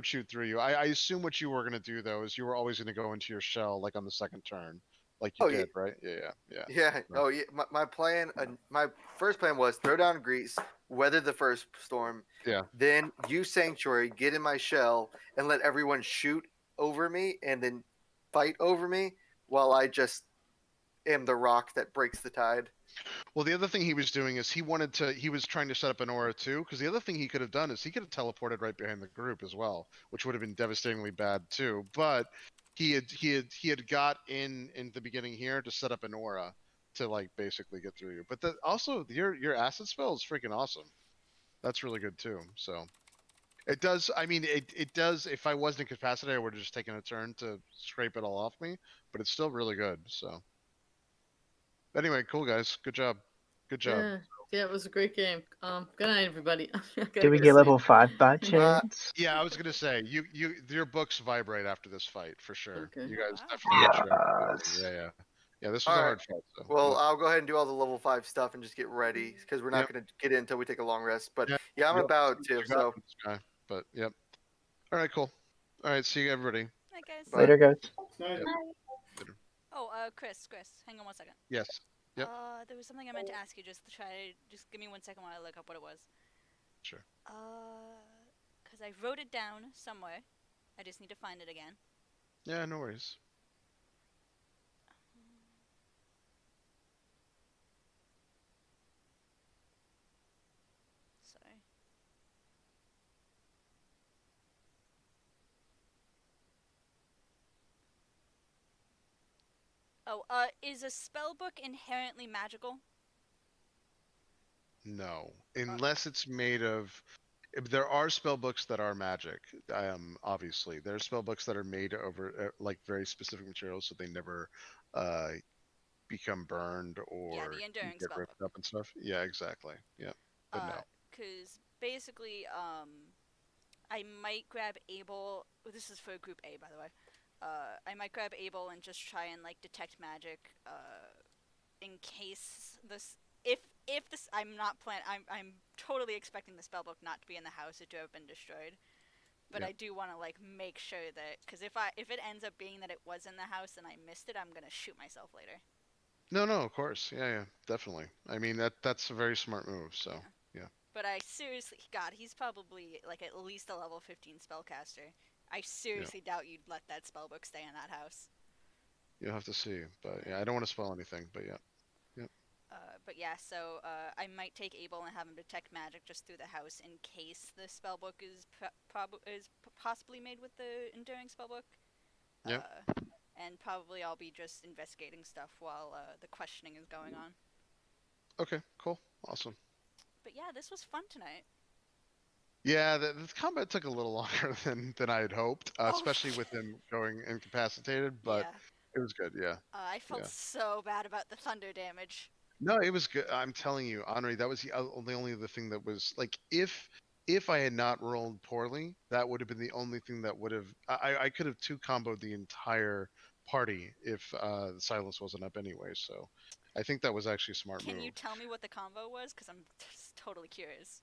chewed through you. I assume what you were going to do though is you were always going to go into your shell like on the second turn. Like you did, right? Yeah.
Oh, yeah. My plan, my first plan was throw down grease, weather the first storm.
Yeah.
Then use Sanctuary, get in my shell, and let everyone shoot over me, and then fight over me. while I just am the rock that breaks the tide.
Well, the other thing he was doing is he was trying to set up an aura too, because the other thing he could have done is he could have teleported right behind the group as well, which would have been devastatingly bad too. But he had got in the beginning here to set up an aura to like basically get through you. But also your acid spell is freaking awesome. That's really good too. So it does. I mean, it does. If I wasn't incapacitated, I would have just taken a turn to scrape it all off me. But it's still really good. So. Anyway, cool guys. Good job. Good job.
Yeah, it was a great game. Good night, everybody.
Did we get level 5 by chance?
Yeah, I was gonna say your books vibrate after this fight for sure.
Okay.
You guys definitely.
Yes.
Yeah. This was a hard fight. So.
Well, I'll go ahead and do all the level 5 stuff and just get ready because we're not going to get in until we take a long rest. But I'm about to. So.
But yep. All right, cool. All right, see you everybody.
Hi guys.
Later, guys.
Bye. Oh, Chris, hang on 1 second.
Yes. Yep.
There was something I meant to ask you. Just give me 1 second while I look up what it was.
Sure.
Because I wrote it down somewhere. I just need to find it again.
Yeah, no worries.
Sorry. Oh, is a spellbook inherently magical?
No, unless it's made of. There are spell books that are magic. Obviously, there are spell books that are made over like very specific materials, so they never become burned or
the enduring
get ripped up and stuff. Yeah, exactly. Yeah, but no.
Because basically, I might grab Able. This is for Group A, by the way. I might grab Able and just try and like detect magic. In case this, if this, I'm totally expecting the spellbook not to be in the house or to have been destroyed. But I do want to like make sure that, because if it ends up being that it was in the house and I missed it, I'm gonna shoot myself later.
No, of course. Yeah, definitely. I mean that's a very smart move. So yeah.
But I seriously, God, he's probably like at least a level 15 spellcaster. I seriously doubt you'd let that spellbook stay in that house.
You'll have to see, but yeah, I don't want to spoil anything, but yeah.
But yeah, so I might take Able and have him detect magic just through the house in case the spellbook is possibly made with the enduring spellbook.
Yep.
And probably I'll be just investigating stuff while the questioning is going on.
Okay, cool, awesome.
But yeah, this was fun tonight.
Yeah, the combat took a little longer than I had hoped, especially with him going incapacitated, but it was good, yeah.
I felt so bad about the thunder damage.
No, it was good. I'm telling you, Henri, that was the only other thing that was like, if I had not rolled poorly, that would have been the only thing that would have. I could have 2-comboed the entire party if the silence wasn't up anyway. So I think that was actually a smart move.
Can you tell me what the combo was? Because I'm just totally curious.